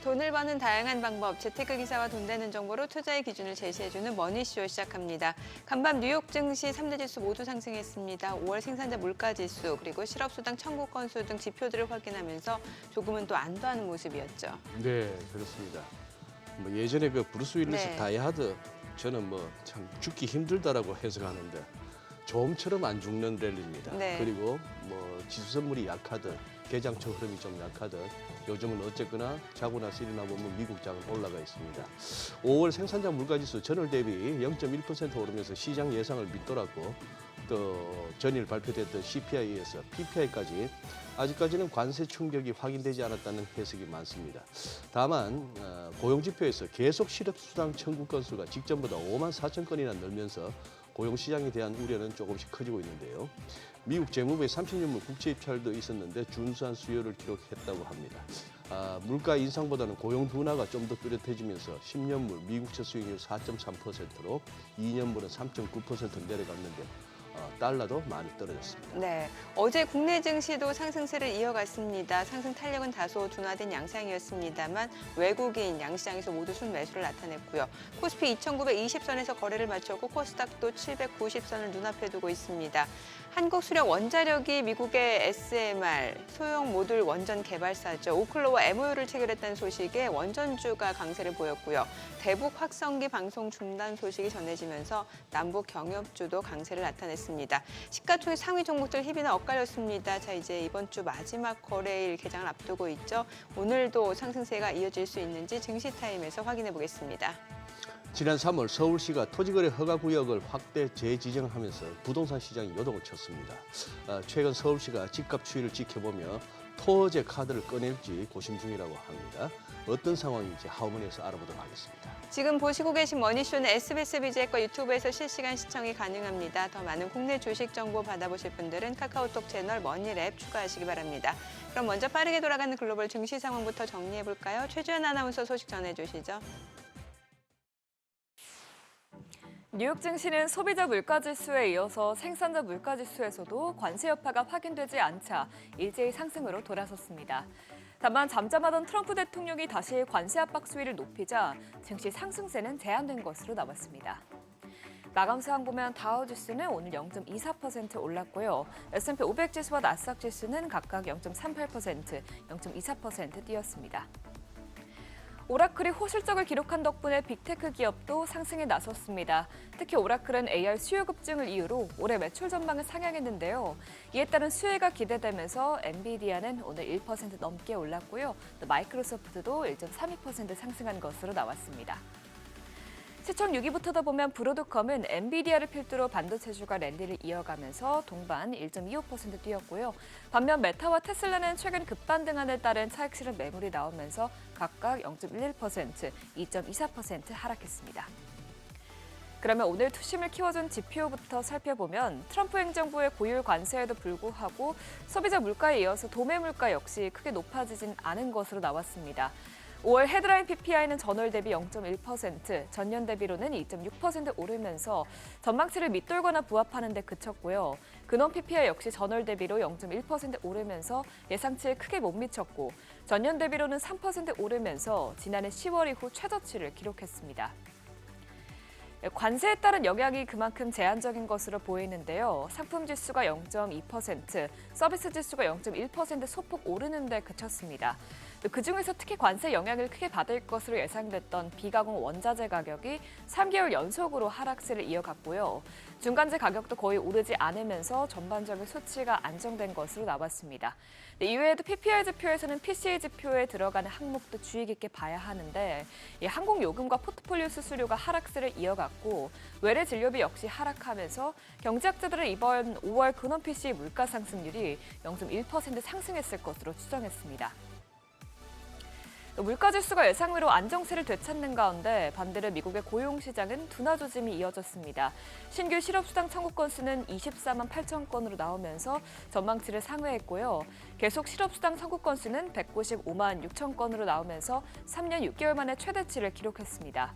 돈을 버는 다양한 방법, 재테크 기사와 돈 되는 정보로 투자의 기준을 제시해주는 머니쇼 시작합니다. 간밤 뉴욕 증시 3대 지수 모두 상승했습니다. 5월 생산자 물가지수, 그리고 실업수당 청구 건수 등 지표들을 확인하면서 조금은 또 안도하는 모습이었죠. 네, 그렇습니다. 예전에 그 브루스 윌리스 네. 다이하드 저는 참 죽기 힘들다라고 해석하는데 좀처럼 안 죽는 랠리입니다. 네. 그리고 지수 선물이 약하든 개장처 흐름이 좀 약하든 요즘은 어쨌거나 자고 나서 일어나 보면 미국 장은 올라가 있습니다. 5월 생산자 물가지수 전월 대비 0.1% 오르면서 시장 예상을 밑돌았고 또 전일 발표됐던 CPI에서 PPI까지 아직까지는 관세 충격이 확인되지 않았다는 해석이 많습니다. 다만 고용지표에서 계속 실업수당 청구 건수가 직전보다 5만 4천 건이나 늘면서 고용시장에 대한 우려는 조금씩 커지고 있는데요. 미국 재무부의 30년물 국채 입찰도 있었는데 준수한 수요를 기록했다고 합니다. 물가 인상보다는 고용 둔화가 좀 더 뚜렷해지면서 10년물 미국채 수익률 4.3%로 2년물은 3.9% 내려갔는데 달러도 많이 떨어졌습니다. 네, 어제 국내 증시도 상승세를 이어갔습니다. 상승 탄력은 다소 둔화된 양상이었습니다만 외국인 양시장에서 모두 순매수를 나타냈고요. 코스피 2,920선에서 거래를 마쳤고 코스닥도 790선을 눈앞에 두고 있습니다. 한국수력 원자력이 미국의 SMR, 소형 모듈 원전 개발사죠. 오클로와 MOU를 체결했다는 소식에 원전주가 강세를 보였고요. 대북 확성기 방송 중단 소식이 전해지면서 남북 경협주도 강세를 나타냈습니다. 시가총액 상위 종목들 희비는 엇갈렸습니다. 자, 이제 이번 주 마지막 거래일 개장을 앞두고 있죠. 오늘도 상승세가 이어질 수 있는지 증시타임에서 확인해 보겠습니다. 지난 3월 서울시가 토지거래 허가구역을 확대 재지정하면서 부동산 시장이 요동을 쳤습니다. 최근 서울시가 집값 추이를 지켜보며 토제 카드를 꺼낼지 고심 중이라고 합니다. 어떤 상황인지 하우먼에서 알아보도록 하겠습니다. 지금 보시고 계신 머니쇼는 SBS BJ과 유튜브에서 실시간 시청이 가능합니다. 더 많은 국내 주식 정보 받아보실 분들은 카카오톡 채널 머니랩 추가하시기 바랍니다. 그럼 먼저 빠르게 돌아가는 글로벌 증시 상황부터 정리해볼까요? 최주연 아나운서 소식 전해주시죠. 뉴욕 증시는 소비자 물가지수에 이어서 생산자 물가지수에서도 관세 여파가 확인되지 않자 일제히 상승으로 돌아섰습니다. 다만 잠잠하던 트럼프 대통령이 다시 관세 압박 수위를 높이자 증시 상승세는 제한된 것으로 나왔습니다. 마감 상황 보면 다우지수는 오늘 0.24% 올랐고요. S&P 500 지수와 나스닥 지수는 각각 0.38%, 0.24% 뛰었습니다. 오라클이 호실적을 기록한 덕분에 빅테크 기업도 상승에 나섰습니다. 특히 오라클은 AI 수요 급증을 이유로 올해 매출 전망을 상향했는데요. 이에 따른 수혜가 기대되면서 엔비디아는 오늘 1% 넘게 올랐고요. 또 마이크로소프트도 1.32% 상승한 것으로 나왔습니다. 시청 6위부터다 보면 브로드컴은 엔비디아를 필두로 반도체주가 랠리를 이어가면서 동반 1.25% 뛰었고요. 반면 메타와 테슬라는 최근 급반등안에 따른 차익 실현 매물이 나오면서 각각 0.11%, 2.24% 하락했습니다. 그러면 오늘 투심을 키워준 지표부터 살펴보면 트럼프 행정부의 고율 관세에도 불구하고 소비자 물가에 이어서 도매 물가 역시 크게 높아지진 않은 것으로 나왔습니다. 5월 헤드라인 PPI는 전월 대비 0.1%, 전년 대비로는 2.6% 오르면서 전망치를 밑돌거나 부합하는 데 그쳤고요. 근원 PPI 역시 전월 대비로 0.1% 오르면서 예상치에 크게 못 미쳤고 전년 대비로는 3% 오르면서 지난해 10월 이후 최저치를 기록했습니다. 관세에 따른 영향이 그만큼 제한적인 것으로 보이는데요. 상품 지수가 0.2%, 서비스 지수가 0.1% 소폭 오르는 데 그쳤습니다. 그중에서 특히 관세 영향을 크게 받을 것으로 예상됐던 비가공 원자재 가격이 3개월 연속으로 하락세를 이어갔고요. 중간재 가격도 거의 오르지 않으면서 전반적인 수치가 안정된 것으로 나왔습니다. 이외에도 PPI 지표에서는 PCA 지표에 들어가는 항목도 주의 깊게 봐야 하는데 항공요금과 포트폴리오 수수료가 하락세를 이어갔고 외래 진료비 역시 하락하면서 경제학자들은 이번 5월 근원 PCA 물가 상승률이 0.1% 상승했을 것으로 추정했습니다. 물가지수가 예상외로 안정세를 되찾는 가운데 반대로 미국의 고용시장은 둔화 조짐이 이어졌습니다. 신규 실업수당 청구 건수는 24만 8천 건으로 나오면서 전망치를 상회했고요. 계속 실업수당 청구 건수는 195만 6천 건으로 나오면서 3년 6개월 만에 최대치를 기록했습니다.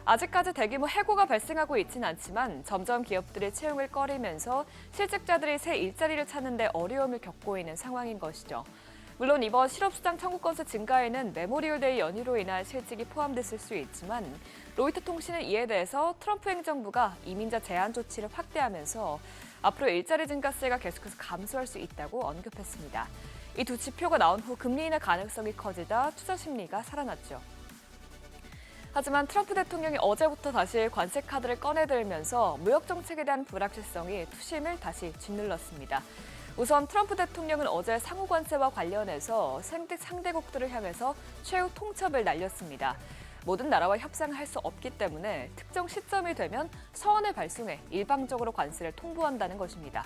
아직까지 대규모 해고가 발생하고 있지는 않지만 점점 기업들이 채용을 꺼리면서 실직자들이 새 일자리를 찾는 데 어려움을 겪고 있는 상황인 것이죠. 물론 이번 실업수당 청구 건수 증가에는 메모리얼데이 연휴로 인한 실직이 포함됐을 수 있지만 로이터 통신은 이에 대해서 트럼프 행정부가 이민자 제한 조치를 확대하면서 앞으로 일자리 증가세가 계속해서 감소할 수 있다고 언급했습니다. 이 두 지표가 나온 후 금리 인하 가능성이 커지다 투자 심리가 살아났죠. 하지만 트럼프 대통령이 어제부터 다시 관세 카드를 꺼내들면서 무역 정책에 대한 불확실성이 투심을 다시 짓눌렀습니다. 우선 트럼프 대통령은 어제 상호 관세와 관련해서 상대국들을 향해서 최후 통첩을 날렸습니다. 모든 나라와 협상을 할 수 없기 때문에 특정 시점이 되면 서한을 발송해 일방적으로 관세를 통보한다는 것입니다.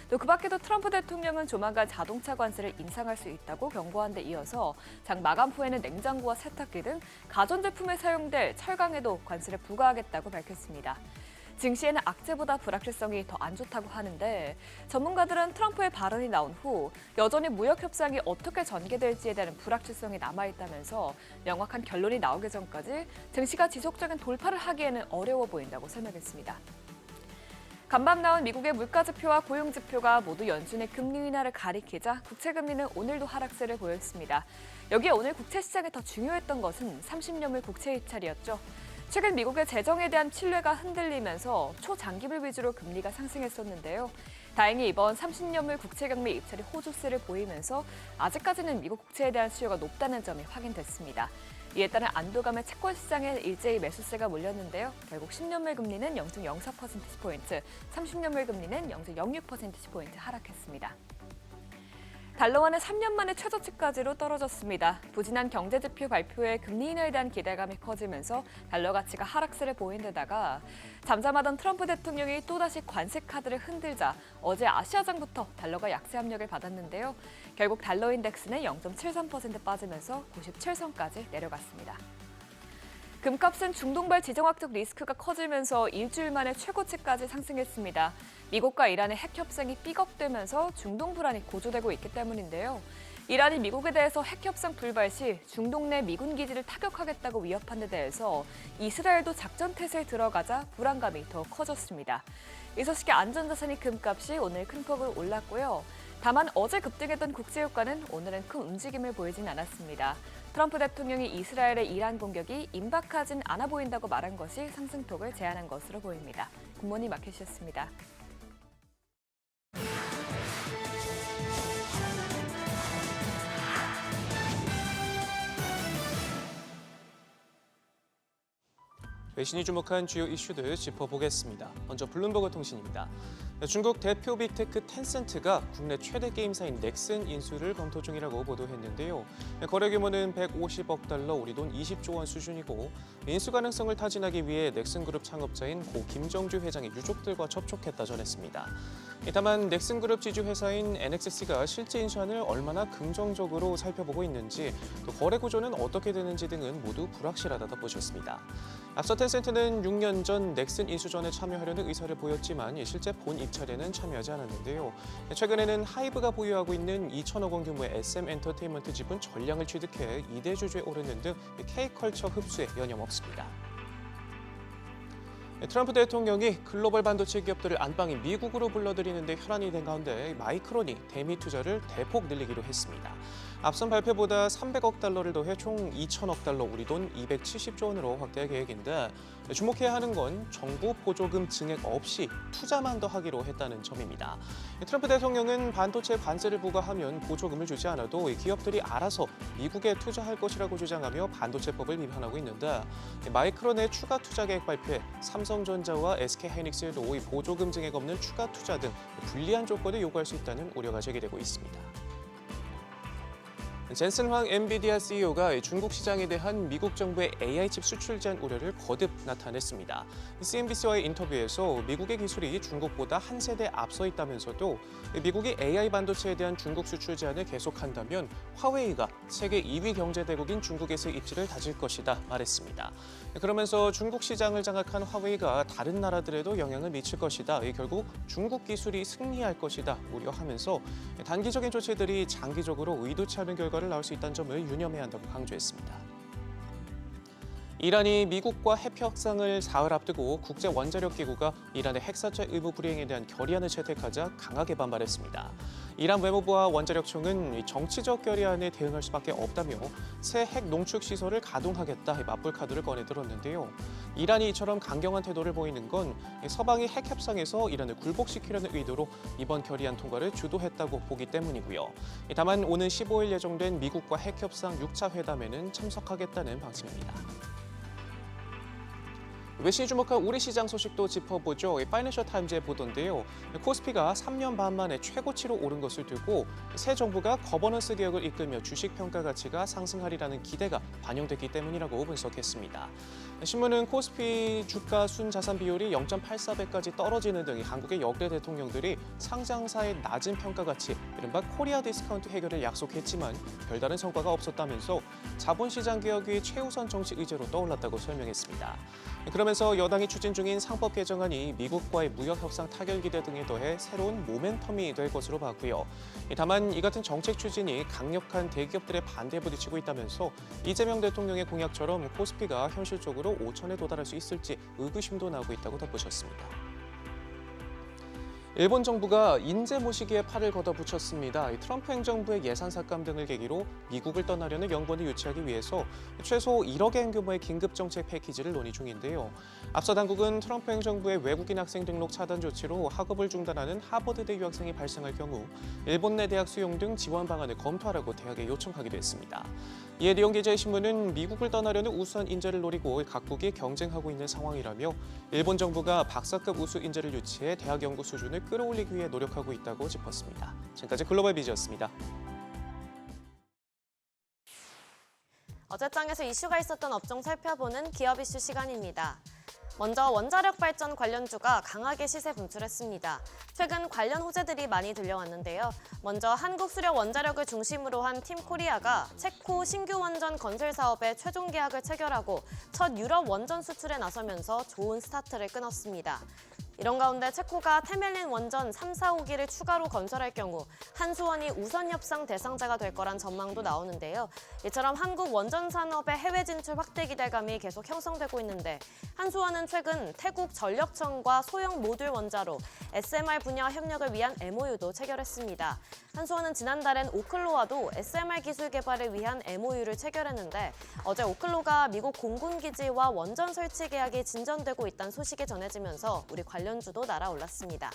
또 그 밖에도 트럼프 대통령은 조만간 자동차 관세를 인상할 수 있다고 경고한 데 이어서 장 마감 후에는 냉장고와 세탁기 등 가전제품에 사용될 철강에도 관세를 부과하겠다고 밝혔습니다. 증시에는 악재보다 불확실성이 더 안 좋다고 하는데 전문가들은 트럼프의 발언이 나온 후 여전히 무역 협상이 어떻게 전개될지에 대한 불확실성이 남아있다면서 명확한 결론이 나오기 전까지 증시가 지속적인 돌파를 하기에는 어려워 보인다고 설명했습니다. 간밤 나온 미국의 물가지표와 고용지표가 모두 연준의 금리 인하를 가리키자 국채금리는 오늘도 하락세를 보였습니다. 여기에 오늘 국채시장에 더 중요했던 것은 30년물 국채 입찰이었죠. 최근 미국의 재정에 대한 신뢰가 흔들리면서 초장기물 위주로 금리가 상승했었는데요. 다행히 이번 30년물 국채경매 입찰이 호조세를 보이면서 아직까지는 미국 국채에 대한 수요가 높다는 점이 확인됐습니다. 이에 따른 안도감에 채권 시장에 일제히 매수세가 몰렸는데요. 결국 10년물 금리는 0.04%포인트, 30년물 금리는 0.06%포인트 하락했습니다. 달러화는 3년 만에 최저치까지로 떨어졌습니다. 부진한 경제지표 발표에 금리 인하에 대한 기대감이 커지면서 달러 가치가 하락세를 보인 데다가 잠잠하던 트럼프 대통령이 또다시 관세 카드를 흔들자 어제 아시아장부터 달러가 약세 압력을 받았는데요. 결국 달러 인덱스는 0.73% 빠지면서 97선까지 내려갔습니다. 금값은 중동발 지정학적 리스크가 커지면서 일주일 만에 최고치까지 상승했습니다. 미국과 이란의 핵 협상이 삐걱대면서 중동 불안이 고조되고 있기 때문인데요. 이란이 미국에 대해서 핵 협상 불발 시 중동 내 미군 기지를 타격하겠다고 위협한 데 대해서 이스라엘도 작전 태세에 들어가자 불안감이 더 커졌습니다. 이 소식에 안전자산이 금값이 오늘 큰 폭으로 올랐고요. 다만 어제 급등했던 국제유가는 오늘은 큰 움직임을 보이진 않았습니다. 트럼프 대통령이 이스라엘의 이란 공격이 임박하진 않아 보인다고 말한 것이 상승폭을 제한한 것으로 보입니다. 굿모닝 마켓이었습니다. 외신이 주목한 주요 이슈들 짚어보겠습니다. 먼저 블룸버그 통신입니다. 중국 대표 빅테크 텐센트가 국내 최대 게임사인 넥슨 인수를 검토 중이라고 보도했는데요. 거래 규모는 150억 달러, 우리 돈 20조 원 수준이고 인수 가능성을 타진하기 위해 넥슨그룹 창업자인 고 김정주 회장의 유족들과 접촉했다 전했습니다. 다만 넥슨그룹 지주회사인 NXC가 실제 인수안을 얼마나 긍정적으로 살펴보고 있는지, 또 거래 구조는 어떻게 되는지 등은 모두 불확실하다 덧붙였습니다. 앞서 텐센트는 6년 전 넥슨 인수전에 참여하려는 의사를 보였지만 실제 본 입찰에는 참여하지 않았는데요. 최근에는 하이브가 보유하고 있는 2천억 원 규모의 SM 엔터테인먼트 지분 전량을 취득해 2대 주주에 오르는 등 K컬처 흡수에 여념없습니다. 트럼프 대통령이 글로벌 반도체 기업들을 안방인 미국으로 불러들이는 데 혈안이 된 가운데 마이크론이 대미 투자를 대폭 늘리기로 했습니다. 앞선 발표보다 300억 달러를 더해 총 2천억 달러, 우리 돈 270조 원으로 확대할 계획인데 주목해야 하는 건 정부 보조금 증액 없이 투자만 더 하기로 했다는 점입니다. 트럼프 대통령은 반도체 관세를 부과하면 보조금을 주지 않아도 기업들이 알아서 미국에 투자할 것이라고 주장하며 반도체법을 비판하고 있는데 마이크론의 추가 투자 계획 발표에 삼성전자와 SK하이닉스에도 보조금 증액 없는 추가 투자 등 불리한 조건을 요구할 수 있다는 우려가 제기되고 있습니다. 젠슨 황 엔비디아 CEO가 중국 시장에 대한 미국 정부의 AI 칩 수출 제한 우려를 거듭 나타냈습니다. CNBC와의 인터뷰에서 미국의 기술이 중국보다 한 세대 앞서 있다면서도 미국이 AI 반도체에 대한 중국 수출 제한을 계속한다면 화웨이가 세계 2위 경제대국인 중국에서의 입지를 다질 것이다 말했습니다. 그러면서 중국 시장을 장악한 화웨이가 다른 나라들에도 영향을 미칠 것이다. 결국 중국 기술이 승리할 것이다 우려하면서 단기적인 조치들이 장기적으로 의도치 않은 결과를 낳을 수 있다는 점을 유념해야 한다고 강조했습니다. 이란이 미국과 핵 협상을 사흘 앞두고 국제원자력기구가 이란의 핵사체 의무 불이행에 대한 결의안을 채택하자 강하게 반발했습니다. 이란 외무부와 원자력청은 정치적 결의안에 대응할 수밖에 없다며 새 핵 농축 시설을 가동하겠다 맞불 카드를 꺼내들었는데요. 이란이 이처럼 강경한 태도를 보이는 건 서방이 핵 협상에서 이란을 굴복시키려는 의도로 이번 결의안 통과를 주도했다고 보기 때문이고요. 다만 오는 15일 예정된 미국과 핵 협상 6차 회담에는 참석하겠다는 방침입니다. 외신이 주목한 우리 시장 소식도 짚어보죠. 파이낸셜 타임즈의 보도인데요. 코스피가 3년 반 만에 최고치로 오른 것을 두고 새 정부가 거버넌스 개혁을 이끌며 주식 평가 가치가 상승하리라는 기대가 반영됐기 때문이라고 분석했습니다. 신문은 코스피 주가 순자산 비율이 0.84배까지 떨어지는 등 한국의 역대 대통령들이 상장사의 낮은 평가 가치, 이른바 코리아 디스카운트 해결을 약속했지만 별다른 성과가 없었다면서 자본시장 개혁이 최우선 정치 의제로 떠올랐다고 설명했습니다. 그러면서 여당이 추진 중인 상법 개정안이 미국과의 무역 협상 타결 기대 등에 더해 새로운 모멘텀이 될 것으로 봤고요. 다만 이 같은 정책 추진이 강력한 대기업들의 반대에 부딪히고 있다면서 이재명 대통령의 공약처럼 코스피가 현실적으로 5천에 도달할 수 있을지 의구심도 나오고 있다고 덧붙였습니다. 일본 정부가 인재 모시기에 팔을 걷어붙였습니다. 트럼프 행정부의 예산 삭감 등을 계기로 미국을 떠나려는 영번을 유치하기 위해서 최소 1억 엔 규모의 긴급 정책 패키지를 논의 중인데요. 앞서 당국은 트럼프 행정부의 외국인 학생 등록 차단 조치로 학업을 중단하는 하버드대 유학생이 발생할 경우 일본 내 대학 수용 등 지원 방안을 검토하라고 대학에 요청하기도 했습니다. 이에 리온게제의 신문은 미국을 떠나려는 우수한 인재를 노리고 각국이 경쟁하고 있는 상황이라며 일본 정부가 박사급 우수 인재를 유치해 대학 연구 수준을 끌어올리기 위해 노력하고 있다고 짚었습니다. 지금까지 글로벌 비즈였습니다. 어제장에서 이슈가 있었던 업종 살펴보는 기업 이슈 시간입니다. 먼저 원자력 발전 관련주가 강하게 시세 분출했습니다. 최근 관련 호재들이 많이 들려왔는데요. 먼저 한국수력 원자력을 중심으로 한 팀코리아가 체코 신규 원전 건설 사업에 최종 계약을 체결하고 첫 유럽 원전 수출에 나서면서 좋은 스타트를 끊었습니다. 이런 가운데 체코가 테멜린 원전 3, 4, 5기를 추가로 건설할 경우 한수원이 우선 협상 대상자가 될 거란 전망도 나오는데요. 이처럼 한국 원전 산업의 해외 진출 확대 기대감이 계속 형성되고 있는데 한수원은 최근 태국 전력청과 소형 모듈 원자로 SMR 분야 협력을 위한 MOU도 체결했습니다. 한수원은 지난달엔 오클로와도 SMR 기술 개발을 위한 MOU를 체결했는데 어제 오클로가 미국 공군기지와 원전 설치 계약이 진전되고 있다는 소식이 전해지면서 우리 관련주도 날아올랐습니다.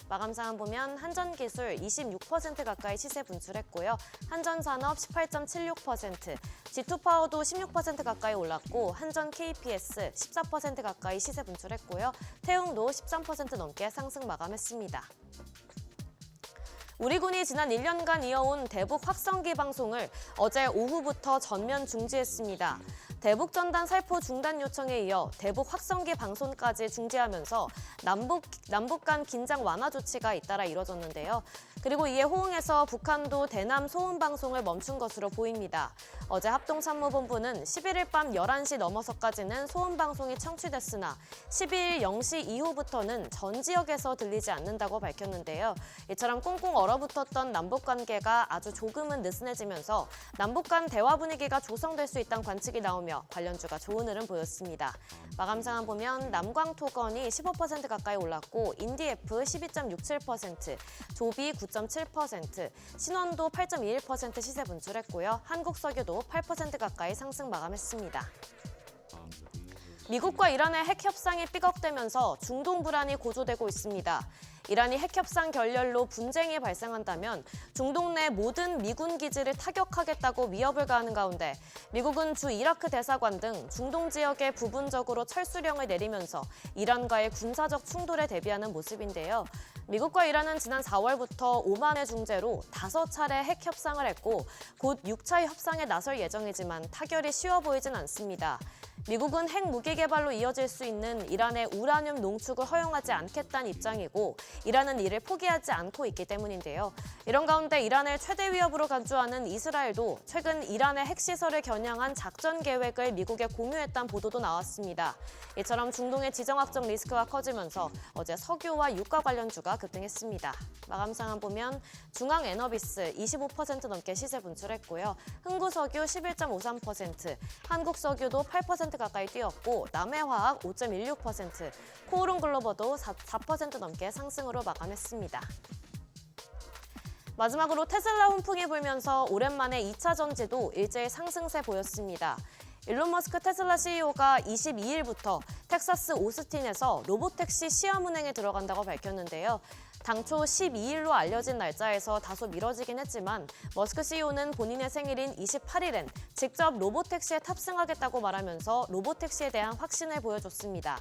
마감 상황 보면 한전기술 26% 가까이 시세 분출했고요. 한전산업 18.76%, G2파워도 16% 가까이 올랐고 한전 KPS 14% 가까이 시세 분출했고요. 태웅도 13% 넘게 상승 마감했습니다. 우리군이 지난 1년간 이어온 대북 확성기 방송을 어제 오후부터 전면 중지했습니다. 대북 전단 살포 중단 요청에 이어 대북 확성기 방송까지 중지하면서 남북 간 긴장 완화 조치가 잇따라 이뤄졌는데요. 그리고 이에 호응해서 북한도 대남 소음 방송을 멈춘 것으로 보입니다. 어제 합동참모본부는 11일 밤 11시 넘어서까지는 소음 방송이 청취됐으나 12일 0시 이후부터는 전 지역에서 들리지 않는다고 밝혔는데요. 이처럼 꽁꽁 얼어붙었던 남북 관계가 아주 조금은 느슨해지면서 남북 간 대화 분위기가 조성될 수 있다는 관측이 나오며 관련주가 좋은 흐름 보였습니다. 마감 상황 보면 남광토건이 15% 가까이 올랐고 인디에프 12.67%, 조비 9.7%, 신원도 8.21% 시세 분출했고요. 한국석유도 8% 가까이 상승 마감했습니다. 미국과 이란의 핵 협상이 삐걱대면서 중동 불안이 고조되고 있습니다. 이란이 핵 협상 결렬로 분쟁이 발생한다면 중동 내 모든 미군 기지를 타격하겠다고 위협을 가하는 가운데 미국은 주 이라크 대사관 등 중동 지역에 부분적으로 철수령을 내리면서 이란과의 군사적 충돌에 대비하는 모습인데요. 미국과 이란은 지난 4월부터 오만의 중재로 5차례 핵 협상을 했고 곧 6차 협상에 나설 예정이지만 타결이 쉬워 보이진 않습니다. 미국은 핵 무기 개발로 이어질 수 있는 이란의 우라늄 농축을 허용하지 않겠다는 입장이고 이란은 이를 포기하지 않고 있기 때문인데요. 이런 가운데 이란을 최대 위협으로 간주하는 이스라엘도 최근 이란의 핵시설을 겨냥한 작전 계획을 미국에 공유했다는 보도도 나왔습니다. 이처럼 중동의 지정학적 리스크가 커지면서 어제 석유와 유가 관련주가 급등했습니다. 마감 상황 보면 중앙에너비스 25% 넘게 시세 분출했고요. 흥구석유 11.53%, 한국석유도 8% 4% 가까이 뛰었고 남해화학 5.16%, 코오롱글로벌도 4% 넘게 상승으로 마감했습니다. 마지막으로 테슬라 훈풍이 불면서 오랜만에 2차 전지도 일제히 상승세 보였습니다. 일론 머스크 테슬라 CEO가 22일부터 텍사스 오스틴에서 로보택시 시험 운행에 들어간다고 밝혔는데요. 당초 12일로 알려진 날짜에서 다소 미뤄지긴 했지만 머스크 CEO는 본인의 생일인 28일엔 직접 로보택시에 탑승하겠다고 말하면서 로보택시에 대한 확신을 보여줬습니다.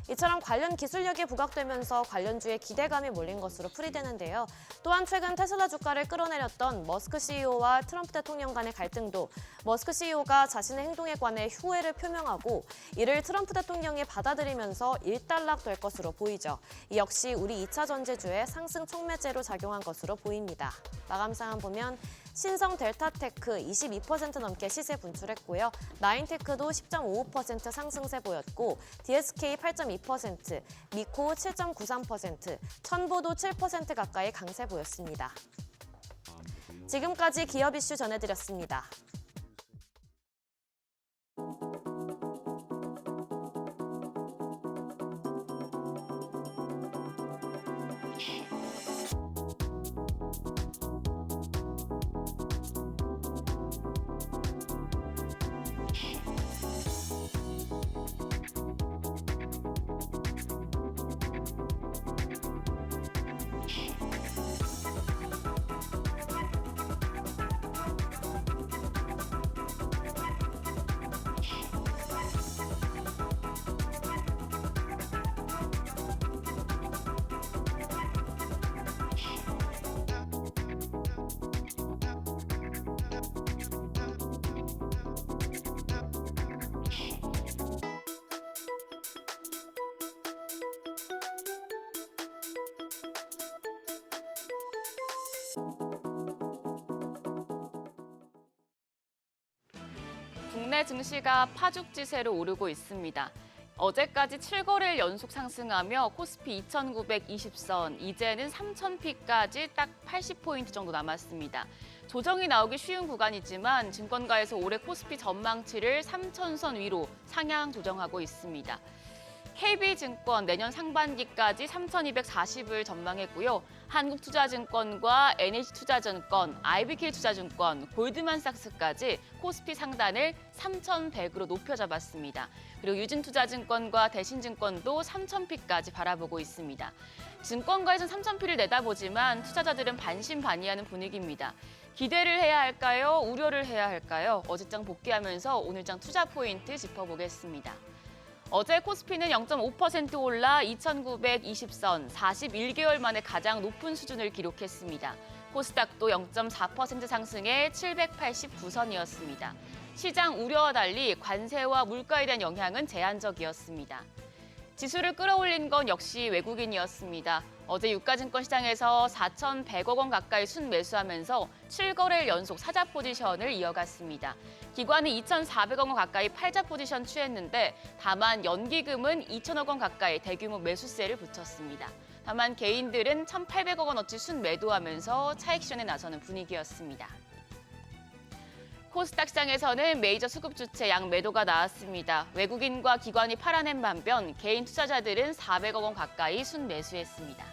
이처럼 관련 기술력이 부각되면서 관련주에 기대감이 몰린 것으로 풀이되는데요. 또한 최근 테슬라 주가를 끌어내렸던 머스크 CEO와 트럼프 대통령 간의 갈등도 머스크 CEO가 자신의 행동에 관해 후회를 표명하고 이를 트럼프 대통령이 받아들이면서 일단락될 것으로 보이죠. 이 역시 우리 2차 전지주의 상승 촉매제로 작용한 것으로 보입니다. 마감 상황 보면 신성 델타테크 22% 넘게 시세 분출했고요. 나인테크도 10.55% 상승세 보였고 DSK 8.2%, 미코 7.93%, 천보도 7% 가까이 강세 보였습니다. 지금까지 기업 이슈 전해드렸습니다. 국내 증시가 파죽지세로 오르고 있습니다. 어제까지 7거래일 연속 상승하며 코스피 2,920선, 이제는 3,000피까지 딱 80포인트 정도 남았습니다. 조정이 나오기 쉬운 구간이지만 증권가에서 올해 코스피 전망치를 3,000선 위로 상향 조정하고 있습니다. KB증권 내년 상반기까지 3,240을 전망했고요. 한국투자증권과 NH투자증권, IBK투자증권, 골드만삭스까지 코스피 상단을 3,100으로 높여 잡았습니다. 그리고 유진투자증권과 대신증권도 3,000피까지 바라보고 있습니다. 증권가에서는 3,000피를 내다보지만 투자자들은 반신반의하는 분위기입니다. 기대를 해야 할까요? 우려를 해야 할까요? 어제장 복귀하면서 오늘장 투자 포인트 짚어보겠습니다. 어제 코스피는 0.5% 올라 2,920선, 41개월 만에 가장 높은 수준을 기록했습니다. 코스닥도 0.4% 상승해 789선이었습니다. 시장 우려와 달리 관세와 물가에 대한 영향은 제한적이었습니다. 지수를 끌어올린 건 역시 외국인이었습니다. 어제 유가증권 시장에서 4,100억 원 가까이 순매수하면서 7거래일 연속 사자 포지션을 이어갔습니다. 기관이 2,400억 원 가까이 팔자 포지션 취했는데 다만 연기금은 2,000억 원 가까이 대규모 매수세를 붙였습니다. 다만 개인들은 1,800억 원어치 순매도하면서 차익 실현에 나서는 분위기였습니다. 코스닥 시장에서는 메이저 수급 주체 양매도가 나왔습니다. 외국인과 기관이 팔아낸 반면 개인 투자자들은 400억 원 가까이 순매수했습니다.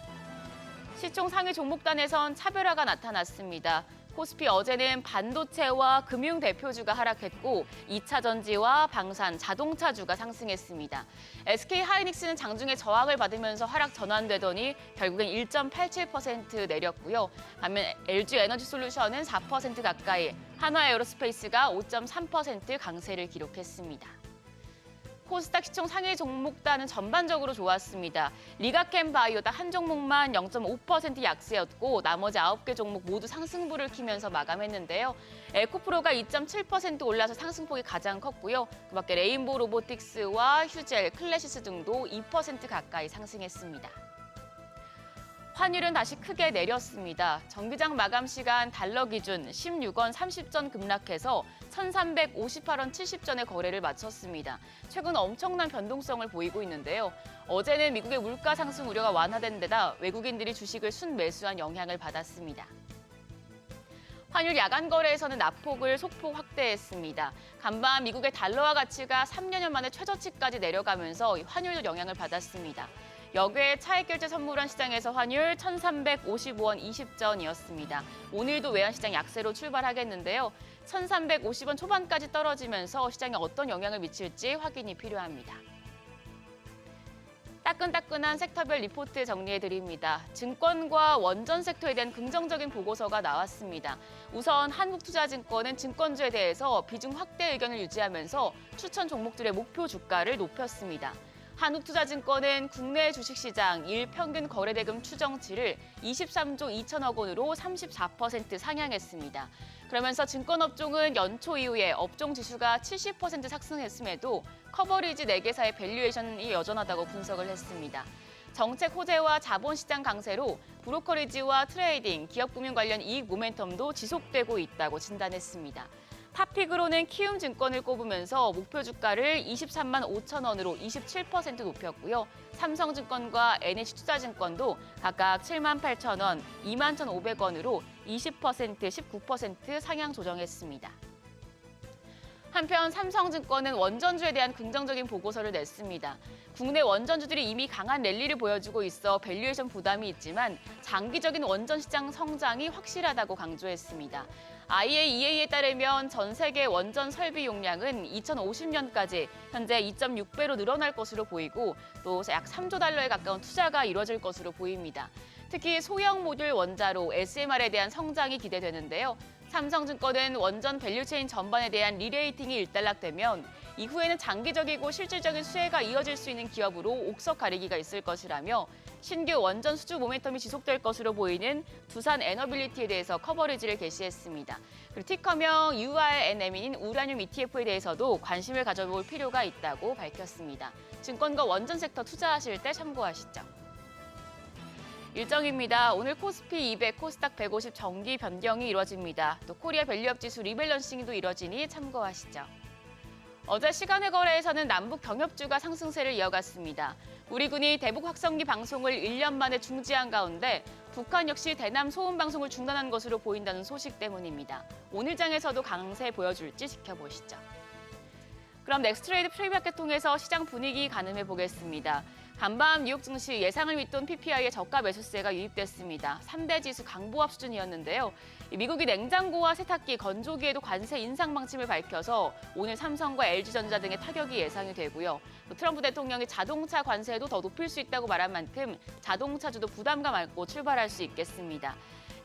시총 상위 종목단에선 차별화가 나타났습니다. 코스피 어제는 반도체와 금융 대표주가 하락했고 2차 전지와 방산, 자동차주가 상승했습니다. SK하이닉스는 장중에 저항을 받으면서 하락 전환되더니 결국엔 1.87% 내렸고요. 반면 LG에너지솔루션은 4% 가까이, 한화에어로스페이스가 5.3% 강세를 기록했습니다. 코스닥 시총 상위 종목단은 전반적으로 좋았습니다. 리가캠바이오 딱 한 종목만 0.5% 약세였고 나머지 9개 종목 모두 상승부를 키면서 마감했는데요. 에코프로가 2.7% 올라서 상승폭이 가장 컸고요. 그밖에 레인보우 로보틱스와 휴젤, 클래시스 등도 2% 가까이 상승했습니다. 환율은 다시 크게 내렸습니다. 정기장 마감 시간 달러 기준 16원 30전 급락해서 1,358원 70전에 거래를 마쳤습니다. 최근 엄청난 변동성을 보이고 있는데요. 어제는 미국의 물가 상승 우려가 완화된 데다 외국인들이 주식을 순매수한 영향을 받았습니다. 환율 야간 거래에서는 낙폭을 소폭 확대했습니다. 간밤 미국의 달러화 가치가 3년여 만에 최저치까지 내려가면서 환율도 영향을 받았습니다. 여기에 차익결제 선물원 시장에서 환율 1,355원 20전이었습니다. 오늘도 외환시장 약세로 출발하겠는데요. 1,350원 초반까지 떨어지면서 시장에 어떤 영향을 미칠지 확인이 필요합니다. 따끈따끈한 섹터별 리포트 정리해드립니다. 증권과 원전 섹터에 대한 긍정적인 보고서가 나왔습니다. 우선 한국투자증권은 증권주에 대해서 비중 확대 의견을 유지하면서 추천 종목들의 목표 주가를 높였습니다. 한국투자증권은 국내 주식시장 일평균 거래대금 추정치를 23조 2천억 원으로 34% 상향했습니다. 그러면서 증권업종은 연초 이후에 업종 지수가 70% 상승했음에도 커버리지 4개사의 밸류에이션이 여전하다고 분석을 했습니다. 정책 호재와 자본시장 강세로 브로커리지와 트레이딩, 기업금융 관련 이익 모멘텀도 지속되고 있다고 진단했습니다. 탑픽으로는 키움증권을 꼽으면서 목표 주가를 23만 5천 원으로 27% 높였고요. 삼성증권과 NH투자증권도 각각 7만 8천 원, 2만 1,500원으로 20%, 19% 상향 조정했습니다. 한편 삼성증권은 원전주에 대한 긍정적인 보고서를 냈습니다. 국내 원전주들이 이미 강한 랠리를 보여주고 있어 밸류에이션 부담이 있지만 장기적인 원전 시장 성장이 확실하다고 강조했습니다. IAEA에 따르면 전 세계 원전 설비 용량은 2050년까지 현재 2.6배로 늘어날 것으로 보이고 또 약 3조 달러에 가까운 투자가 이뤄질 것으로 보입니다. 특히 소형 모듈 원자로 SMR에 대한 성장이 기대되는데요. 삼성증권은 원전 밸류체인 전반에 대한 리레이팅이 일단락되면 이후에는 장기적이고 실질적인 수혜가 이어질 수 있는 기업으로 옥석 가리기가 있을 것이라며 신규 원전 수주 모멘텀이 지속될 것으로 보이는 두산 에너빌리티에 대해서 커버리지를 게시했습니다. 그리고 티커명 URNM인 우라늄 ETF에 대해서도 관심을 가져볼 필요가 있다고 밝혔습니다. 증권과 원전 섹터 투자하실 때 참고하시죠. 일정입니다. 오늘 코스피 200, 코스닥 150 정기 변경이 이뤄집니다. 또 코리아 밸류업 지수 리밸런싱도 이뤄지니 참고하시죠. 어제 시간의 거래에서는 남북 경협주가 상승세를 이어갔습니다. 우리 군이 대북 확성기 방송을 1년 만에 중지한 가운데 북한 역시 대남 소음 방송을 중단한 것으로 보인다는 소식 때문입니다. 오늘 장에서도 강세 보여줄지 지켜보시죠. 그럼 넥스트레이드 프리마켓 통해서 시장 분위기 가늠해 보겠습니다. 간밤 뉴욕 증시 예상을 밑돈 PPI의 저가 매수세가 유입됐습니다. 3대 지수 강보합 수준이었는데요. 미국이 냉장고와 세탁기, 건조기에도 관세 인상 방침을 밝혀서 오늘 삼성과 LG전자 등의 타격이 예상이 되고요. 또 트럼프 대통령이 자동차 관세도 더 높일 수 있다고 말한 만큼 자동차주도 부담감 안고 출발할 수 있겠습니다.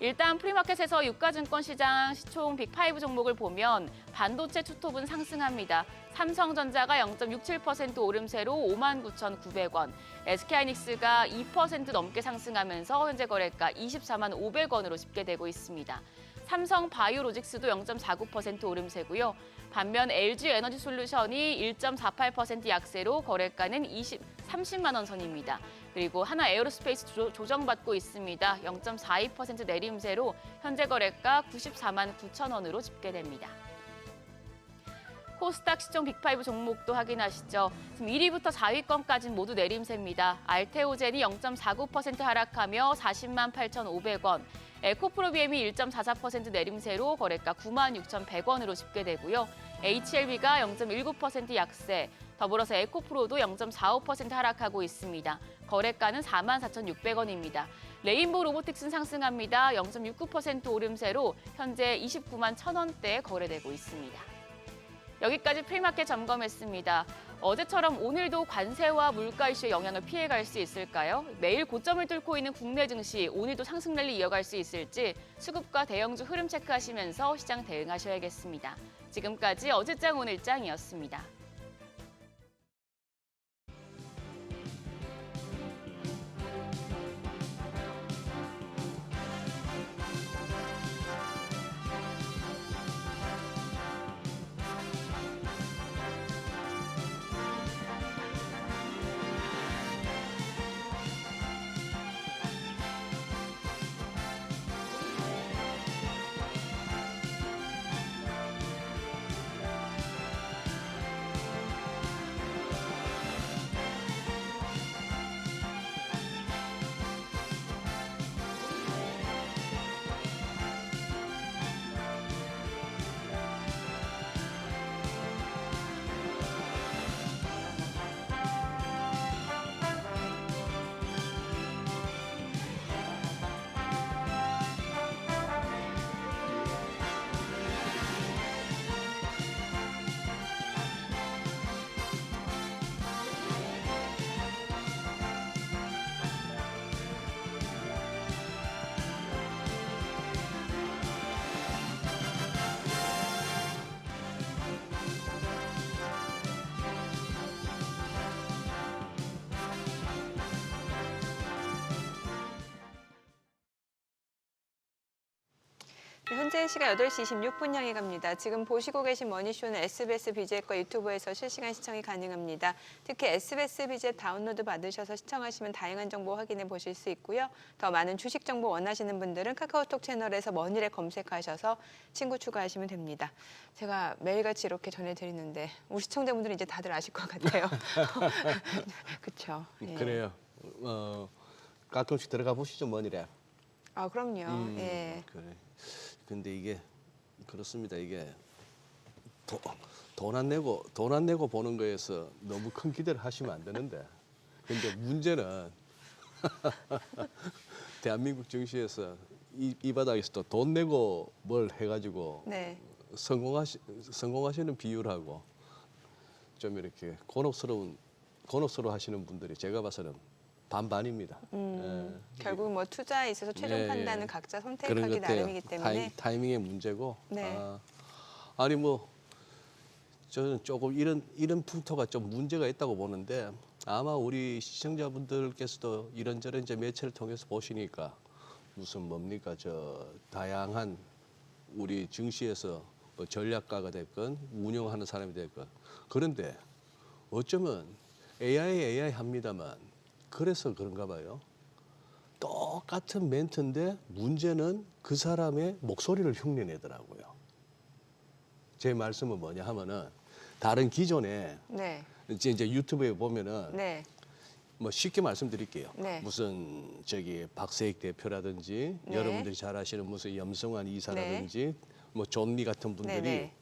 일단 프리마켓에서 유가증권 시장 시총 빅5 종목을 보면 반도체 투톱은 상승합니다. 삼성전자가 0.67% 오름세로 59,900원, SK하이닉스가 2% 넘게 상승하면서 현재 거래가 24만 500원으로 집계되고 있습니다. 삼성 바이오로직스도 0.49% 오름세고요. 반면 LG에너지솔루션이 1.48% 약세로 거래가는 30만 원 선입니다. 그리고 하나 에어로스페이스 조정받고 있습니다. 0.42% 내림세로 현재 거래가 94만 9천 원으로 집계됩니다. 코스닥 시총 빅5 종목도 확인하시죠. 지금 1위부터 4위권까지는 모두 내림세입니다. 알테오젠이 0.49% 하락하며 40만 8,500원, 에코프로비엠이 1.44% 내림세로 거래가 9만 6,100원으로 집계되고요. HLB가 0.19% 약세, 더불어서 에코프로도 0.45% 하락하고 있습니다. 거래가는 4만 4,600원입니다. 레인보우 로보틱스는 상승합니다. 0.69% 오름세로 현재 29만 1,000원대에 거래되고 있습니다. 여기까지 프리마켓 점검했습니다. 어제처럼 오늘도 관세와 물가 이슈의 영향을 피해갈 수 있을까요? 매일 고점을 뚫고 있는 국내 증시, 오늘도 상승 랠리 이어갈 수 있을지 수급과 대형주 흐름 체크하시면서 시장 대응하셔야겠습니다. 지금까지 어제장 오늘장이었습니다. 네, 현재 시각 8시 26분 향해 갑니다. 지금 보시고 계신 머니쇼는 SBS BJ과 유튜브에서 실시간 시청이 가능합니다. 특히 SBS BJ 다운로드 받으셔서 시청하시면 다양한 정보 확인해 보실 수 있고요. 더 많은 주식 정보 원하시는 분들은 카카오톡 채널에서 머니랩 검색하셔서 친구 추가하시면 됩니다. 제가 매일같이 이렇게 전해드리는데 우리 시청자분들은 이제 다들 아실 것 같아요. 그렇죠. 예. 그래요. 가끔씩 들어가 보시죠, 머니랩. 아 그럼요. 예. 그래. 근데 이게 그렇습니다. 이게 돈 안 내고 보는 거에서 너무 큰 기대를 하시면 안 되는데. 근데 문제는 대한민국 증시에서 이 바닥에서 또 돈 내고 뭘 해가지고 네. 성공하시는 비율하고 좀 이렇게 곤혹스러워 하시는 분들이 제가 봐서는 반반입니다. 결국 뭐 투자에 있어서 최종 예, 판단은 예. 각자 그런 선택하기 것 같아요. 나름이기 때문에 타이밍의 문제고. 네. 아니 뭐 저는 조금 이런 풍토가 좀 문제가 있다고 보는데 아마 우리 시청자분들께서도 이런저런 이제 매체를 통해서 보시니까 무슨 뭡니까 저 다양한 우리 증시에서 뭐 전략가가 됐건 운영하는 사람이 됐건 그런데 어쩌면 AI 합니다만 그래서 그런가 봐요. 똑같은 멘트인데 문제는 그 사람의 목소리를 흉내내더라고요. 제 말씀은 뭐냐 하면은 다른 기존에 네. 이제 유튜브에 보면은 네. 뭐 쉽게 말씀드릴게요. 네. 무슨 저기 박세익 대표라든지 네. 여러분들이 잘 아시는 무슨 염성환 이사라든지 뭐 존리 같은 분들이 네.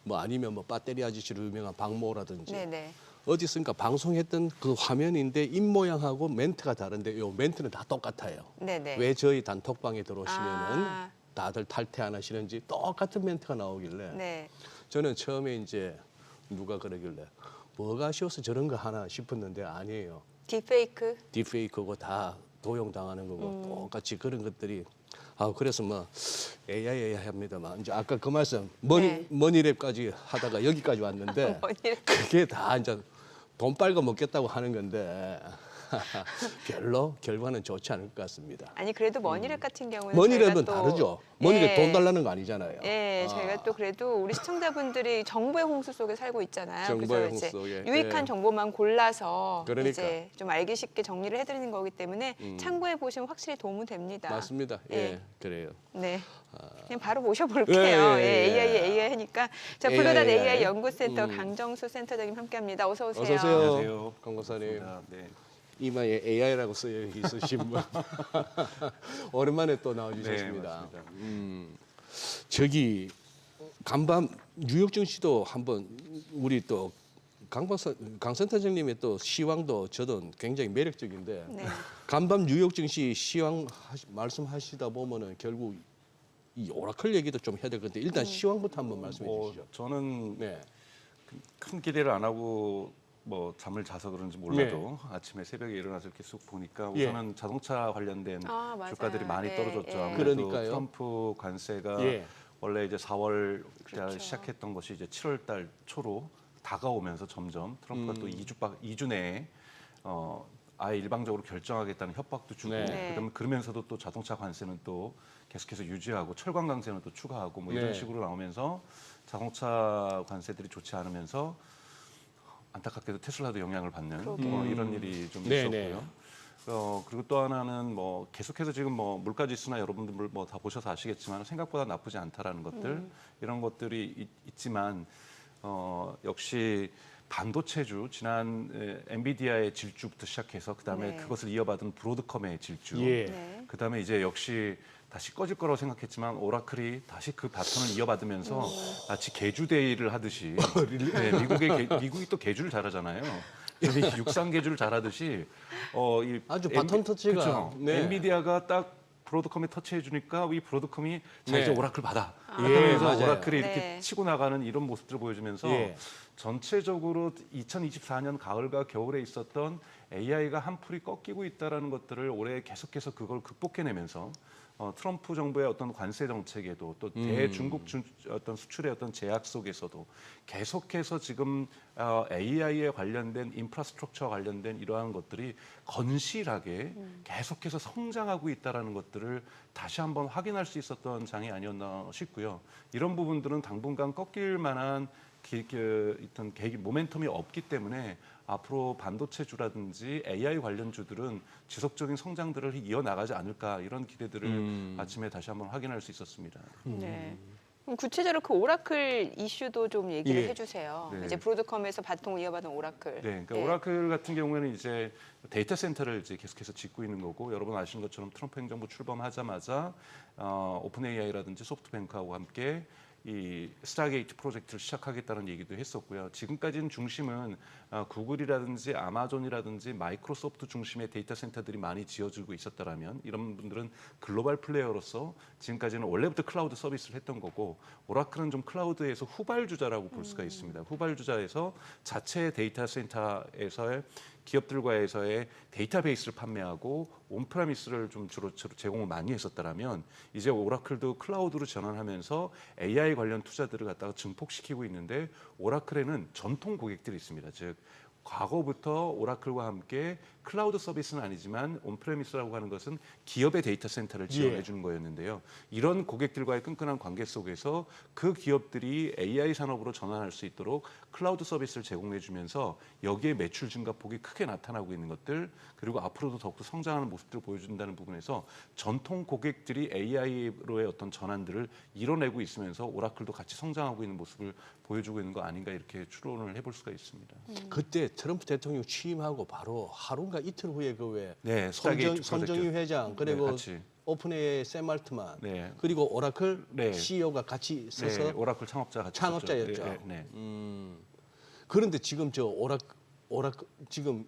뭐 아니면 뭐 배터리 아저씨로 유명한 박모라든지 네. 네. 어디 있으니까 방송했던 그 화면인데 입 모양하고 멘트가 다른데 요 멘트는 다 똑같아요. 네. 네. 왜 저희 단톡방에 들어오시면은 아. 다들 탈퇴 안 하시는지 똑같은 멘트가 나오길래 네. 저는 처음에 이제 누가 그러길래 뭐가 아쉬워서 저런 거 하나 싶었는데 아니에요. 딥페이크. 딥페이크고 다 도용당하는 거고 똑같이 그런 것들이 그래서 뭐 AI 합니다만 이제 아까 그 말씀 네. 머니랩까지 하다가 여기까지 왔는데 머니랩. 그게 다 이제 돈 빨고 먹겠다고 하는 건데 별로 결과는 좋지 않을 것 같습니다. 아니 그래도 머니랩 같은 경우는 머니랩은 저희가 또 다르죠. 머니랩 예. 돈 달라는 거 아니잖아요. 예, 저희가 또 그래도 우리 시청자분들이 정보의 홍수 속에 살고 있잖아요. 정보의 그래서 이제 홍수 속에, 유익한 예. 정보만 골라서 그러니까. 이제 좀 알기 쉽게 정리를 해드리는 거기 때문에 참고해 보시면 확실히 도움은 됩니다. 맞습니다. 예. 예, 그래요. 네. 그냥 바로 모셔볼게요. 예, 예, 예, 예. AI 하니까. 자, AI, 블루닷 AI AI. 연구센터 강정수 센터장님 함께합니다. 어서 오세요. 어서 오세요. 안녕하세요. 강고사님. 네. 이마에 AI라고 쓰여 있으신 분 오랜만에 또 나와주셨습니다. 네, 맞습니다. 저기 간밤 뉴욕 증시도 한번 우리 또 강 센터장님의 또 시황도 저도 굉장히 매력적인데 네. 간밤 뉴욕 증시 시황 말씀하시다 보면은 결국 이 오라클 얘기도 좀 해야 될 건데 일단 시황부터 한번 말씀해 주시죠. 저는 네. 큰 기대를 안 하고 뭐 잠을 자서 그런지 몰라도 아침에 새벽에 일어나서 이렇게 쑥 보니까 예. 우선은 자동차 관련된 아, 맞아요. 주가들이 많이 예, 떨어졌죠. 예. 아무래도 그러니까요. 트럼프 관세가 예. 원래 이제 4월 그렇죠. 시작했던 것이 이제 7월 달 초로 다가오면서 점점 트럼프가 또 2주 내에 아예 일방적으로 결정하겠다는 협박도 주고 네. 그다음에 그러면서도 또 자동차 관세는 또 계속해서 유지하고 철강 강세는 또 추가하고 뭐 네. 이런 식으로 나오면서 자동차 관세들이 좋지 않으면서 안타깝게도 테슬라도 영향을 받는 뭐 이런 일이 좀 네, 있었고요. 그리고 또 하나는 뭐 계속해서 지금 뭐 물가지수나 여러분들 뭐 다 보셔서 아시겠지만 생각보다 나쁘지 않다라는 것들 이런 것들이 있지만 역시 반도체주 지난 엔비디아의 질주부터 시작해서 그다음에 네. 그것을 이어받은 브로드컴의 질주 예. 네. 그다음에 이제 역시 다시 꺼질 거라고 생각했지만 오라클이 다시 그 바톤을 이어받으면서 마치 개주데이를 하듯이 네, 미국이 또 개주를 잘하잖아요. 육상 개주를 잘하듯이 이 아주 바톤 터치가, 그렇죠. 네. 엔비디아가 딱 브로드컴에 터치해 주니까 이 브로드컴이 자 이제 네. 오라클 받아. 예, 그러면서 맞아요. 오라클이 이렇게 네. 치고 나가는 이런 모습들을 보여주면서 예. 전체적으로 2024년 가을과 겨울에 있었던 AI가 한풀이 꺾이고 있다라는 것들을 올해 계속해서 그걸 극복해내면서 트럼프 정부의 어떤 관세 정책에도 또 대중국 어떤 수출의 어떤 제약 속에서도 계속해서 지금 AI에 관련된 인프라스트럭처 관련된 이러한 것들이 건실하게 계속해서 성장하고 있다라는 것들을 다시 한번 확인할 수 있었던 장이 아니었나 싶고요. 이런 부분들은 당분간 꺾일 만한 어떤 모멘텀이 없기 때문에 앞으로 반도체주라든지 AI 관련주들은 지속적인 성장들을 이어나가지 않을까 이런 기대들을 아침에 다시 한번 확인할 수 있었습니다. 네. 그럼 구체적으로 그 오라클 이슈도 좀 얘기를 해주세요. 네. 이제 브로드컴에서 바통을 이어받은 오라클. 네, 그러니까 오라클 같은 경우에는 이제 데이터 센터를 이제 계속해서 짓고 있는 거고 여러분 아시는 것처럼 트럼프 행정부 출범하자마자 오픈 AI라든지 소프트뱅크하고 함께 이 스타게이트 프로젝트를 시작하겠다는 얘기도 했었고요. 지금까지는 중심은 구글이라든지 아마존이라든지 마이크로소프트 중심의 데이터 센터들이 많이 지어지고 있었다라면 이런 분들은 글로벌 플레이어로서 지금까지는 원래부터 클라우드 서비스를 했던 거고 오라클은 좀 클라우드에서 후발주자라고 볼 수가 있습니다. 후발주자에서 자체 데이터 센터에서의 기업들과에서의 데이터베이스를 판매하고 온프라미스를 좀 주로 제공을 많이 했었다라면 이제 오라클도 클라우드로 전환하면서 AI 관련 투자들을 갖다가 증폭시키고 있는데 오라클에는 전통 고객들이 있습니다. 즉 과거부터 오라클과 함께 클라우드 서비스는 아니지만 온프레미스라고 하는 것은 기업의 데이터 센터를 지원해 주는 거였는데요. 이런 고객들과의 끈끈한 관계 속에서 그 기업들이 AI 산업으로 전환할 수 있도록 클라우드 서비스를 제공해 주면서 여기에 매출 증가폭이 크게 나타나고 있는 것들 그리고 앞으로도 더욱더 성장하는 모습들을 보여준다는 부분에서 전통 고객들이 AI로의 어떤 전환들을 이뤄내고 있으면서 오라클도 같이 성장하고 있는 모습을 보여주고 있는 거 아닌가 이렇게 추론을 해볼 수가 있습니다. 그때 트럼프 대통령 취임하고 바로 하루인가 이틀 후에 그 왜 네, 스타게이트 손정희 회장 그리고 같이. 오픈AI 샘 알트만 네. 그리고 오라클 네. CEO가 같이 서서 네, 오라클 창업자 같이 창업자였죠. 네, 네. 그런데 지금 저 오라클 지금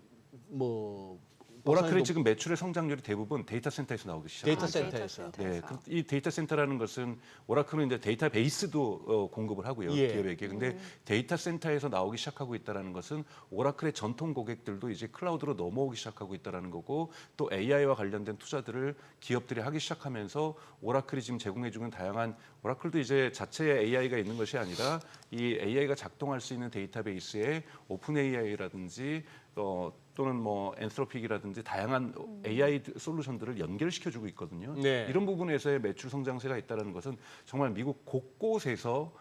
뭐 오라클의 지금 매출의 성장률이 대부분 데이터 센터에서 나오기 시작합니다. 데이터 센터에서. 네, 이 데이터 센터라는 것은 오라클은 이제 데이터베이스도 공급을 하고요 예. 기업에게. 근데 데이터 센터에서 나오기 시작하고 있다는 것은 오라클의 전통 고객들도 이제 클라우드로 넘어오기 시작하고 있다는 거고 또 AI와 관련된 투자들을 기업들이 하기 시작하면서 오라클이 지금 제공해주는 다양한 오라클도 이제 자체의 AI가 있는 것이 아니라 이 AI가 작동할 수 있는 데이터베이스에 오픈 AI라든지 또는 뭐 엔트로픽이라든지 다양한 AI 솔루션들을 연결시켜주고 있거든요. 네. 이런 부분에서의 매출 성장세가 있다는 것은 정말 미국 곳곳에서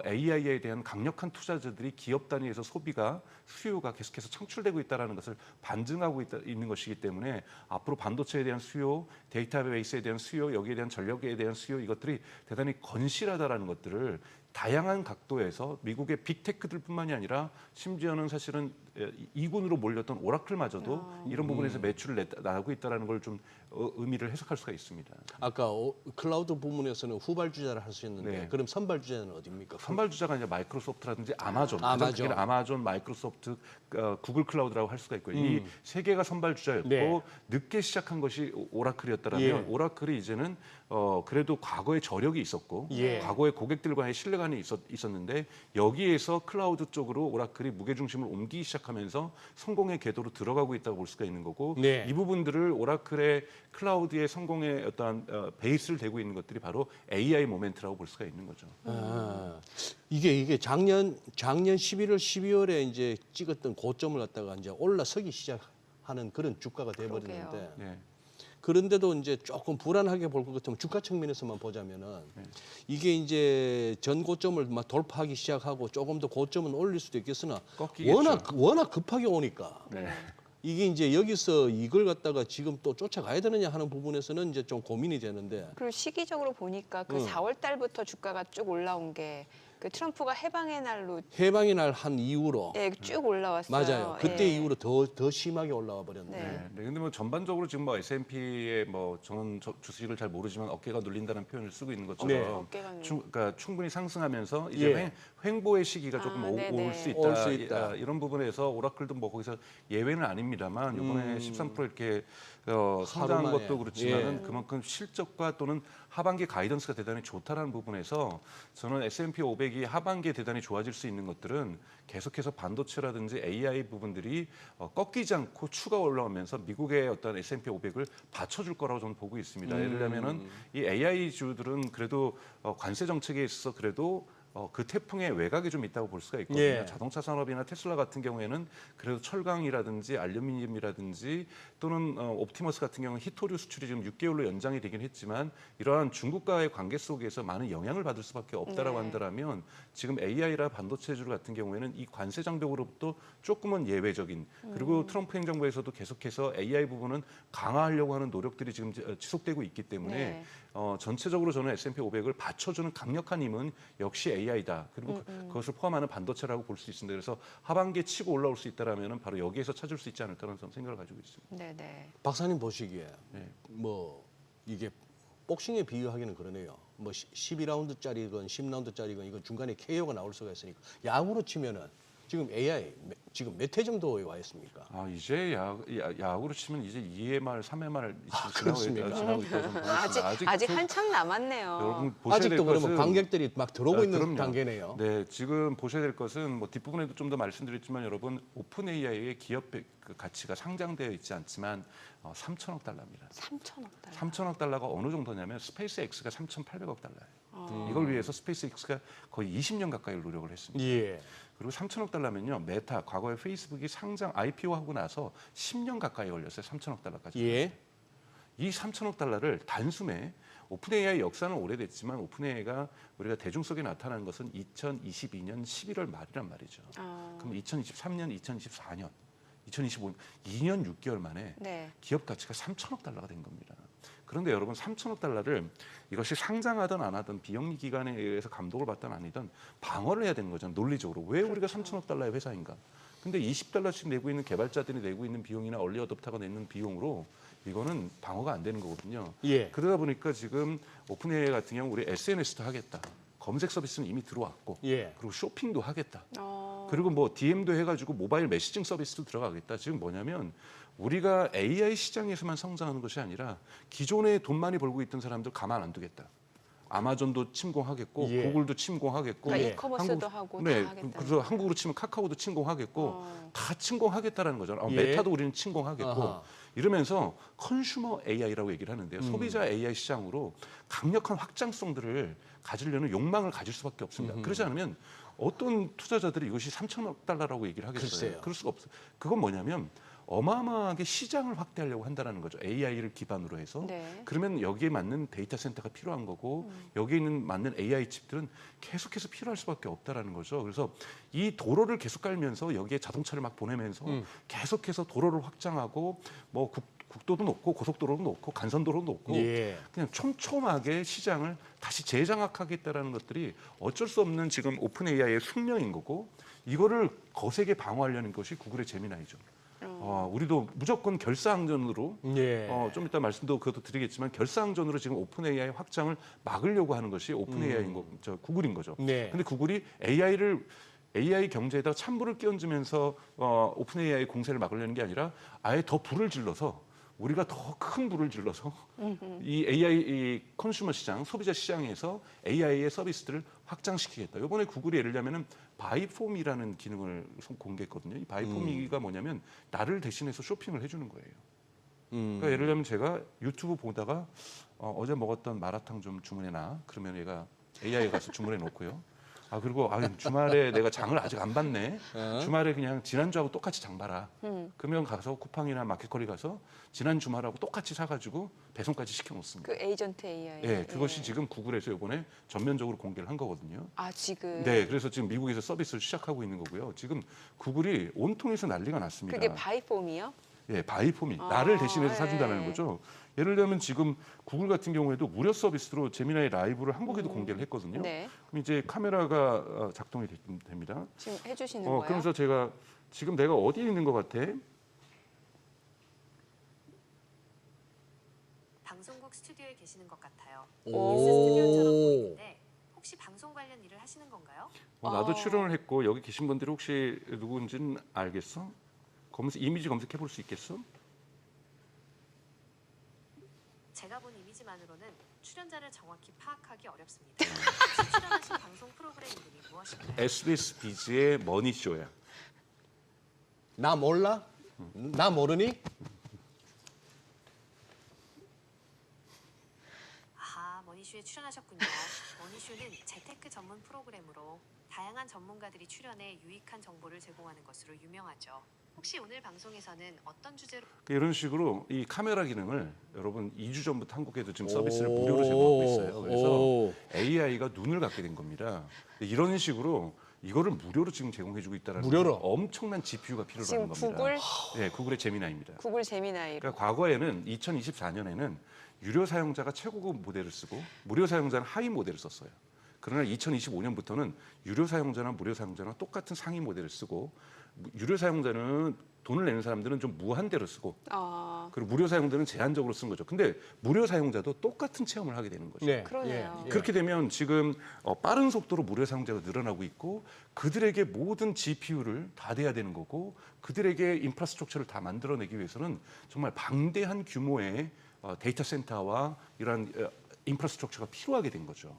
AI에 대한 강력한 투자자들이 기업 단위에서 수요가 계속해서 창출되고 있다는 것을 반증하고 있는 것이기 때문에 앞으로 반도체에 대한 수요, 데이터베이스에 대한 수요, 여기에 대한 전력에 대한 수요 이것들이 대단히 건실하다는 것들을 다양한 각도에서 미국의 빅테크들뿐만이 아니라 심지어는 사실은 이군으로 몰렸던 오라클마저도 이런 부분에서 매출을 나고 있다는 걸 좀 의미를 해석할 수가 있습니다. 아까 클라우드 부문에서는 후발주자를 하셨는데 네. 그럼 선발주자는 어디입니까? 선발주자가 이제 마이크로소프트라든지 아마존, 아마존, 마이크로소프트, 구글 클라우드라고 할 수가 있고요. 이 세 개가 선발주자였고 네. 늦게 시작한 것이 오라클이었다면 예. 오라클이 이제는 그래도 과거에 저력이 있었고 예. 과거에 고객들과의 신뢰관이 있었는데 여기에서 클라우드 쪽으로 오라클이 무게중심을 옮기기 시작하면서 성공의 궤도로 들어가고 있다고 볼 수가 있는 거고 네. 이 부분들을 오라클의 클라우드의 성공의 어떠한 베이스를 대고 있는 것들이 바로 AI 모멘트라고 볼 수가 있는 거죠. 이게 작년 11월 12월에 이제 찍었던 고점을 갖다가 이제 올라서기 시작하는 그런 주가가 돼버렸는데 그러게요. 네. 그런데도 이제 조금 불안하게 볼 것 같으면 주가 측면에서만 보자면은 이게 이제 전 고점을 막 돌파하기 시작하고 조금 더 고점은 올릴 수도 있겠으나 꺾이겠죠. 워낙 급하게 오니까 네. 이게 이제 여기서 이걸 갖다가 지금 또 쫓아가야 되느냐 하는 부분에서는 이제 좀 고민이 되는데 그리고 시기적으로 보니까 그 4월 달부터 주가가 쭉 올라온 게 그 트럼프가 해방의 날로 해방의 날 한 이후로 쭉 올라왔어요. 맞아요. 그때 예. 이후로 더 심하게 올라와 버렸네. 네. 네, 근데 뭐 전반적으로 지금 뭐 S&P의 뭐 저는 주식을 잘 모르지만 어깨가 눌린다는 표현을 쓰고 있는 것처럼 네. 어깨가 그러니까 충분히 상승하면서 이제 예. 횡보의 시기가 조금 네네. 올 수 있다. 올 수 있다. 이런 부분에서 오라클도 뭐 거기서 예외는 아닙니다만 이번에 13% 이렇게 성장한 하루 만에. 것도 그렇지만은 예. 그만큼 실적과 또는 하반기 가이던스가 대단히 좋다라는 부분에서 저는 S&P 500 기대기 하반기에 대단히 좋아질 수 있는 것들은 계속해서 반도체라든지 AI 부분들이 꺾이지 않고 추가 올라오면서 미국의 어떤 S&P 500을 받쳐줄 거라고 저는 보고 있습니다. 예를 들면은 이 AI 주들은 그래도 관세 정책에 있어서 그래도 그 태풍의 외곽에 좀 있다고 볼 수가 있거든요. 예. 자동차 산업이나 테슬라 같은 경우에는 그래도 철강이라든지 알루미늄이라든지 또는 옵티머스 같은 경우는 히토류 수출이 지금 6개월로 연장이 되긴 했지만 이러한 중국과의 관계 속에서 많은 영향을 받을 수밖에 없다라고 네. 한다면 지금 AI라 반도체주 같은 경우에는 이 관세 장벽으로부터 조금은 예외적인 그리고 트럼프 행정부에서도 계속해서 AI 부분은 강화하려고 하는 노력들이 지금 지속되고 있기 때문에 네. 전체적으로 저는 S&P 500을 받쳐주는 강력한 힘은 역시 AI다. 그리고 그것을 포함하는 반도체라고 볼 수 있습니다. 그래서 하반기에 치고 올라올 수 있다라면 바로 여기에서 찾을 수 있지 않을까라는 생각을 가지고 있습니다. 네네. 박사님 보시기에 네. 뭐 이게 복싱에 비유하기는 그러네요. 뭐 12라운드짜리건 10라운드짜리건 이건 중간에 KO가 나올 수가 있으니까 야구로 치면은 지금 AI 지금 몇 회 정도에 와 있습니까? 이제 야구로 치면 이제 2회 말, 3회 말 그렇습니까? 지나고 있다고 저는 보겠습니다. 아직 한참 남았네요. 여러분 보셔야 될 아직도 그러면 것은 관객들이 막 들어오고 있는 그럼요. 단계네요. 네, 지금 보셔야 될 것은 뭐 뒷부분에도 좀 더 말씀드렸지만 여러분 오픈 AI의 기업 그 가치가 상장되어 있지 않지만 3천억 달러입니다. 3천억 달러. 3천억 달러가 어느 정도냐면 스페이스 X가 3,800억 달러예요. 이걸 위해서 스페이스 X가 거의 20년 가까이 노력을 했습니다. 예. 그리고 3천억 달러면요, 메타 과거에 페이스북이 상장 IPO하고 나서 10년 가까이 걸렸어요. 3천억 달러까지. 예. 이 3천억 달러를 단숨에 오픈 AI 역사는 오래됐지만 오픈 AI가 우리가 대중 속에 나타난 것은 2022년 11월 말이란 말이죠. 그럼 2023년, 2024년, 2025년 2년 6개월 만에 네. 기업 가치가 3천억 달러가 된 겁니다. 그런데 여러분 3천억 달러를 이것이 상장하든 안 하든 비영리 기관에 의해서 감독을 받든 아니든 방어를 해야 되는 거죠. 논리적으로. 왜 우리가 3천억 달러의 회사인가? 근데 20달러씩 내고 있는 개발자들이 내고 있는 비용이나 얼리 어댑터가 내는 비용으로 이거는 방어가 안 되는 거거든요. 예. 그러다 보니까 지금 오픈 AI 같은 경우 우리 SNS도 하겠다. 검색 서비스는 이미 들어왔고 예. 그리고 쇼핑도 하겠다. 어. 그리고 뭐 DM도 해가지고 모바일 메시징 서비스도 들어가겠다. 지금 뭐냐면 우리가 AI 시장에서만 성장하는 것이 아니라 기존에 돈 많이 벌고 있던 사람들 가만 안 두겠다. 아마존도 침공하겠고 예. 구글도 침공하겠고 그러니까 예. 이커머스도 하고 네, 다 하겠다. 그래서 한국으로 치면 카카오도 침공하겠고 다 침공하겠다라는 거잖아요. 예. 메타도 우리는 침공하겠고 아하. 이러면서 컨슈머 AI라고 얘기를 하는데요. 소비자 AI 시장으로 강력한 확장성들을 가지려는 욕망을 가질 수밖에 없습니다. 그렇지 않으면 어떤 투자자들이 이것이 3천억 달러라고 얘기를 하겠어요. 글쎄요. 그럴 수가 없어요. 그건 뭐냐면 어마어마하게 시장을 확대하려고 한다는 거죠. AI를 기반으로 해서. 네. 그러면 여기에 맞는 데이터 센터가 필요한 거고 여기에 있는 맞는 AI 칩들은 계속해서 필요할 수밖에 없다라는 거죠. 그래서 이 도로를 계속 깔면서 여기에 자동차를 막 보내면서 계속해서 도로를 확장하고 뭐 국도도 놓고 고속도로도 놓고 간선도로도 놓고 예. 그냥 촘촘하게 시장을 다시 재장악하겠다라는 것들이 어쩔 수 없는 지금 오픈 AI의 숙명인 거고 이거를 거세게 방어하려는 것이 구글의 제미나이죠. 우리도 무조건 결사항전으로 예. 좀 이따 말씀도 그것도 드리겠지만 결사항전으로 지금 오픈 AI 확장을 막으려고 하는 것이 오픈 AI인 거, 구글인 거죠. 네. 근데 구글이 AI 경제에다 찬불을 끼얹으면서 오픈 AI 공세를 막으려는 게 아니라 아예 더 불을 질러서 우리가 더 큰 불을 질러서 이 AI 이 컨슈머 시장, 소비자 시장에서 AI의 서비스들을 확장시키겠다. 이번에 구글이 예를 들면은 바이폼이라는 기능을 공개했거든요. 이 바이폼이가 뭐냐면 나를 대신해서 쇼핑을 해주는 거예요. 그러니까 예를 들면 제가 유튜브 보다가 어제 먹었던 마라탕 좀 주문해놔. 그러면 얘가 AI에 가서 주문해 놓고요. 그리고 주말에 내가 장을 아직 안 봤네. 주말에 그냥 지난주하고 똑같이 장 봐라. 그러면 가서 쿠팡이나 마켓컬리 가서 지난 주말하고 똑같이 사가지고 배송까지 시켜놓습니다. 그 에이전트 AI. 네, 그것이 지금 구글에서 이번에 전면적으로 공개를 한 거거든요. 지금. 네, 그래서 지금 미국에서 서비스를 시작하고 있는 거고요. 지금 구글이 온통에서 난리가 났습니다. 그게 바이폼이요? 예, 바이폼이 나를 대신해서 예. 사준다는 거죠. 예를 들면 지금 구글 같은 경우에도 무료 서비스로 제미나이 라이브를 한국에도 공개를 했거든요. 네. 그럼 이제 카메라가 작동이 됩니다. 지금 해주시는 거예요? 그러면서 제가 지금 내가 어디에 있는 것 같아? 방송국 스튜디오에 계시는 것 같아요. 오. 뉴스 스튜디오처럼 보이는데 혹시 방송 관련 일을 하시는 건가요? 나도 출연을 했고 여기 계신 분들이 혹시 누구인지는 알겠어? 이미지 검색해 볼 수 있겠어? 제가 본 이미지만으로는 출연자를 정확히 파악하기 어렵습니다. 혹시 출연하신 방송 프로그램 이름이 무엇인가요? SBS 비즈의 머니쇼야. 나 몰라? 나 모르니? 아하, 머니쇼에 출연하셨군요. 머니쇼는 재테크 전문 프로그램으로 다양한 전문가들이 출연해 유익한 정보를 제공하는 것으로 유명하죠. 혹시 오늘 방송에서는 어떤 주제로 이런 식으로 이 카메라 기능을 여러분 2주 전부터 한국에도 지금 서비스를 무료로 제공하고 있어요. 그래서 AI가 눈을 갖게 된 겁니다. 이런 식으로 이거를 무료로 지금 제공해주고 있다는 무료로? 엄청난 GPU가 필요로 지금 하는 겁니다. 구글 네, 구글의 제미나이입니다. 구글 제미나이로. 그러니까 과거에는 2024년에는 유료 사용자가 최고급 모델을 쓰고 무료 사용자는 하위 모델을 썼어요. 그러나 2025년부터는 유료 사용자나 무료 사용자나 똑같은 상위 모델을 쓰고 유료 사용자는 돈을 내는 사람들은 좀 무한대로 쓰고 그리고 무료 사용자는 제한적으로 쓰는 거죠. 근데 무료 사용자도 똑같은 체험을 하게 되는 거죠. 네. 그러네요. 그렇게 되면 지금 빠른 속도로 무료 사용자가 늘어나고 있고 그들에게 모든 GPU를 다 돼야 되는 거고 그들에게 인프라스트럭처를 다 만들어내기 위해서는 정말 방대한 규모의 데이터 센터와 이러한 인프라스트럭처가 필요하게 된 거죠.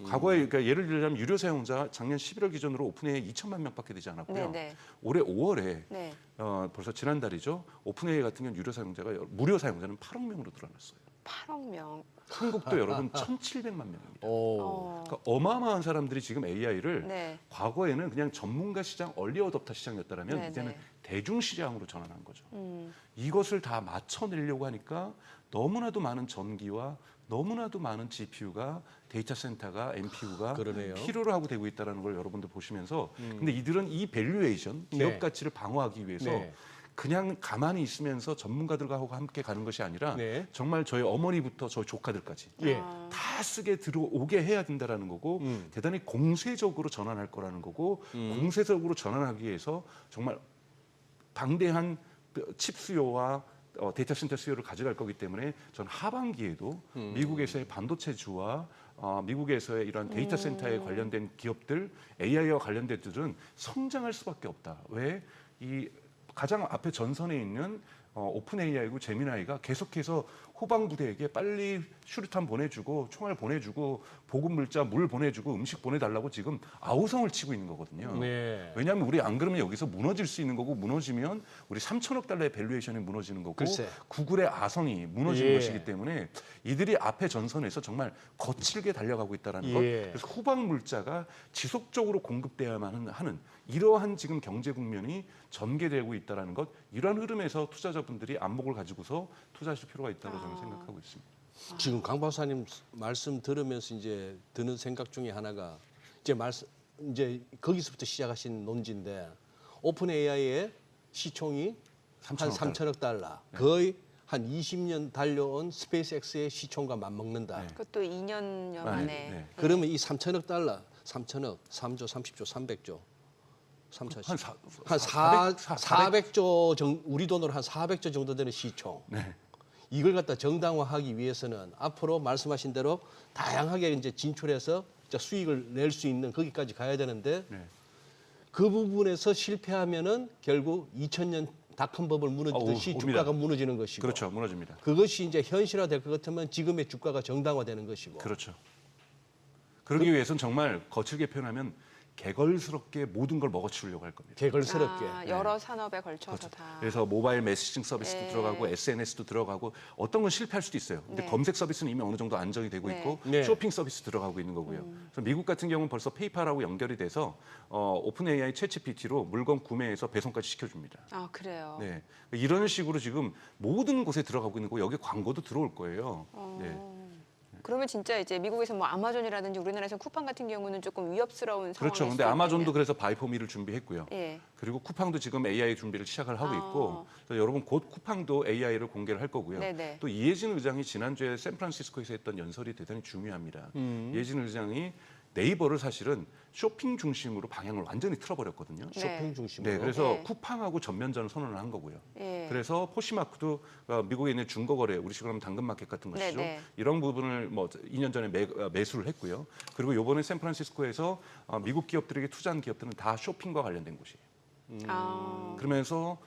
과거에 그러니까 예를 들자면 유료 사용자 작년 11월 기준으로 오픈AI 2천만 명밖에 되지 않았고요. 네네. 올해 5월에 네. 벌써 지난달이죠. 오픈AI 같은 경우는 유료 사용자가 무료 사용자는 8억 명으로 늘어났어요. 8억 명. 한국도 여러분 1,700만 명입니다. 오. 그러니까 어마어마한 사람들이 지금 AI를 네. 과거에는 그냥 전문가 시장, 얼리 어댑터 시장이었다면 네, 이제는 네. 대중 시장으로 전환한 거죠. 음. 이것을 다 맞춰내려고 하니까 너무나도 많은 전기와 너무나도 많은 GPU가 데이터 센터가 NPU가 그러네요. 필요로 하고 되고 있다는 걸 여러분들 보시면서 근데 이들은 이 밸류에이션 기업 네. 가치를 방어하기 위해서 네. 그냥 가만히 있으면서 전문가들과 함께 가는 것이 아니라 네. 정말 저희 어머니부터 저희 조카들까지 예. 다 쓰게 들어오게 해야 된다라는 거고 대단히 공세적으로 전환할 거라는 거고 공세적으로 전환하기 위해서 정말 방대한 칩 수요와 데이터 센터 수요를 가져갈 거기 때문에 전 하반기에도 미국에서의 반도체주와 미국에서의 이러한 데이터 센터에 관련된 기업들, AI와 관련된 들은 성장할 수밖에 없다. 왜? 이 가장 앞에 전선에 있는 오픈 AI고 제미나이가 계속해서 후방 부대에게 빨리 슈루탄 보내주고 총알 보내주고 보급 물자 물 보내주고 음식 보내달라고 지금 아우성을 치고 있는 거거든요. 네. 왜냐하면 우리 안 그러면 여기서 무너질 수 있는 거고 무너지면 우리 3천억 달러의 밸류에이션이 무너지는 거고 글쎄. 구글의 아성이 무너지는 예. 것이기 때문에 이들이 앞에 전선에서 정말 거칠게 달려가고 있다는 것. 예. 그래서 후방 물자가 지속적으로 공급돼야만 하는 이러한 지금 경제 국면이 전개되고 있다는 것. 이러한 흐름에서 투자자분들이 안목을 가지고서 투자하실 필요가 있다고 저는 생각하고 있습니다. 지금 강 박사님 말씀 들으면서 이제 드는 생각 중에 하나가 이제 거기서부터 시작하신 논지인데 오픈 AI의 시총이 한 3천억 달러, 거의 한 20년 달려온 스페이스X의 시총과 맞먹는다. 네. 그것도 2년여 만에. 네. 그러면 이 3천억 달러, 3천억, 3조, 30조, 300조, 3천 한 400조 우리 돈으로 한 400조 정도 되는 시총. 네. 이걸 갖다 정당화하기 위해서는 앞으로 말씀하신 대로 다양하게 이제 진출해서 수익을 낼 수 있는 거기까지 가야 되는데 네. 그 부분에서 실패하면은 결국 2000년 닷컴 버블 무너지듯이 옵니다. 주가가 무너지는 것이고 그렇죠. 무너집니다. 그것이 이제 현실화될 것 같으면 지금의 주가가 정당화되는 것이고 그렇죠. 그러기 위해서는 정말 거칠게 표현하면 개걸스럽게 모든 걸 먹어치우려고 할 겁니다. 개걸스럽게 여러 산업에 걸쳐서 다. 그래서 모바일 메시징 서비스도 네. 들어가고 SNS도 들어가고 어떤 건 실패할 수도 있어요. 근데 네. 검색 서비스는 이미 어느 정도 안정이 되고 네. 있고 네. 쇼핑 서비스 들어가고 있는 거고요. 그래서 미국 같은 경우는 벌써 페이팔하고 연결이 돼서 오픈 AI 챗GPT로 물건 구매해서 배송까지 시켜줍니다. 아 그래요. 네. 이런 식으로 지금 모든 곳에 들어가고 있는 거고 여기 광고도 들어올 거예요. 네. 그러면 진짜 이제 미국에서 뭐 아마존이라든지 우리나라에서 쿠팡 같은 경우는 조금 위협스러운 상황이 그렇죠. 근데 아마존도 그래서 바이포미를 준비했고요. 예. 그리고 쿠팡도 지금 AI 준비를 시작을 하고 아. 있고 그래서 여러분 곧 쿠팡도 AI를 공개를 할 거고요. 네네. 또 이해진 의장이 지난주에 샌프란시스코에서 했던 연설이 대단히 중요합니다. 이해진 의장이 네이버를 사실은 쇼핑 중심으로 방향을 완전히 틀어버렸거든요. 네. 쇼핑 중심으로 네, 그래서 네. 쿠팡하고 전면전 선언을 한 거고요. 예. 그래서 포시마크도 미국에 있는 중고거래, 우리 식으로 하면 당근마켓 같은 것이죠. 네네. 이런 부분을 뭐 2년 전에 매수를 했고요. 그리고 이번에 샌프란시스코에서 미국 기업들에게 투자한 기업들은 다 쇼핑과 관련된 곳이에요. 아. 그러면서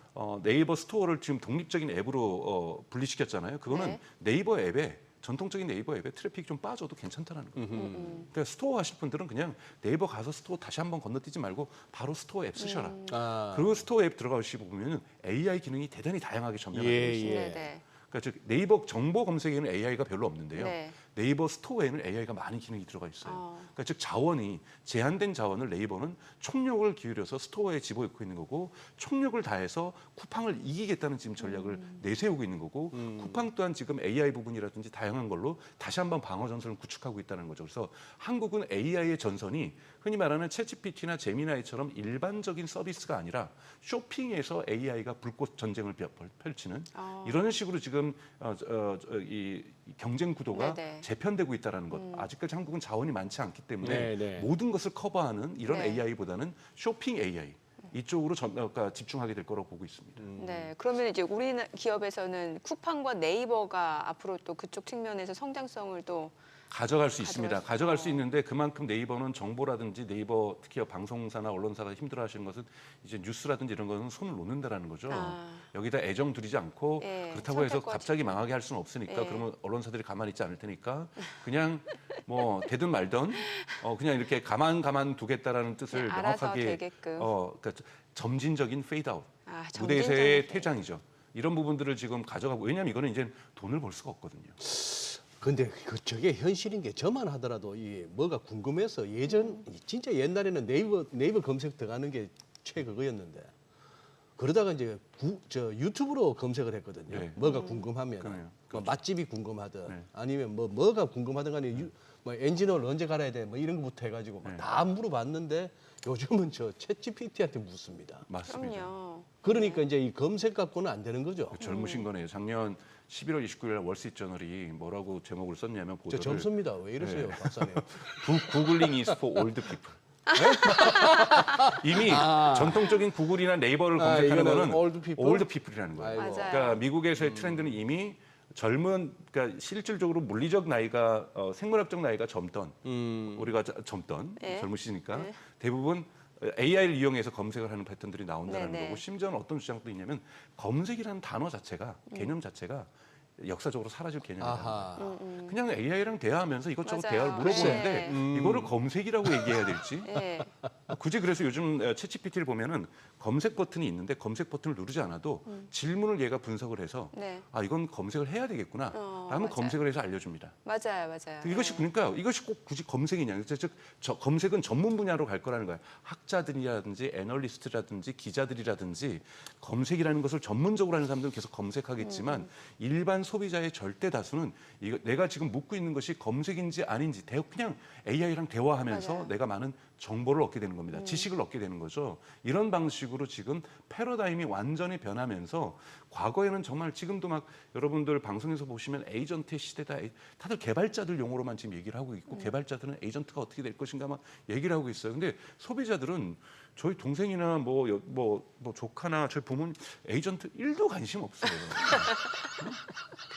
네이버 스토어를 지금 독립적인 앱으로 분리시켰잖아요. 그거는 네. 네이버 앱에 전통적인 네이버 앱에 트래픽이 좀 빠져도 괜찮다는 거예요. 그러니까 스토어 하실 분들은 그냥 네이버 가서 스토어 다시 한번 건너뛰지 말고 바로 스토어 앱 쓰셔라. 아. 그리고 스토어 앱 들어가시고 보면 AI 기능이 대단히 다양하게 점령되어 예, 있어요. 예. 네네. 그러니까 즉 네이버 정보 검색에는 AI가 별로 없는데요. 네. 네이버 스토어에는 AI가 많은 기능이 들어가 있어요. 그러니까 즉 자원이 제한된 자원을 네이버는 총력을 기울여서 스토어에 집어넣고 있는 거고 총력을 다해서 쿠팡을 이기겠다는 지금 전략을 내세우고 있는 거고 쿠팡 또한 지금 AI 부분이라든지 다양한 걸로 다시 한번 방어 전선을 구축하고 있다는 거죠. 그래서 한국은 AI의 전선이 흔히 말하는 챗GPT나 제미나이처럼 일반적인 서비스가 아니라 쇼핑에서 AI가 불꽃 전쟁을 펼치는 이런 식으로 지금 이 경쟁 구도가 네네. 재편되고 있다는 것. 아직까지 한국은 자원이 많지 않기 때문에 네네. 모든 것을 커버하는 이런 네. AI보다는 쇼핑 AI 이쪽으로 집중하게 될 거라고 보고 있습니다. 네. 그러면 이제 우리 기업에서는 쿠팡과 네이버가 앞으로 또 그쪽 측면에서 성장성을 또 가져갈 수 있습니다. 가져갈 수 있어요. 있는데 그만큼 네이버는 정보라든지 네이버 특히 방송사나 언론사가 힘들어하시는 것은 이제 뉴스라든지 이런 것은 손을 놓는다라는 거죠. 여기다 애정 두리지 않고 예, 그렇다고 해서 선택과 갑자기 집중. 망하게 할 수는 없으니까 예. 그러면 언론사들이 가만히 있지 않을 테니까 그냥 뭐 되든 말든 그냥 이렇게 가만 두겠다라는 뜻을 그냥 알아서 명확하게 되게끔. 그러니까 점진적인 페이드아웃 아, 무대에서의 점진적인 퇴장이죠. 이런 부분들을 지금 가져가고 왜냐하면 이거는 이제 돈을 벌 수가 없거든요. 근데 저게 현실인 게 저만 하더라도 이 뭐가 궁금해서 예전 진짜 옛날에는 네이버 검색 들어가는 게 최그거였는데 그러다가 이제 유튜브로 검색을 했거든요. 네. 뭐가 궁금하면 그래요. 뭐 맛집이 궁금하든 네. 아니면 뭐가 궁금하든 간에 뭐 엔진오일 언제 갈아야 돼 뭐 이런 것부터 해가지고 막 다 물어봤는데 요즘은 저 챗GPT한테 묻습니다. 맞습니다. 그럼요. 그러니까 이제 이 검색 갖고는 안 되는 거죠. 젊으신 거네요. 작년 11월 29일 날 월스트리트저널이 뭐라고 제목을 썼냐면 저 보도를 점수입니다. 왜 이러세요, 네. 박사님? 구글링 is for old people. 이미 전통적인 구글이나 네이버를 검색하는 이거는 거는 old people? 올드 피플이라는 거예요. 아이고. 맞아요. 그러니까 미국에서의 트렌드는 이미 그러니까 실질적으로 물리적 나이가 생물학적 나이가 젊던 우리가 젊던 네. 젊으시니까 네. 대부분 AI를 이용해서 검색을 하는 패턴들이 나온다는 네네. 거고 심지어는 어떤 주장도 있냐면 검색이라는 단어 자체가 개념 자체가 역사적으로 사라질 개념이다. 아하. 그냥 AI랑 대화하면서 이것저것 맞아요. 대화를 물어보는데 네. 이거를 검색이라고 얘기해야 될지 예. 굳이 그래서 요즘 챗GPT를 보면은 검색 버튼이 있는데 검색 버튼을 누르지 않아도 질문을 얘가 분석을 해서 네. 이건 검색을 해야 되겠구나 라면 맞아요. 검색을 해서 알려줍니다. 맞아요. 이것이 예. 그러니까 이것이 꼭 굳이 검색이냐. 즉 검색은 전문 분야로 갈 거라는 거예요. 학자들이라든지 애널리스트라든지 기자들이라든지 검색이라는 것을 전문적으로 하는 사람들은 계속 검색하겠지만 일반 소비자의 절대 다수는 이거 내가 지금 묻고 있는 것이 검색인지 아닌지 그냥 AI랑 대화하면서 맞아요. 내가 많은 정보를 얻게 되는 겁니다. 지식을 얻게 되는 거죠. 이런 방식으로 지금 패러다임이 완전히 변하면서 과거에는 정말 지금도 막 여러분들 방송에서 보시면 에이전트의 시대다. 다들 개발자들 용어로만 지금 얘기를 하고 있고 개발자들은 에이전트가 어떻게 될 것인가 막 얘기를 하고 있어요. 근데 소비자들은 저희 동생이나 뭐 조카나 저희 부모님 에이전트 1도 관심 없어요.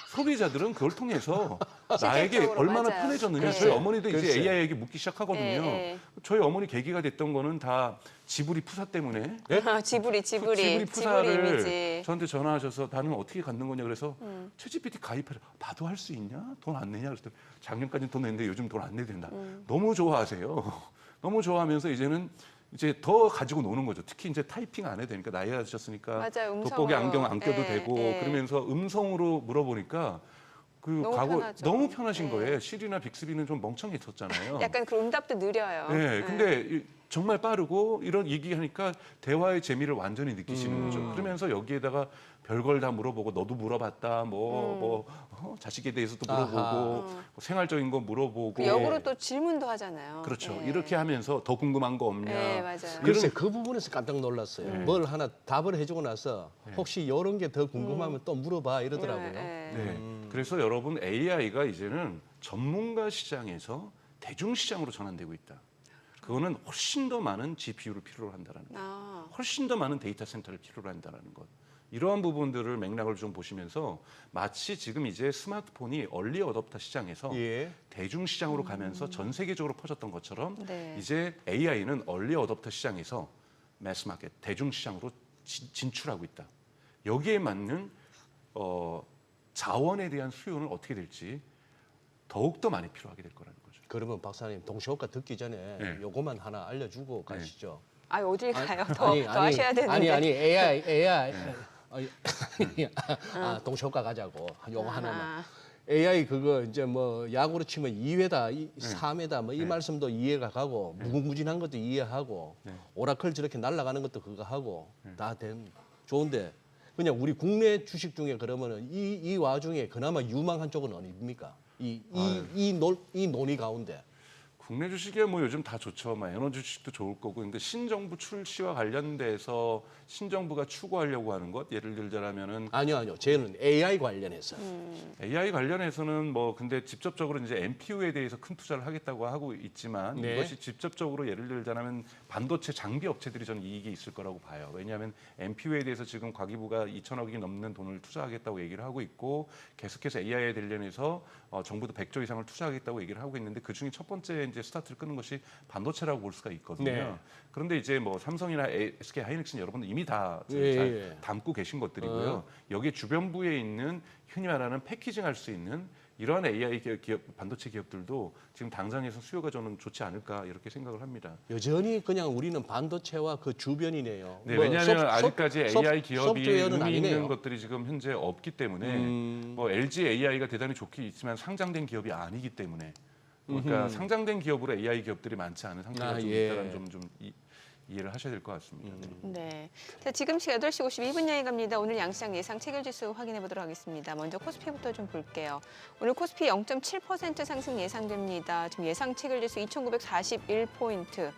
소비자들은 그걸 통해서 나에게 실질적으로 얼마나 맞아요. 편해졌느냐. 네. 저희 어머니도 이제 글쎄. AI에게 묻기 시작하거든요. 예. 저희 어머니 계기가 됐던 거는 다 지브리 푸사 때문에 지브리 지브리 푸사를 이미지. 저한테 전화하셔서 나는 어떻게 갖는 거냐 그래서 챗GPT 가입해라. 나도 할 수 있냐? 돈 안 내냐? 그랬더니 작년까지는 돈 냈는데 요즘 돈 안 내도 된다. 너무 좋아하세요. 너무 좋아하면서 이제는 이제 더 가지고 노는 거죠. 특히 이제 타이핑 안 해도 되니까 나이가 드셨으니까 맞아요. 음성으로. 돋보기 안경 안 껴도 예, 되고 예. 그러면서 음성으로 물어보니까 너무 과거 편하죠. 너무 편하신 예. 거예요. 시리나 빅스비는 좀 멍청했었잖아요. 약간 그 응답도 느려요. 네, 근데 정말 빠르고 이런 얘기하니까 대화의 재미를 완전히 느끼시는 거죠. 그러면서 여기에다가 별걸 다 물어보고 너도 물어봤다, 자식에 대해서도 물어보고 아하. 뭐 생활적인 거 물어보고 그 역으로 또 질문도 하잖아요. 그렇죠. 예. 이렇게 하면서 더 궁금한 거 없냐. 네, 맞아요. 글쎄 그 부분에서 깜짝 놀랐어요. 뭘 하나 답을 해주고 나서 혹시 이런 게 더 궁금하면 또 물어봐 이러더라고요. 예. 네. 그래서 여러분 AI가 이제는 전문가 시장에서 대중 시장으로 전환되고 있다. 그거는 훨씬 더 많은 GPU를 필요로 한다라는 것. 훨씬 더 많은 데이터 센터를 필요로 한다라는 것. 이러한 부분들을 맥락을 좀 보시면서 마치 지금 이제 스마트폰이 얼리 어댑터 시장에서 예. 대중 시장으로 가면서 전 세계적으로 퍼졌던 것처럼 네. 이제 AI는 얼리 어댑터 시장에서 매스마켓, 대중시장으로 진출하고 있다. 여기에 맞는 자원에 대한 수요는 어떻게 될지 더욱더 많이 필요하게 될 거라는 거죠. 그러면 박사님 동시효과 듣기 전에 네. 요거만 하나 알려주고 가시죠. 아, 어딜 가요? 더 하셔야 되는데. 아니 AI 동시효과 가자고 요거 하나만. AI 그거 이제 뭐 야구로 치면 2회다, 3회다 뭐 이 말씀도 이해가 가고 무궁무진한 것도 이해하고 오라클 저렇게 날아가는 것도 그거 하고 다 좋은데 그냥 우리 국내 주식 중에 그러면은 이 와중에 그나마 유망한 쪽은 어디입니까? 이 논의 가운데. 국내 주식에 뭐 요즘 다 좋죠. 막 에너지 주식도 좋을 거고. 근데 신정부 출시와 관련돼서 신정부가 추구하려고 하는 것, 예를 들자면은 아니요. 저는 AI 관련해서. AI 관련해서는 뭐 근데 직접적으로 이제 NPU에 대해서 큰 투자를 하겠다고 하고 있지만 네. 이것이 직접적으로 예를 들자면 반도체 장비 업체들이 저는 이익이 있을 거라고 봐요. 왜냐하면 NPU에 대해서 지금 과기부가 2천억이 넘는 돈을 투자하겠다고 얘기를 하고 있고 계속해서 AI에 관련해서 정부도 100조 이상을 투자하겠다고 얘기를 하고 있는데 그 중에 첫 번째 이제 스타트를 끄는 것이 반도체라고 볼 수가 있거든요. 네. 그런데 이제 뭐 삼성이나 SK 하이닉스는 여러분들 이미 다 예, 잘 예. 담고 계신 것들이고요. 여기에 주변부에 있는 흔히 말하는 패키징할 수 있는 이러한 AI 기업, 반도체 기업들도 지금 당장에서 수요가 저는 좋지 않을까 이렇게 생각을 합니다. 여전히 그냥 우리는 반도체와 그 주변이네요. 네, 뭐 왜냐하면 아직까지 AI 기업이 소프트웨어는 의미 있는 아니네요. 것들이 지금 현재 없기 때문에 뭐 LG AI가 대단히 좋긴 있지만 상장된 기업이 아니기 때문에 그러니까 상장된 기업으로 AI 기업들이 많지 않은 상태가 좀 예. 있다는 좀 이해를 하셔야 될 것 같습니다. 네. 네. 자, 지금 시각 8시 52분 향해 갑니다. 오늘 양시장 예상 체결지수 확인해 보도록 하겠습니다. 먼저 코스피부터 좀 볼게요. 오늘 코스피 0.7% 상승 예상됩니다. 지금 예상 체결지수 2,941포인트.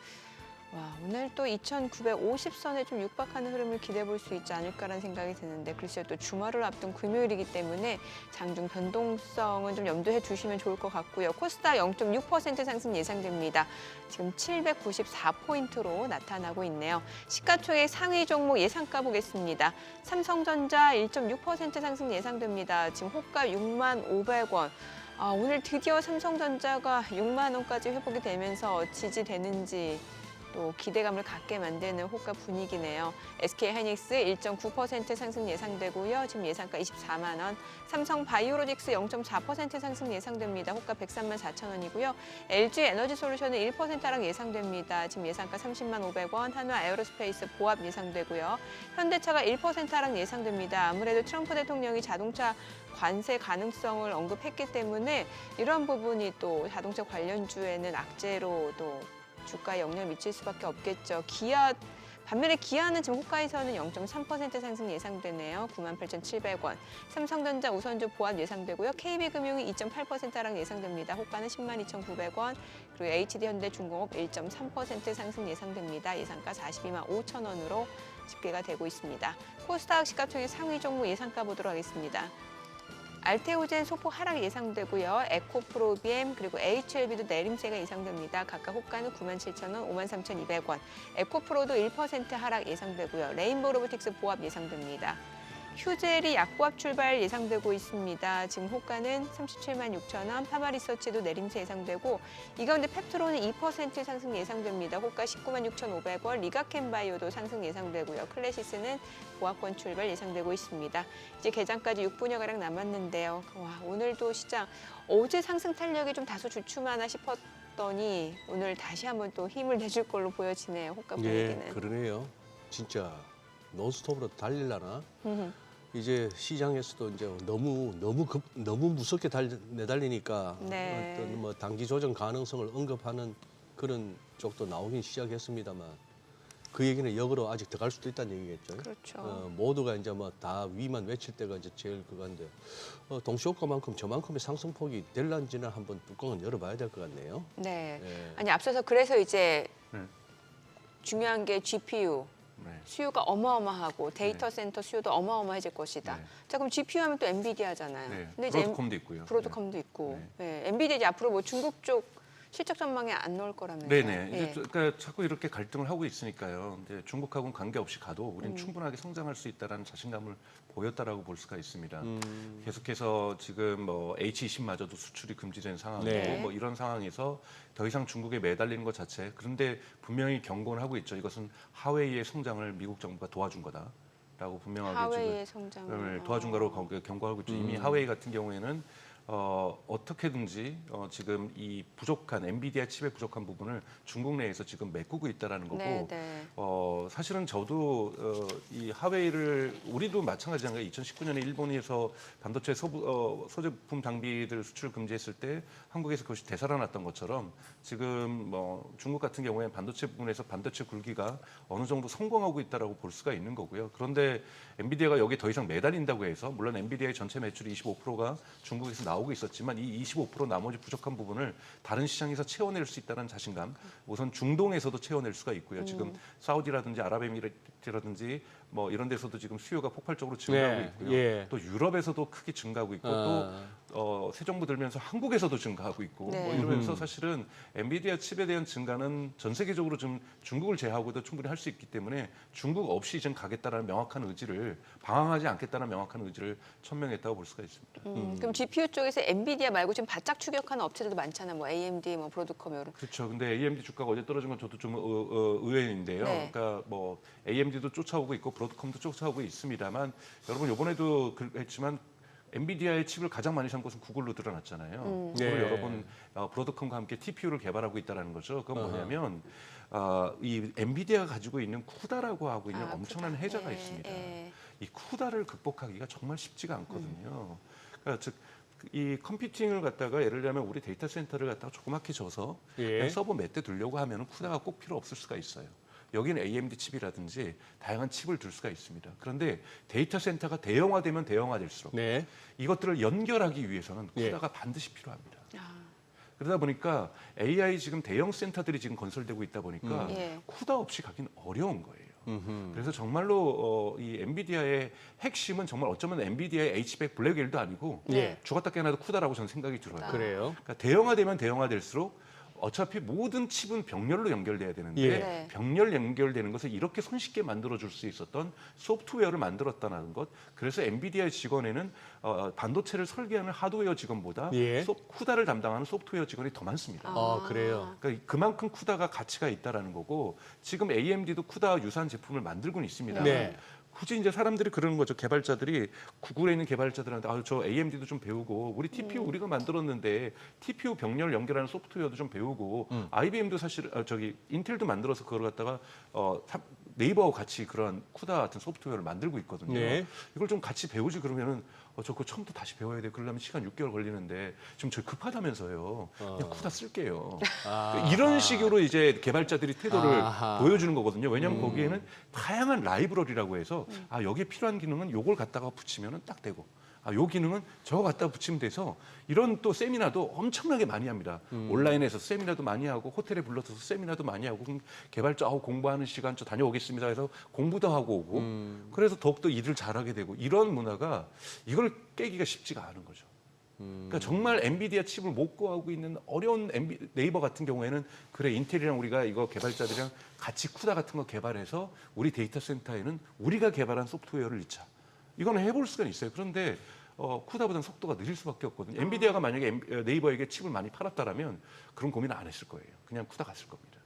와, 오늘 또 2,950선에 좀 육박하는 흐름을 기대해 볼 수 있지 않을까라는 생각이 드는데 글쎄요, 또 주말을 앞둔 금요일이기 때문에 장중 변동성은 좀 염두해 주시면 좋을 것 같고요. 코스닥 0.6% 상승 예상됩니다. 지금 794포인트로 나타나고 있네요. 시가총액 상위 종목 예상가 보겠습니다. 삼성전자 1.6% 상승 예상됩니다. 지금 호가 6만 500원. 오늘 드디어 삼성전자가 6만 원까지 회복이 되면서 지지되는지 또 기대감을 갖게 만드는 호가 분위기네요. SK 하이닉스 1.9% 상승 예상되고요. 지금 예상가 24만 원. 삼성 바이오로직스 0.4% 상승 예상됩니다. 호가 103만 4천 원이고요. LG 에너지 솔루션은 1% 하락 예상됩니다. 지금 예상가 30만 500원. 한화 에어로스페이스 보합 예상되고요. 현대차가 1% 하락 예상됩니다. 아무래도 트럼프 대통령이 자동차 관세 가능성을 언급했기 때문에 이런 부분이 또 자동차 관련주에는 악재로 또 주가에 영향을 미칠 수밖에 없겠죠. 반면에 기아는 지금 호가에서는 0.3% 상승 예상되네요. 98,700원. 삼성전자 우선주 보합 예상되고요. KB금융이 2.8% 하락 예상됩니다. 호가는 102,900원. 그리고 HD현대중공업 1.3% 상승 예상됩니다. 예상가 42만 5천 원으로 집계가 되고 있습니다. 코스닥 시가총액 상위 종목 예상가 보도록 하겠습니다. 알테오젠 소폭 하락 예상되고요. 에코프로비엠 그리고 HLB도 내림세가 예상됩니다. 각각 호가는 97,000원, 53,200원. 에코프로도 1% 하락 예상되고요. 레인보우 로보틱스 보합 예상됩니다. 휴젤이 약보합 출발 예상되고 있습니다. 지금 호가는 37만 6천 원, 파마리서치도 내림세 예상되고 이 가운데 펩트론은 2% 상승 예상됩니다. 호가 19만 6,500원, 리가켄바이오도 상승 예상되고요. 클래시스는 보합권 출발 예상되고 있습니다. 이제 개장까지 6분여가량 남았는데요. 와, 오늘도 시장 어제 상승 탄력이 좀 다소 주춤하나 싶었더니 오늘 다시 한번 또 힘을 내줄 걸로 보여지네요. 호가 분위기는. 예, 그러네요. 진짜 논스톱으로 달릴라나? 이제 시장에서도 이제 너무 무섭게 내달리니까 네. 어떤 뭐 단기 조정 가능성을 언급하는 그런 쪽도 나오긴 시작했습니다만 그 얘기는 역으로 아직 더 갈 수도 있다는 얘기겠죠. 그렇죠. 모두가 이제 뭐 다 위만 외칠 때가 이제 제일 그건데 동시효과만큼 저만큼의 상승폭이 될런지는 한번 뚜껑은 열어봐야 될 것 같네요. 네. 예. 아니 앞서서 그래서 이제 네. 중요한 게 GPU. 네. 수요가 어마어마하고 데이터 센터 수요도 어마어마해질 것이다. 네. 자, 그럼 GPU 하면 또 엔비디아잖아요. 네. 근데 이제 브로드컴도 있고요. 브로드컴도 있고. 네. 엔비디아 이제 앞으로 뭐 중국 쪽 실적 전망에 안 넣을 거라면서요. 네네. 예. 이제 그러니까 자꾸 이렇게 갈등을 하고 있으니까요. 근데 중국하고는 관계없이 가도 우리는 충분하게 성장할 수 있다라는 자신감을 보였다라고 볼 수가 있습니다. 계속해서 지금 뭐 H20마저도 수출이 금지된 상황이고 네. 뭐 이런 상황에서 더 이상 중국에 매달리는 것 자체. 그런데 분명히 경고는 하고 있죠. 이것은 하웨이의 성장을 미국 정부가 도와준 거다라고 분명하게 하웨이의 지금 성장을 도와준 거로 경고하고 있죠. 이미 하웨이 같은 경우에는 어떻게든지 지금 이 부족한 엔비디아 칩의 부족한 부분을 중국 내에서 지금 메꾸고 있다라는 거고 네, 네. 사실은 저도 이 하웨이를 우리도 마찬가지잖아요. 2019년에 일본에서 반도체 소제품 장비들 수출 금지했을 때 한국에서 그것이 되살아났던 것처럼 지금 뭐 중국 같은 경우에 반도체 부분에서 반도체 굴기가 어느 정도 성공하고 있다라고 볼 수가 있는 거고요. 그런데 엔비디아가 여기에 더 이상 매달린다고 해서 물론 엔비디아의 전체 매출이 25%가 중국에서 나오고 있었지만 이 25% 나머지 부족한 부분을 다른 시장에서 채워낼 수 있다는 자신감, 우선 중동에서도 채워낼 수가 있고요. 지금 사우디라든지 아랍에미리트라든지 뭐 이런 데서도 지금 수요가 폭발적으로 증가하고 네, 있고요. 예. 또 유럽에서도 크게 증가하고 있고 또 새 정부 들면서 한국에서도 증가하고 있고 네. 뭐 이러면서 사실은 엔비디아 칩에 대한 증가는 전 세계적으로 좀 중국을 제외하고도 충분히 할 수 있기 때문에 중국 없이 좀 가겠다라는 명확한 의지를 방황하지 않겠다는 명확한 의지를 천명했다고 볼 수가 있습니다. 그럼 GPU 쪽에서 엔비디아 말고 지금 바짝 추격하는 업체들도 많잖아요. 뭐 AMD, 뭐 브로드컴 이런. 그렇죠. 근데 AMD 주가가 어제 떨어진 건 저도 좀 의외인데요. 네. 그러니까 뭐 AMD도 쫓아오고 있고 브로드컴도 쫓아오고 있습니다만 여러분 이번에도 했지만 엔비디아의 칩을 가장 많이 산 곳은 구글로 드러났잖아요. 구글을 네. 여러분 브로드컴과 함께 TPU를 개발하고 있다는 거죠. 그건 뭐냐면 이 엔비디아가 가지고 있는 쿠다라고 하고 있는 엄청난 쿠다. 해자가 예, 있습니다. 예. 이 쿠다를 극복하기가 정말 쉽지가 않거든요. 그러니까 즉 이 컴퓨팅을 갖다가 예를 들면 우리 데이터 센터를 갖다가 조그맣게 줘서 예. 그냥 서버 몇 대 두려고 하면 쿠다가 꼭 필요 없을 수가 있어요. 여기는 AMD 칩이라든지 다양한 칩을 둘 수가 있습니다. 그런데 데이터 센터가 대형화되면 대형화될수록 네. 이것들을 연결하기 위해서는 예. 쿠다가 반드시 필요합니다. 아, 그러다 보니까 AI 지금 대형 센터들이 지금 건설되고 있다 보니까 예. 쿠다 없이 가긴 어려운 거예요. 음흠. 그래서 정말로 이 엔비디아의 핵심은 정말 어쩌면 엔비디아의 H100 블랙웰도 아니고 네. 죽었다 깨어나도 쿠다라고 저는 생각이 들어요. 그래요. 그러니까 대형화되면 대형화될수록 어차피 모든 칩은 병렬로 연결돼야 되는데 예. 네. 병렬 연결되는 것을 이렇게 손쉽게 만들어줄 수 있었던 소프트웨어를 만들었다는 것. 그래서 엔비디아의 직원에는 반도체를 설계하는 하드웨어 직원보다 예. 쿠다를 담당하는 소프트웨어 직원이 더 많습니다. 아, 그래요. 그러니까 그만큼 쿠다가 가치가 있다라는 거고 지금 AMD도 쿠다 유사한 제품을 만들고는 있습니다. 네. 굳이 이제 사람들이 그러는 거죠. 개발자들이 구글에 있는 개발자들한테 저 AMD도 좀 배우고 우리 TPU 우리가 만들었는데 TPU 병렬 연결하는 소프트웨어도 좀 배우고 IBM도 사실 저기 인텔도 만들어서 그걸 갖다가 네이버와 같이 그런 쿠다 같은 소프트웨어를 만들고 있거든요. 네. 이걸 좀 같이 배우지 그러면은 저 그거 처음부터 다시 배워야 돼. 그러려면 시간 6개월 걸리는데 지금 저 급하다면서요. 그냥 쿠다 쓸게요. 이런 식으로 이제 개발자들이 태도를 아하. 보여주는 거거든요. 왜냐하면 거기에는 다양한 라이브러리라고 해서 여기에 필요한 기능은 요걸 갖다가 붙이면은 딱 되고 요 기능은 저거 갖다 붙이면 돼서 이런 또 세미나도 엄청나게 많이 합니다. 온라인에서 세미나도 많이 하고 호텔에 불러서 세미나도 많이 하고 그럼 개발자 공부하는 시간 저 다녀오겠습니다 해서 공부도 하고 오고 그래서 더욱더 일을 잘하게 되고 이런 문화가 이걸 깨기가 쉽지가 않은 거죠. 그러니까 정말 엔비디아 칩을 못 구하고 있는 어려운 네이버 같은 경우에는 그래 인텔이랑 우리가 이거 개발자들이랑 같이 쿠다 같은 거 개발해서 우리 데이터 센터에는 우리가 개발한 소프트웨어를 넣자. 이거는 해볼 수가 있어요. 그런데 쿠다보다는 속도가 느릴 수밖에 없거든요. 엔비디아가 만약에 네이버에게 칩을 많이 팔았다라면 그런 고민 안 했을 거예요. 그냥 쿠다 갔을 겁니다.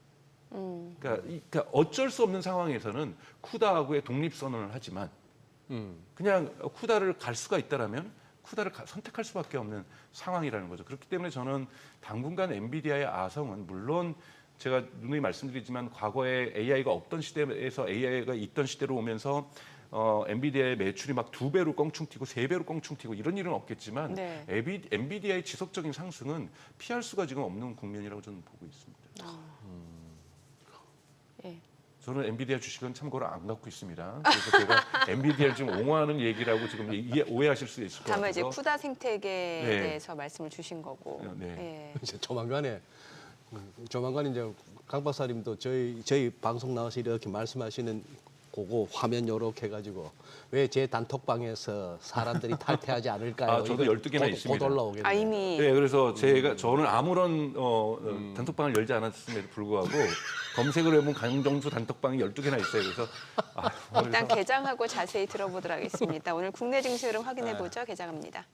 그러니까 어쩔 수 없는 상황에서는 쿠다하고의 독립선언을 하지만 그냥 쿠다를 갈 수가 있다라면 쿠다를 선택할 수밖에 없는 상황이라는 거죠. 그렇기 때문에 저는 당분간 엔비디아의 아성은 물론 제가 누누이 말씀드리지만 과거에 AI가 없던 시대에서 AI가 있던 시대로 오면서 엔비디아의 매출이 막 2배로 껑충 튀고 3배로 껑충 튀고 이런 일은 없겠지만 네. 엔비디아의 지속적인 상승은 피할 수가 지금 없는 국면이라고 저는 보고 있습니다. 예. 저는 엔비디아 주식은 참고로 안 갖고 있습니다. 그래서 제가 엔비디아를 지금 옹호하는 얘기라고 지금 오해하실 수 있을 것 다만 이제 같아서. 쿠다 생태계에 네. 대해서 말씀을 주신 거고. 네. 예. 이제 조만간 이제 강 박사님도 저희 방송 나와서 이렇게 말씀하시는 그거 화면 요렇게 해가지고 왜 제 단톡방에서 사람들이 탈퇴하지 않을까요? 아, 저도 이거 12개나 곧 있습니다. 올라오겠네요. 아, 이미 네, 그래서 저는 아무런 단톡방을 열지 않았음에도 불구하고 검색을 해보면 강정수 단톡방이 12개나 있어요. 그래서 일단 개장하고 자세히 들어보도록 하겠습니다. 오늘 국내 증시 흐름 확인해 보죠. 개장합니다.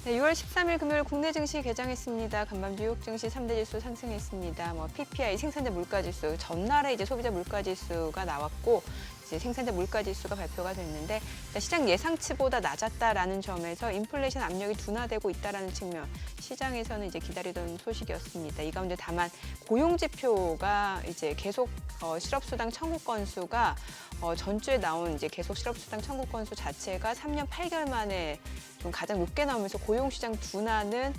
네, 6월 13일 금요일 국내 증시 개장했습니다. 간밤 뉴욕 증시 3대 지수 상승했습니다. PPI 생산자 물가 지수 전날에 이제 소비자 물가 지수가 나왔고 이제 생산자 물가 지수가 발표가 됐는데 시장 예상치보다 낮았다라는 점에서 인플레이션 압력이 둔화되고 있다라는 측면 시장에서는 이제 기다리던 소식이었습니다. 이 가운데 다만 고용 지표가 이제 계속 실업수당 청구 건수가 전주에 나온 이제 계속 실업수당 청구 건수 자체가 3년 8개월 만에 좀 가장 높게 나오면서 고용시장 둔화는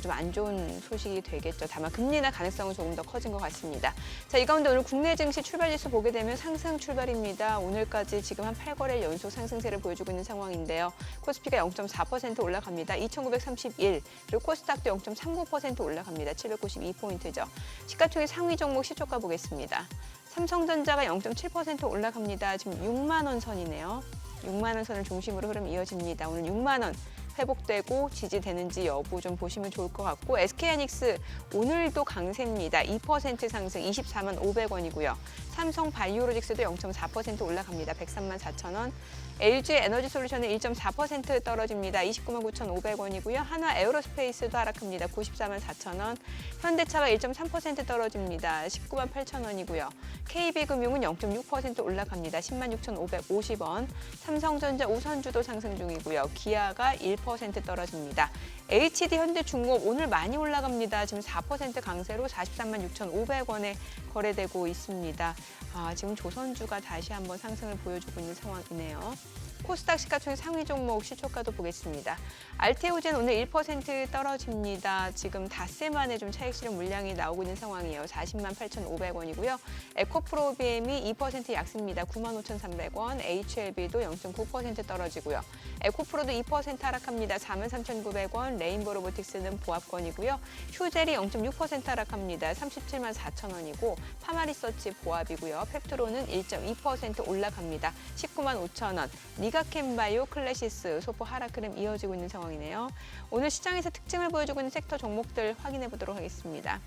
좀 안 좋은 소식이 되겠죠. 다만 금리 인하 가능성은 조금 더 커진 것 같습니다. 자, 이 가운데 오늘 국내 증시 출발지수 보게 되면 상승 출발입니다. 오늘까지 지금 한 8거래일 연속 상승세를 보여주고 있는 상황인데요. 코스피가 0.4% 올라갑니다. 2,931. 그리고 코스닥도 0.39% 올라갑니다. 792포인트죠. 시가총액 상위 종목 시초가 보겠습니다. 삼성전자가 0.7% 올라갑니다. 지금 6만 원 선이네요. 6만 원 선을 중심으로 흐름 이어집니다. 오늘 6만 원 회복되고 지지되는지 여부 좀 보시면 좋을 것 같고 SK하이닉스 오늘도 강세입니다. 2% 상승 24만 500원이고요. 삼성 바이오로직스도 0.4% 올라갑니다. 103만 4천 원. LG 에너지솔루션은 1.4% 떨어집니다. 29만 9,500원이고요. 한화 에어로스페이스도 하락합니다. 94만 4천 원. 현대차가 1.3% 떨어집니다. 19만 8천 원이고요. KB금융은 0.6% 올라갑니다. 10만 6,550원. 삼성전자 우선주도 상승 중이고요. 기아가 1% 떨어집니다. HD 현대중공업 오늘 많이 올라갑니다. 지금 4% 강세로 43만 6,500원에 거래되고 있습니다. 지금 조선주가 다시 한번 상승을 보여주고 있는 상황이네요. 코스닥 시가총액 상위 종목 시초가도 보겠습니다. 알테오젠 오늘 1% 떨어집니다. 지금 닷새 만에 좀 차익 실현 물량이 나오고 있는 상황이에요. 40만 8,500원이고요. 에코프로비엠이 2% 약습니다. 9만 5,300원. HLB도 0.9% 떨어지고요. 에코프로도 2% 하락합니다. 4만 3,900원. 레인보 로보틱스는 보합권이고요. 휴젤이 0.6% 하락합니다. 37만 4,000원이고 파마리서치 보합이고요. 펩트로는 1.2% 올라갑니다. 19만 5,000원. 니가캠바이오, 클래시스, 소포 하락 흐름 이어지고 있는 상황이네요. 오늘 시장에서 특징을 보여주고 있는 섹터 종목들 확인해 보도록 하겠습니다.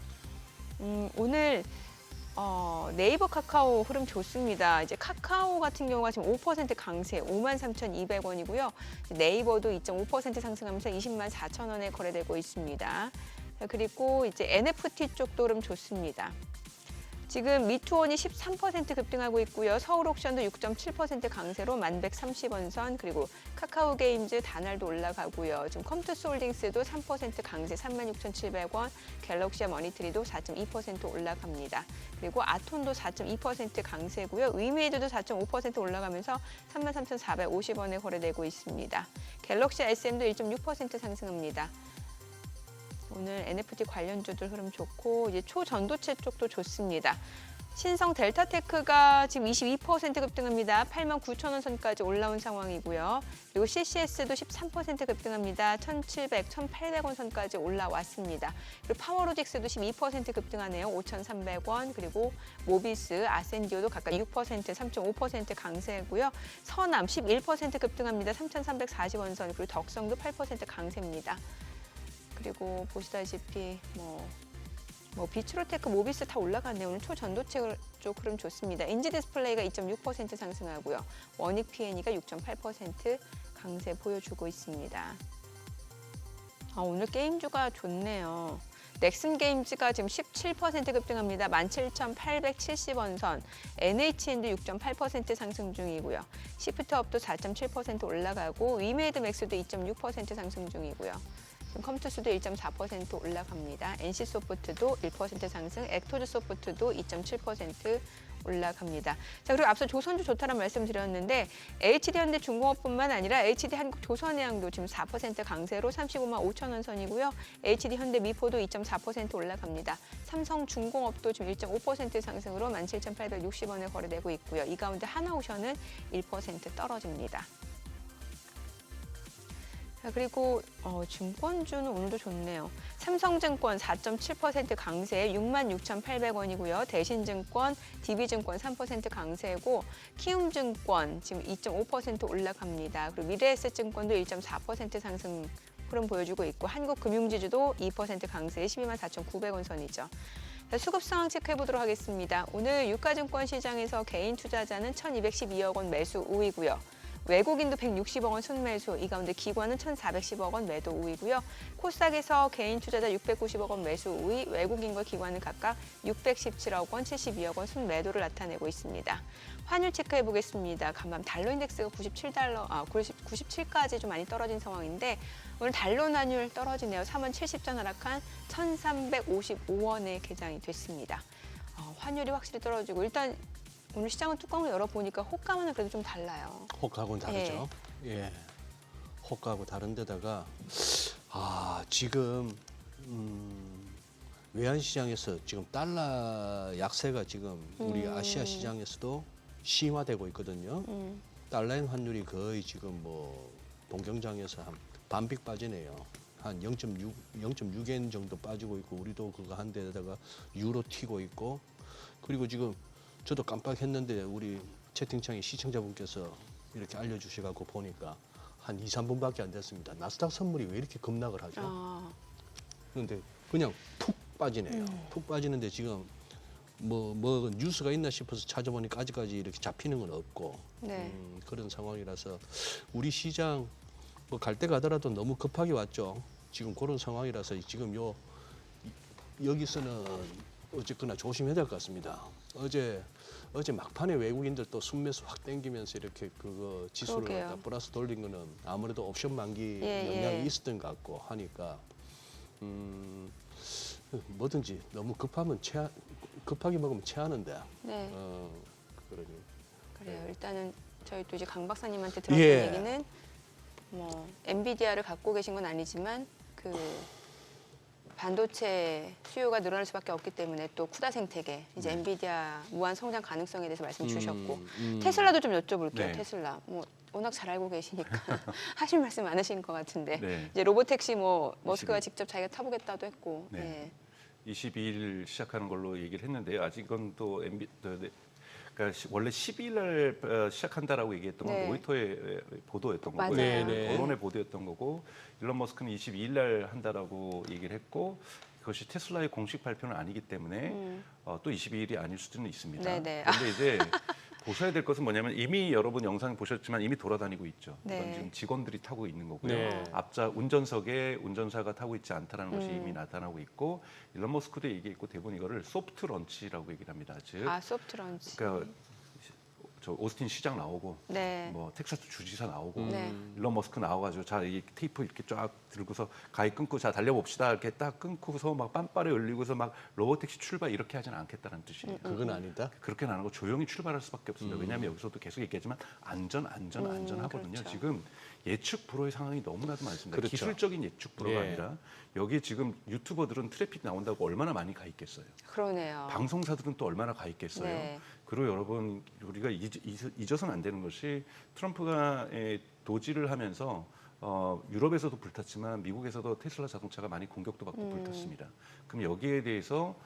오늘 네이버 카카오 흐름 좋습니다. 이제 카카오 같은 경우가 지금 5% 강세, 53,200원이고요. 네이버도 2.5% 상승하면서 20만 4천 원에 거래되고 있습니다. 그리고 이제 NFT 쪽도 흐름 좋습니다. 지금 미투원이 13% 급등하고 있고요. 서울옥션도 6.7% 강세로 1130원 선, 그리고 카카오게임즈 다날도 올라가고요. 지금 컴투스홀딩스도 3% 강세 36,700원, 갤럭시와 머니트리도 4.2% 올라갑니다. 그리고 아톤도 4.2% 강세고요. 위메이드도 4.5% 올라가면서 33,450원에 거래되고 있습니다. 갤럭시 SM도 1.6% 상승합니다. 오늘 NFT 관련주들 흐름 좋고 이제 초전도체 쪽도 좋습니다. 신성 델타테크가 지금 22% 급등합니다. 8만 9천 원 선까지 올라온 상황이고요. 그리고 CCS도 13% 급등합니다. 1,700, 1,800원 선까지 올라왔습니다. 그리고 파워로직스도 12% 급등하네요. 5,300원. 그리고 모비스, 아센디오도 각각 6%, 3.5% 강세고요. 서남 11% 급등합니다. 3,340원 선. 그리고 덕성도 8% 강세입니다. 그리고 보시다시피 비트로테크, 모비스 다 올라갔네요. 오늘 초전도체 쪽 흐름 좋습니다. 인지디스플레이가 2.6% 상승하고요. 원익 P&E가 6.8% 강세 보여주고 있습니다. 오늘 게임주가 좋네요. 넥슨 게임즈가 지금 17% 급등합니다. 17,870원 선. NHN도 6.8% 상승 중이고요. 시프트업도 4.7% 올라가고 위메이드 맥스도 2.6% 상승 중이고요. 지금 컴투스도 1.4% 올라갑니다. NC소프트도 1% 상승, 액토즈소프트도 2.7% 올라갑니다. 자, 그리고 앞서 조선주 좋다는 말씀드렸는데 HD현대중공업뿐만 아니라 HD한국조선해양도 지금 4% 강세로 35만 5천 원 선이고요. HD현대미포도 2.4% 올라갑니다. 삼성중공업도 지금 1.5% 상승으로 17,860원에 거래되고 있고요. 이 가운데 하나오션은 1% 떨어집니다. 자, 그리고 증권주는 오늘도 좋네요. 삼성증권 4.7% 강세 66,800원이고요. 대신증권, DB증권 3% 강세고 키움증권 지금 2.5% 올라갑니다. 그리고 미래에셋증권도 1.4% 상승 흐름 보여주고 있고 한국금융지주도 2% 강세 124,900원 선이죠. 자, 수급 상황 체크해보도록 하겠습니다. 오늘 유가증권 시장에서 개인 투자자는 1,212억 원 매수 우위고요. 외국인도 160억 원 순매수, 이 가운데 기관은 1,410억 원 매도 우위고요. 코스닥에서 개인 투자자 690억 원 매수 우위, 외국인과 기관은 각각 617억 원, 72억 원 순매도를 나타내고 있습니다. 환율 체크해 보겠습니다. 간밤 달러 인덱스가 97까지 좀 많이 떨어진 상황인데 오늘 달러 환율 떨어지네요. 3원 70전 하락한 1,355원에 개장이 됐습니다. 환율이 확실히 떨어지고 일단 오늘 시장은 뚜껑을 열어보니까 호가와는 그래도 좀 달라요. 호가하고는 다르죠. 예. 호가하고 다른 데다가 지금 외환시장에서 지금 달러 약세가 지금 우리 아시아 시장에서도 심화되고 있거든요. 달러엔 환율이 거의 지금 뭐 동경장에서 한 반씩 빠지네요. 한 0.6엔 정도 빠지고 있고 우리도 그거 한 데다가 유로 튀고 있고 그리고 지금 저도 깜빡했는데 우리 채팅창에 시청자분께서 이렇게 알려주셔갖고 보니까 한 2, 3분밖에 안 됐습니다. 나스닥 선물이 왜 이렇게 급락을 하죠? 그런데 그냥 푹 빠지네요. 푹 빠지는데 지금 뭐 뉴스가 있나 싶어서 찾아보니까 아직까지 이렇게 잡히는 건 없고 네. 그런 상황이라서 우리 시장 뭐 갈 때 가더라도 너무 급하게 왔죠. 지금 그런 상황이라서 지금 여기서는 어쨌거나 조심해야 될 것 같습니다. 어제 막판에 외국인들 또 순매수 확 땡기면서 이렇게 그거 지수를 그러게요. 갖다 플러스 돌린 거는 아무래도 옵션 만기 영향이 있었던 것 같고 하니까 뭐든지 너무 급하게 먹으면 체하는데 네. 그러니 그래요. 일단은 저희 또 이제 강 박사님한테 들었던 예. 얘기는 뭐 엔비디아를 갖고 계신 건 아니지만 그 반도체 수요가 늘어날 수밖에 없기 때문에 또 쿠다 생태계 이제 엔비디아 무한 성장 가능성에 대해서 말씀 주셨고 테슬라도 좀 여쭤볼게요. 네. 테슬라 뭐 워낙 잘 알고 계시니까 하실 말씀 많으신 것 같은데 네. 이제 로보택시 뭐 머스크가 직접 자기가 타보겠다도 했고 네. 22일 시작하는 걸로 얘기를 했는데요. 아직은 또 그러니까 원래 12일 날 시작한다라고 얘기했던 건 네. 로이터의 보도였던 거고요. 맞아요. 네. 언론의 보도였던 거고 일론 머스크는 22일 날 한다라고 얘기를 했고 그것이 테슬라의 공식 발표는 아니기 때문에 또 22일이 아닐 수도 있습니다. 네네. 그런데 이제 보셔야 될 것은 뭐냐면 이미 여러분 영상 보셨지만 이미 돌아다니고 있죠. 네. 이건 지금 직원들이 타고 있는 거고요. 네. 앞자 운전석에 운전사가 타고 있지 않다는 것이 이미 나타나고 있고 일론 머스크도 얘기했고 대부분 이거를 소프트 런치라고 얘기를 합니다. 즉, 소프트 런치. 그러니까 저 오스틴 시장 나오고 네. 뭐 텍사스 주지사 나오고 네. 일론 머스크 나와가지고 자 이 테이프 이렇게 쫙 들고서 가위 끊고 자 달려봅시다 이렇게 딱 끊고서 막 빤빠레 올리고서 막 로보택시 출발 이렇게 하지는 않겠다는 뜻이에요. 그건 아니다. 그렇게는 안 하고 조용히 출발할 수밖에 없습니다. 왜냐하면 여기서도 계속 얘기하지만 안전하거든요. 그렇죠. 지금 예측 불허의 상황이 너무나도 많습니다. 그렇죠. 기술적인 예측 불허가 예. 아니라 여기 지금 유튜버들은 트래픽 나온다고 얼마나 많이 가 있겠어요. 그러네요. 방송사들은 또 얼마나 가 있겠어요. 네. 그리고 여러분 우리가 잊어서는 안 되는 것이 트럼프가 도지를 하면서 유럽에서도 불탔지만 미국에서도 테슬라 자동차가 많이 공격도 받고 불탔습니다. 그럼 여기에 대해서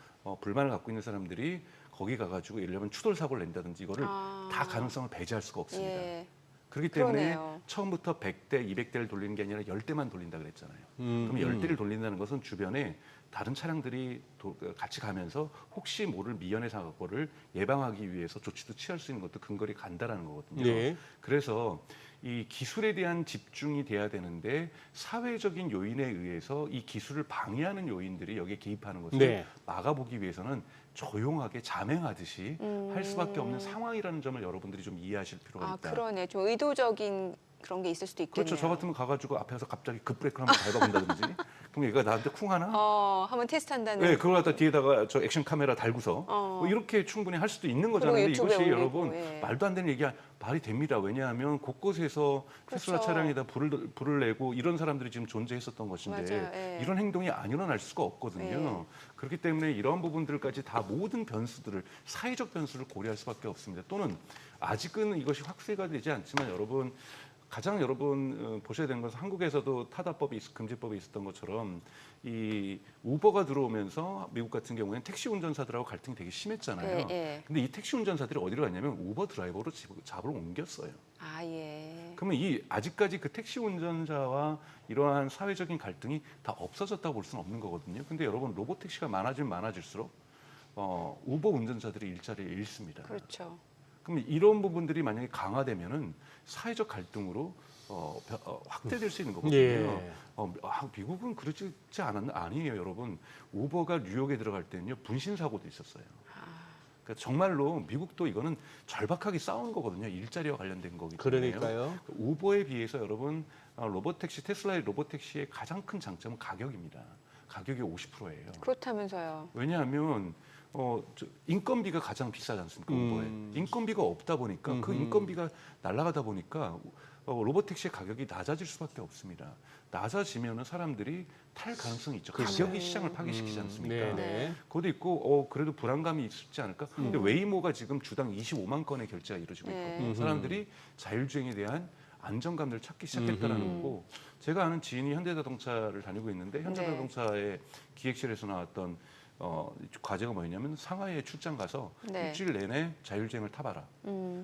불만을 갖고 있는 사람들이 거기 가가지고 예를 들면 추돌 사고를 낸다든지 이거를 다 가능성을 배제할 수가 없습니다. 예. 그렇기 때문에 그러네요. 처음부터 100대, 200대를 돌리는 게 아니라 10대만 돌린다 그랬잖아요. 그럼 10대를 돌린다는 것은 주변에 다른 차량들이 같이 가면서 혹시 모를 미연의 사고를 예방하기 위해서 조치도 취할 수 있는 것도 근거리 간다라는 거거든요. 네. 그래서 이 기술에 대한 집중이 돼야 되는데 사회적인 요인에 의해서 이 기술을 방해하는 요인들이 여기에 개입하는 것을 네. 막아보기 위해서는 조용하게 자맹하듯이 할 수밖에 없는 상황이라는 점을 여러분들이 좀 이해하실 필요가 있다. 그러네. 좀 의도적인 그런 게 있을 수도 있겠네요. 그렇죠. 저 같으면 가가지고 앞에서 갑자기 급브레이크를 한번 밟아본다든지 그럼 얘가 나한테 쿵하나? 한번 테스트한다는. 네, 그걸 갖다 뒤에다가 저 액션 카메라 달고서 뭐 이렇게 충분히 할 수도 있는 거잖아요. 근데 유튜브에 이것이 올리고, 여러분 예. 말도 안 되는 얘기가 말이 됩니다. 왜냐하면 곳곳에서 테슬라 그렇죠. 차량에다 불을 내고 이런 사람들이 지금 존재했었던 것인데 맞아요. 예. 이런 행동이 안 일어날 수가 없거든요. 예. 그렇기 때문에 이러한 부분들까지 다 모든 변수들을 사회적 변수를 고려할 수밖에 없습니다. 또는 아직은 이것이 확대가 되지 않지만 여러분 가장 여러분 보셔야 되는 것은 한국에서도 타다법이 금지법이 있었던 것처럼 이 우버가 들어오면서 미국 같은 경우에는 택시 운전사들하고 갈등이 되게 심했잖아요. 근데 이 택시 운전사들이 어디로 갔냐면 우버 드라이버로 잡으러 옮겼어요. 아, 예. 그러면 이 아직까지 그 택시 운전자와 이러한 사회적인 갈등이 다 없어졌다고 볼 수는 없는 거거든요. 근데 여러분 로봇 택시가 많아지면 많아질수록 우버 운전자들이 일자리를 잃습니다. 그렇죠. 그럼 이런 부분들이 만약에 강화되면은 사회적 갈등으로 확대될 수 있는 거거든요. 예. 미국은 그렇지 않았나? 아니에요, 여러분. 우버가 뉴욕에 들어갈 때는요 분신 사고도 있었어요. 그러니까 정말로 미국도 이거는 절박하게 싸우는 거거든요. 일자리와 관련된 거기 때문에. 그러니까요. 우버에 비해서 여러분 로봇택시, 테슬라의 로봇택시의 가장 큰 장점은 가격입니다. 가격이 50%예요. 그렇다면서요. 왜냐하면 인건비가 가장 비싸지 않습니까? 우버에. 인건비가 없다 보니까 그 인건비가 날아가다 보니까 로봇택시의 가격이 낮아질 수밖에 없습니다. 낮아지면은 사람들이 탈 가능성이 있죠. 가격이 시장을 파괴시키지 않습니까? 네. 그것도 있고 그래도 불안감이 있지 않을까? 근데 웨이모가 지금 주당 25만 건의 결제가 이루어지고 있거든요. 사람들이 자율주행에 대한 안정감을 찾기 시작했다는 거고, 제가 아는 지인이 현대자동차를 다니고 있는데 현대자동차의 기획실에서 나왔던 과제가 뭐였냐면 상하이에 출장 가서 네. 일주일 내내 자율주행을 타봐라.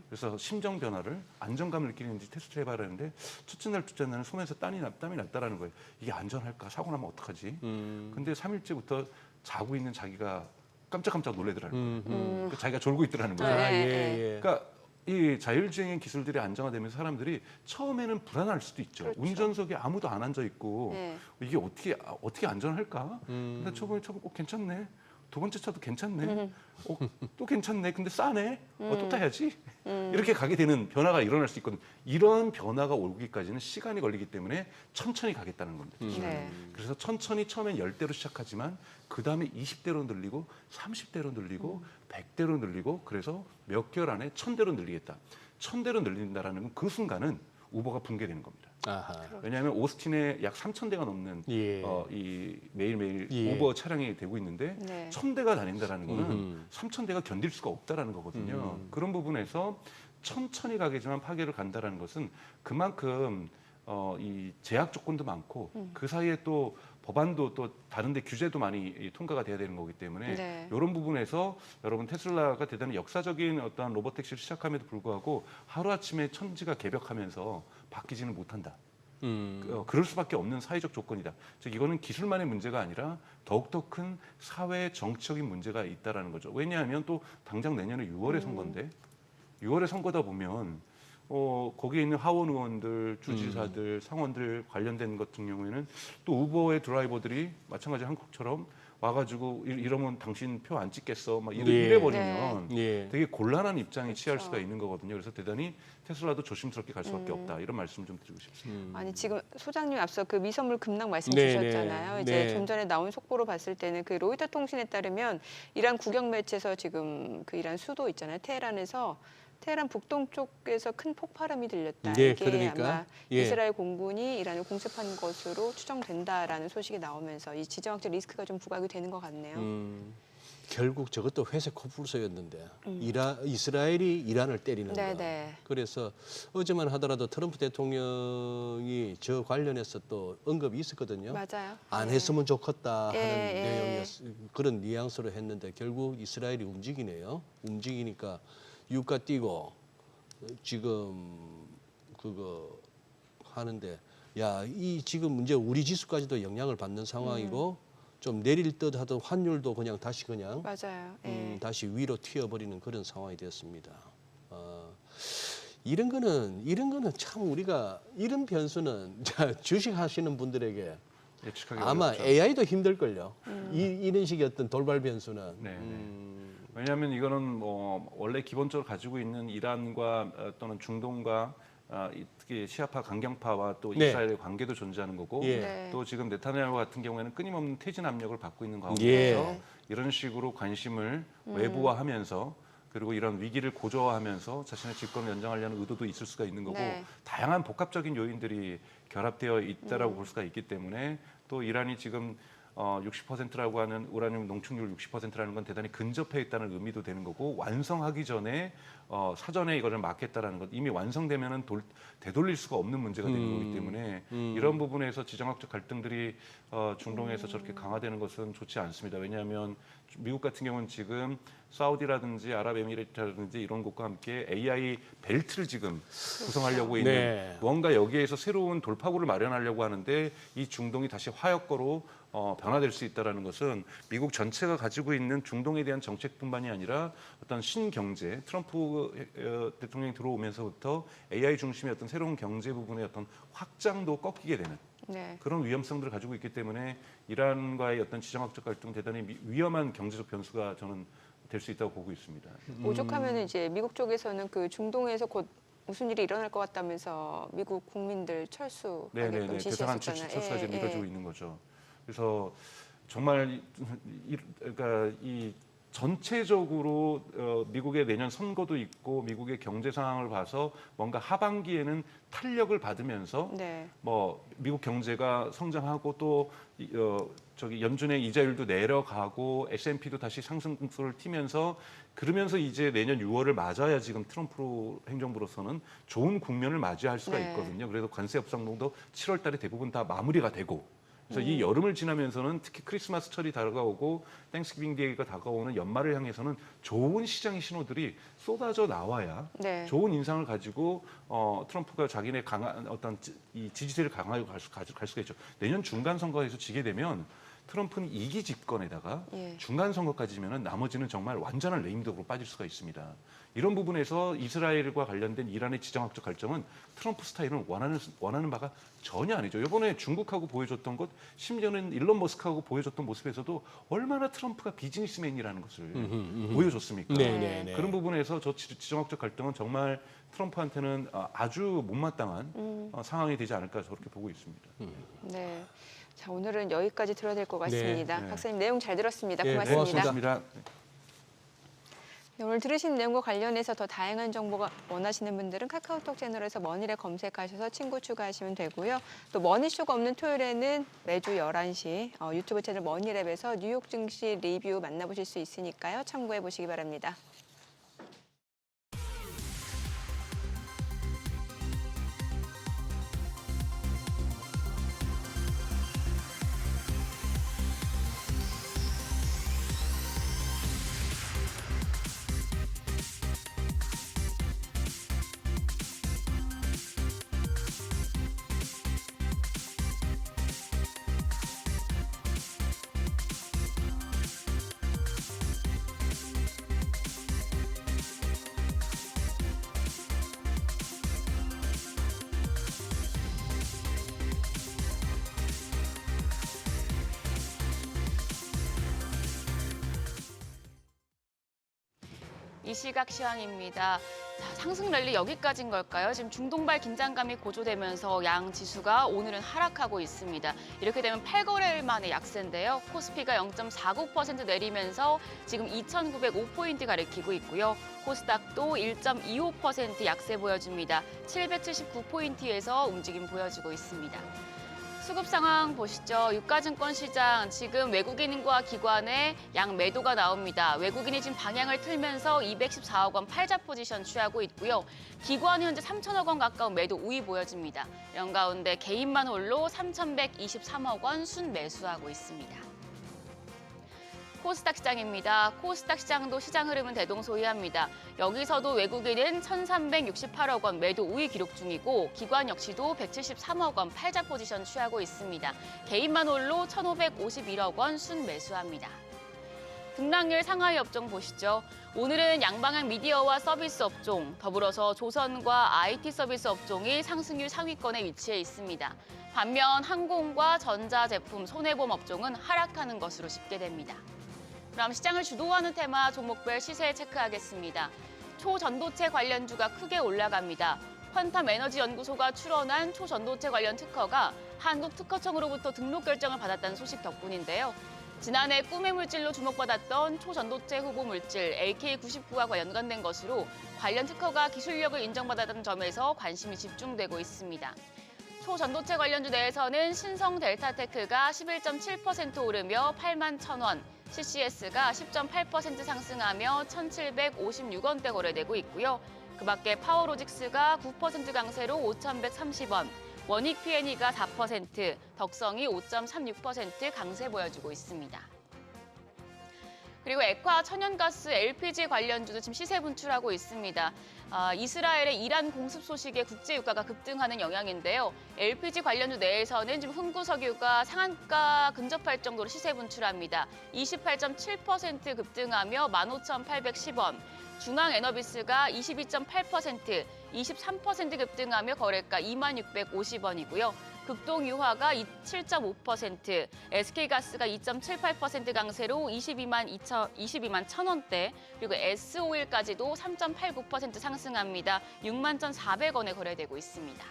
그래서 심정 변화를 안정감을 느끼는지 테스트를 해봐라 했는데 첫째 날, 둘째 날은 손에서 땀이 났다라는 거예요. 이게 안전할까? 사고 나면 어떡하지? 근데 3일째부터 자고 있는 자기가 깜짝깜짝 놀래더라는 거예요. 그러니까 자기가 졸고 있더라는 거예요. 아, 네. 예. 그러니까 이 자율주행의 기술들이 안정화되면서 사람들이 처음에는 불안할 수도 있죠. 그렇죠. 운전석에 아무도 안 앉아 있고 네. 이게 어떻게 안전할까? 근데 처음에 괜찮네. 두 번째 차도 괜찮네. 또 괜찮네. 근데 싸네. 또 타야지. 이렇게 가게 되는 변화가 일어날 수 있거든요. 이런 변화가 오기까지는 시간이 걸리기 때문에 천천히 가겠다는 겁니다. 네. 그래서 천천히 처음엔 10대로 시작하지만 그 다음에 20대로 늘리고 30대로 늘리고 100대로 늘리고 그래서 몇 개월 안에 1000대로 늘리겠다. 1000대로 늘린다라는 건 그 순간은 우버가 붕괴되는 겁니다. 아하. 왜냐하면 오스틴에 약 3,000대가 넘는 예. 이 매일매일 예. 우버 차량이 되고 있는데 네. 1,000대가 다닌다라는 거는 3,000대가 견딜 수가 없다라는 거거든요. 그런 부분에서 천천히 가겠지만 파괴를 간다라는 것은 그만큼 이 제약 조건도 많고 그 사이에 또 법안도 또 다른데 규제도 많이 통과가 돼야 되는 거기 때문에 네. 이런 부분에서 여러분 테슬라가 대단히 역사적인 어떤 로봇택시를 시작함에도 불구하고 하루아침에 천지가 개벽하면서 바뀌지는 못한다. 그럴 수밖에 없는 사회적 조건이다. 즉 이거는 기술만의 문제가 아니라 더욱더 큰 사회 정치적인 문제가 있다라는 거죠. 왜냐하면 또 당장 내년에 6월에 선거인데 6월에 선거다 보면 거기에 있는 하원 의원들, 주지사들, 상원들 관련된 것 같은 경우에는 또 우버의 드라이버들이 마찬가지 한국처럼 와가지고 이러면 당신 표 안 찍겠어 막 이래버리면 예. 되게 곤란한 입장에 취할 그렇죠. 수가 있는 거거든요. 그래서 대단히 테슬라도 조심스럽게 갈 수밖에 없다. 이런 말씀 좀 드리고 싶습니다. 아니 지금 소장님 앞서 그 미선물 급락 말씀 네, 주셨잖아요. 네. 이제 네. 좀 전에 나온 속보로 봤을 때는 그 로이터 통신에 따르면 이란 국영 매체에서 지금 그 이란 수도 있잖아요. 테헤란 북동쪽에서 큰 폭발음이 들렸다. 네, 이게 그러니까. 아마 예. 이스라엘 공군이 이란을 공습한 것으로 추정된다라는 소식이 나오면서 이 지정학적 리스크가 좀 부각이 되는 것 같네요. 결국 저것도 회색 코뿔소였는데 이스라엘이 이란을 때리는 거. 네네. 그래서 어제만 하더라도 트럼프 대통령이 저 관련해서 또 언급이 있었거든요. 맞아요. 안 네. 했으면 좋겠다 하는 예. 내용이었 그런 뉘앙스로 했는데 결국 이스라엘이 움직이네요. 움직이니까 유가 뛰고 지금 그거 하는데 이 지금 이제 우리 지수까지도 영향을 받는 상황이고 좀 내릴 듯 하던 환율도 그냥 다시 그냥 맞아요. 예. 다시 위로 튀어버리는 그런 상황이 됐습니다. 이런 거는 참 우리가 이런 변수는 주식 하시는 분들에게 예측하기 아마 어렵죠. AI도 힘들걸요. 이런 식의 어떤 돌발 변수는. 네, 왜냐하면 이거는 뭐 원래 기본적으로 가지고 있는 이란과 또는 중동과 특히 시아파 강경파와 또 네. 이스라엘의 관계도 존재하는 거고 예. 네. 또 지금 네타냐후 같은 경우에는 끊임없는 퇴진 압력을 받고 있는 예. 가운데서 이런 식으로 관심을 외부화하면서 그리고 이런 위기를 고조화하면서 자신의 집권을 연장하려는 의도도 있을 수가 있는 거고 네. 다양한 복합적인 요인들이 결합되어 있다라고 볼 수가 있기 때문에 또 이란이 지금 60%라고 하는 우라늄 농축률 60%라는 건 대단히 근접해 있다는 의미도 되는 거고 완성하기 전에 사전에 이거를 막겠다라는 것 이미 완성되면은 되돌릴 수가 없는 문제가 되는 거기 때문에 이런 부분에서 지정학적 갈등들이 중동에서 저렇게 강화되는 것은 좋지 않습니다. 왜냐하면 미국 같은 경우는 지금 사우디라든지 아랍에미리트라든지 이런 곳과 함께 AI 벨트를 지금 구성하려고 있는 네. 뭔가 여기에서 새로운 돌파구를 마련하려고 하는데 이 중동이 다시 화약고로 변화될 수 있다는 것은 미국 전체가 가지고 있는 중동에 대한 정책뿐만이 아니라 어떤 신경제, 트럼프 대통령이 들어오면서부터 AI 중심의 어떤 새로운 경제 부분의 어떤 확장도 꺾이게 되는 네. 그런 위험성들을 가지고 있기 때문에 이란과의 어떤 지정학적 갈등 대단히 위험한 경제적 변수가 저는 될 수 있다고 보고 있습니다. 오죽하면 이제 미국 쪽에서는 그 중동에서 곧 무슨 일이 일어날 것 같다면서 미국 국민들 철수하게끔 네네네. 대사관 지시했었잖아요. 철수가 지금 예, 이뤄지고 있는 거죠. 그래서 정말 그러니까 이 전체적으로 미국의 내년 선거도 있고 미국의 경제 상황을 봐서 뭔가 하반기에는 탄력을 받으면서 네. 뭐 미국 경제가 성장하고 또 저기 연준의 이자율도 내려가고 S&P도 다시 상승 국소를 튀면서 그러면서 이제 내년 6월을 맞아야 지금 트럼프 행정부로서는 좋은 국면을 맞이할 수가 네. 있거든요. 그래서 관세 협상도 7월 달에 대부분 다 마무리가 되고 그래서 이 여름을 지나면서는 특히 크리스마스철이 다가오고 땡스기빙 데이가 다가오는 연말을 향해서는 좋은 시장의 신호들이 쏟아져 나와야 네. 좋은 인상을 가지고 트럼프가 자기네 강한 어떤 이 지지세를 강하게 갈 수가 있죠. 내년 중간 선거에서 지게 되면 트럼프는 2기 집권에다가 예. 중간 선거까지 지면은 나머지는 정말 완전한 레임덕으로 빠질 수가 있습니다. 이런 부분에서 이스라엘과 관련된 이란의 지정학적 갈등은 트럼프 스타일은 원하는 바가 전혀 아니죠. 이번에 중국하고 보여줬던 것, 심지어는 일론 머스크하고 보여줬던 모습에서도 얼마나 트럼프가 비즈니스맨이라는 것을 보여줬습니까? 네네네. 그런 부분에서 저 지정학적 갈등은 정말 트럼프한테는 아주 못마땅한 상황이 되지 않을까 저렇게 보고 있습니다. 네. 자, 오늘은 여기까지 들어야 될 것 같습니다. 네. 박사님 내용 잘 들었습니다. 예, 고맙습니다. 고맙습니다. 네, 오늘 들으신 내용과 관련해서 더 다양한 정보가 원하시는 분들은 카카오톡 채널에서 머니를 검색하셔서 친구 추가하시면 되고요. 또 머니쇼가 없는 토요일에는 매주 11시 유튜브 채널 머니랩에서 뉴욕 증시 리뷰 만나보실 수 있으니까요. 참고해 보시기 바랍니다. 이 시각 시황입니다. 자, 상승 랠리 여기까지인 걸까요? 지금 중동발 긴장감이 고조되면서 양 지수가 오늘은 하락하고 있습니다. 이렇게 되면 8거래일 만에 약세인데요. 코스피가 0.49% 내리면서 지금 2,905포인트 가리키고 있고요. 코스닥도 1.25% 약세 보여줍니다. 779포인트에서 움직임 보여주고 있습니다. 수급 상황 보시죠. 유가증권 시장 지금 외국인과 기관의 양 매도가 나옵니다. 외국인이 지금 방향을 틀면서 214억 원 팔자 포지션 취하고 있고요. 기관이 현재 3천억 원 가까운 매도 우위 보여집니다. 이런 가운데 개인만 홀로 3,123억 원 순매수하고 있습니다. 코스닥 시장입니다. 코스닥 시장도 시장 흐름은 대동소이합니다. 여기서도 외국인은 1,368억 원 매도 우위 기록 중이고 기관 역시도 173억 원 팔자 포지션 취하고 있습니다. 개인만 홀로 1,551억 원 순매수합니다. 등락률 상하이 업종 보시죠. 오늘은 양방향 미디어와 서비스 업종, 더불어서 조선과 IT 서비스 업종이 상승률 상위권에 위치해 있습니다. 반면 항공과 전자제품, 손해보험 업종은 하락하는 것으로 집계됩니다. 그럼 시장을 주도하는 테마 종목별 시세 체크하겠습니다. 초전도체 관련주가 크게 올라갑니다. 퀀텀 에너지 연구소가 출원한 초전도체 관련 특허가 한국특허청으로부터 등록 결정을 받았다는 소식 덕분인데요. 지난해 꿈의 물질로 주목받았던 초전도체 후보 물질 LK99와 연관된 것으로 관련 특허가 기술력을 인정받았다는 점에서 관심이 집중되고 있습니다. 소전도체 관련주 내에서는 신성 델타테크가 11.7% 오르며 81,000원, CCS가 10.8% 상승하며 1,756원대 거래되고 있고요. 그 밖에 파워로직스가 9% 강세로 5,130원, 원익 P&E가 4%, 덕성이 5.36% 강세 보여주고 있습니다. 그리고 액화, 천연가스, LPG 관련주도 지금 시세 분출하고 있습니다. 이스라엘의 이란 공습 소식에 국제 유가가 급등하는 영향인데요. LPG 관련주 내에서는 지금 흥구석유가 상한가 근접할 정도로 시세 분출합니다. 28.7% 급등하며 15,810원. 중앙에너비스가 22.8%, 23% 급등하며 거래가 2650원이고요. 극동유화가 7.5%, SK가스가 2.78% 강세로 22만 1,000원대, 그리고 S오일까지도 3.89% 상승합니다. 61,400원에 거래되고 있습니다.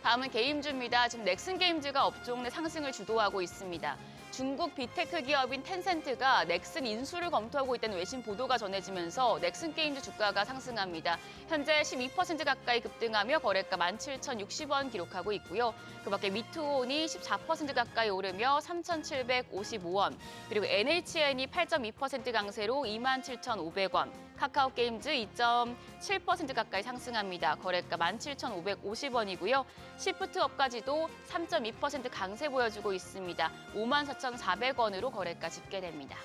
다음은 게임주입니다. 지금 넥슨게임즈가 업종 내 상승을 주도하고 있습니다. 중국 빅테크 기업인 텐센트가 넥슨 인수를 검토하고 있다는 외신 보도가 전해지면서 넥슨게임즈 주가가 상승합니다. 현재 12% 가까이 급등하며 거래가 17,060원 기록하고 있고요. 그 밖에 미투온이 14% 가까이 오르며 3,755원, 그리고 NHN이 8.2% 강세로 27,500원, 카카오게임즈 2.7% 가까이 상승합니다. 거래가 17,550원이고요. 시프트업까지도 3.2% 강세 보여주고 있습니다. 54,400원으로 거래가 집계됩니다.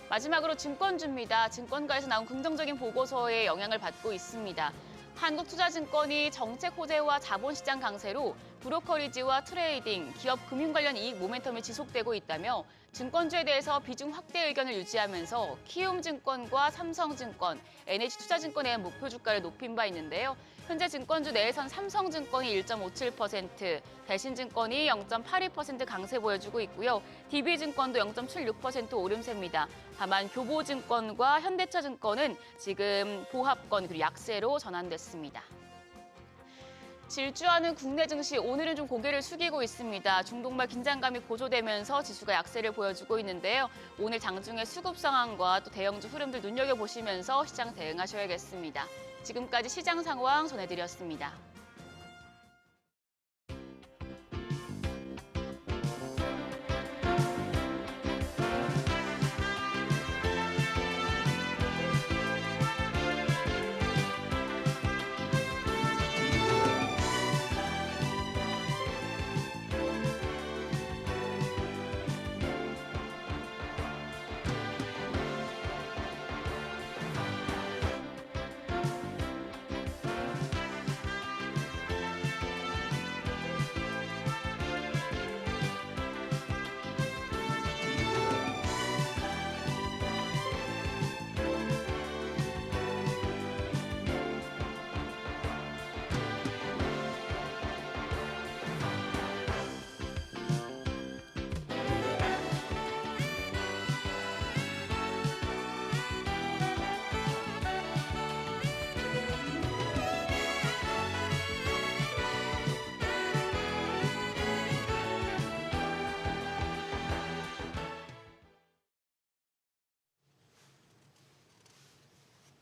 마지막으로 증권주입니다. 증권가에서 나온 긍정적인 보고서에 영향을 받고 있습니다. 한국투자증권이 정책 호재와 자본시장 강세로 브로커리지와 트레이딩, 기업 금융 관련 이익 모멘텀이 지속되고 있다며 증권주에 대해서 비중 확대 의견을 유지하면서 키움증권과 삼성증권, NH투자증권에 대한 목표 주가를 높인 바 있는데요. 현재 증권주 내에선 삼성증권이 1.57%, 대신증권이 0.82% 강세 보여주고 있고요. DB증권도 0.76% 오름세입니다. 다만 교보증권과 현대차증권은 지금 보합권 그리고 약세로 전환됐습니다. 질주하는 국내 증시, 오늘은 좀 고개를 숙이고 있습니다. 중동발 긴장감이 고조되면서 지수가 약세를 보여주고 있는데요. 오늘 장중의 수급 상황과 또 대형주 흐름들 눈여겨보시면서 시장 대응하셔야겠습니다. 지금까지 시장 상황 전해드렸습니다.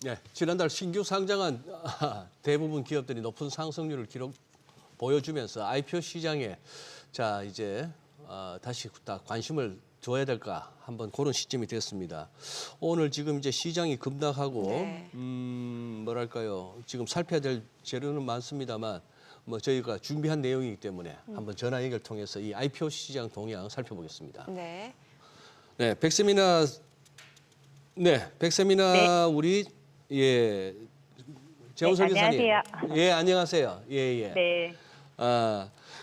네, 지난달 신규 상장한 대부분 기업들이 높은 상승률을 보여주면서 IPO 시장에 자 이제 다시 다 관심을 줘야 될까 한번 그런 시점이 됐습니다. 오늘 지금 이제 시장이 급락하고 네. 뭐랄까요, 지금 살펴야 될 재료는 많습니다만 뭐 저희가 준비한 내용이기 때문에 한번 전화 연결 통해서 이 IPO 시장 동향 살펴보겠습니다. 네. 네, 백세미나 네. 우리 재원석 네, 기사님. 안녕하세요. 예, 안녕하세요. 예. 네.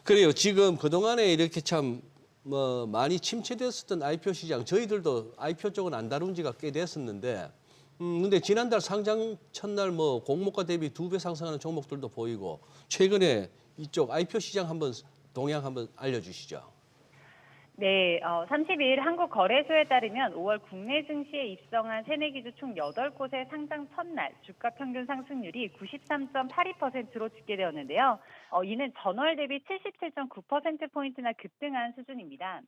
그래요. 지금 그동안에 이렇게 참 뭐 많이 침체됐었던 IPO 시장, 저희들도 IPO 쪽은 안 다룬 지가 꽤 됐었는데 근데 지난달 상장 첫날 뭐 공모가 대비 2배 상승하는 종목들도 보이고 최근에 이쪽 IPO 시장 동향 한번 알려주시죠. 네, 30일 한국거래소에 따르면 5월 국내 증시에 입성한 새내기주 총 8곳의 상장 첫날 주가 평균 상승률이 93.82%로 집계되었는데요. 이는 전월 대비 77.9%포인트나 급등한 수준입니다.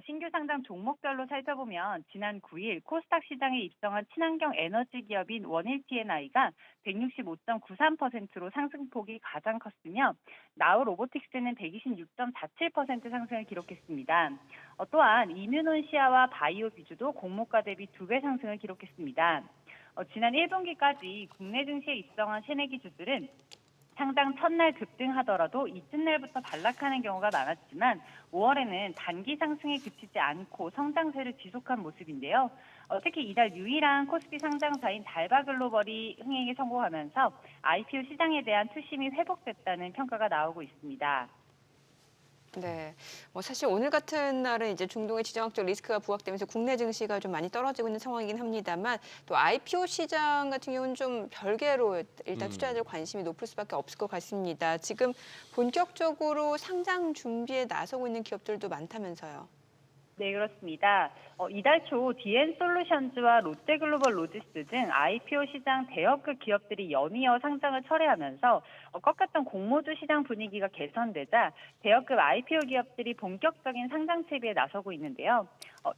신규 상장 종목별로 살펴보면 지난 9일 코스닥 시장에 입성한 친환경 에너지 기업인 원일 T&I가 165.93%로 상승폭이 가장 컸으며 나우 로보틱스는 126.47% 상승을 기록했습니다. 또한 이뮤논시아와 바이오 비주도 공모가 대비 2배 상승을 기록했습니다. 지난 1분기까지 국내 증시에 입성한 새내기주들은 상장 첫날 급등하더라도 이튿날부터 반락하는 경우가 많았지만 5월에는 단기 상승에 그치지 않고 성장세를 지속한 모습인데요. 특히 이달 유일한 코스피 상장사인 달바글로벌이 흥행에 성공하면서 IPO 시장에 대한 투심이 회복됐다는 평가가 나오고 있습니다. 네, 사실 오늘 같은 날은 이제 중동의 지정학적 리스크가 부각되면서 국내 증시가 좀 많이 떨어지고 있는 상황이긴 합니다만 또 IPO 시장 같은 경우는 좀 별개로 일단 투자자들 관심이 높을 수밖에 없을 것 같습니다. 지금 본격적으로 상장 준비에 나서고 있는 기업들도 많다면서요. 네, 그렇습니다. 이달 초 DN솔루션즈와 롯데글로벌 로지스 등 IPO 시장 대형급 기업들이 연이어 상장을 철회하면서 꺾였던 공모주 시장 분위기가 개선되자 대형급 IPO 기업들이 본격적인 상장 채비에 나서고 있는데요.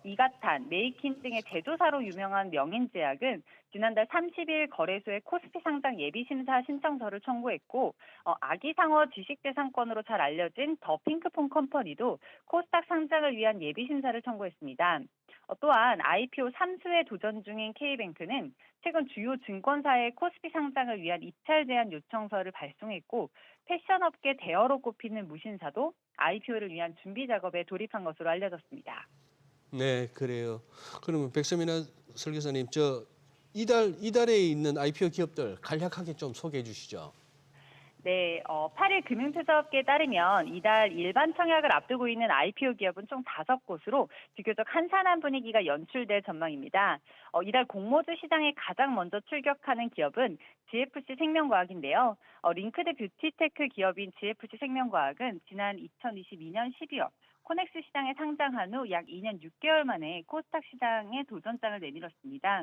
이가탄, 메이킨 등의 제조사로 유명한 명인제약은 지난달 30일 거래소에 코스피 상장 예비심사 신청서를 청구했고 아기상어 지식재산권으로 잘 알려진 더 핑크퐁 컴퍼니도 코스닥 상장을 위한 예비심사를 청구했습니다. 또한 IPO 3수에 도전 중인 K뱅크는 최근 주요 증권사의 코스피 상장을 위한 입찰 제안 요청서를 발송했고 패션업계 대어로 꼽히는 무신사도 IPO를 위한 준비 작업에 돌입한 것으로 알려졌습니다. 네, 그래요. 그러면 백서민아 설계사님, 이달에 있는 IPO 기업들 간략하게 좀 소개해 주시죠. 네, 8일 금융투자업계에 따르면 이달 일반 청약을 앞두고 있는 IPO 기업은 총 5곳으로 비교적 한산한 분위기가 연출될 전망입니다. 이달 공모주 시장에 가장 먼저 출격하는 기업은 GFC 생명과학인데요. 링크드 뷰티테크 기업인 GFC 생명과학은 지난 2022년 12월 코넥스 시장에 상장한 후 약 2년 6개월 만에 코스닥 시장에 도전장을 내밀었습니다.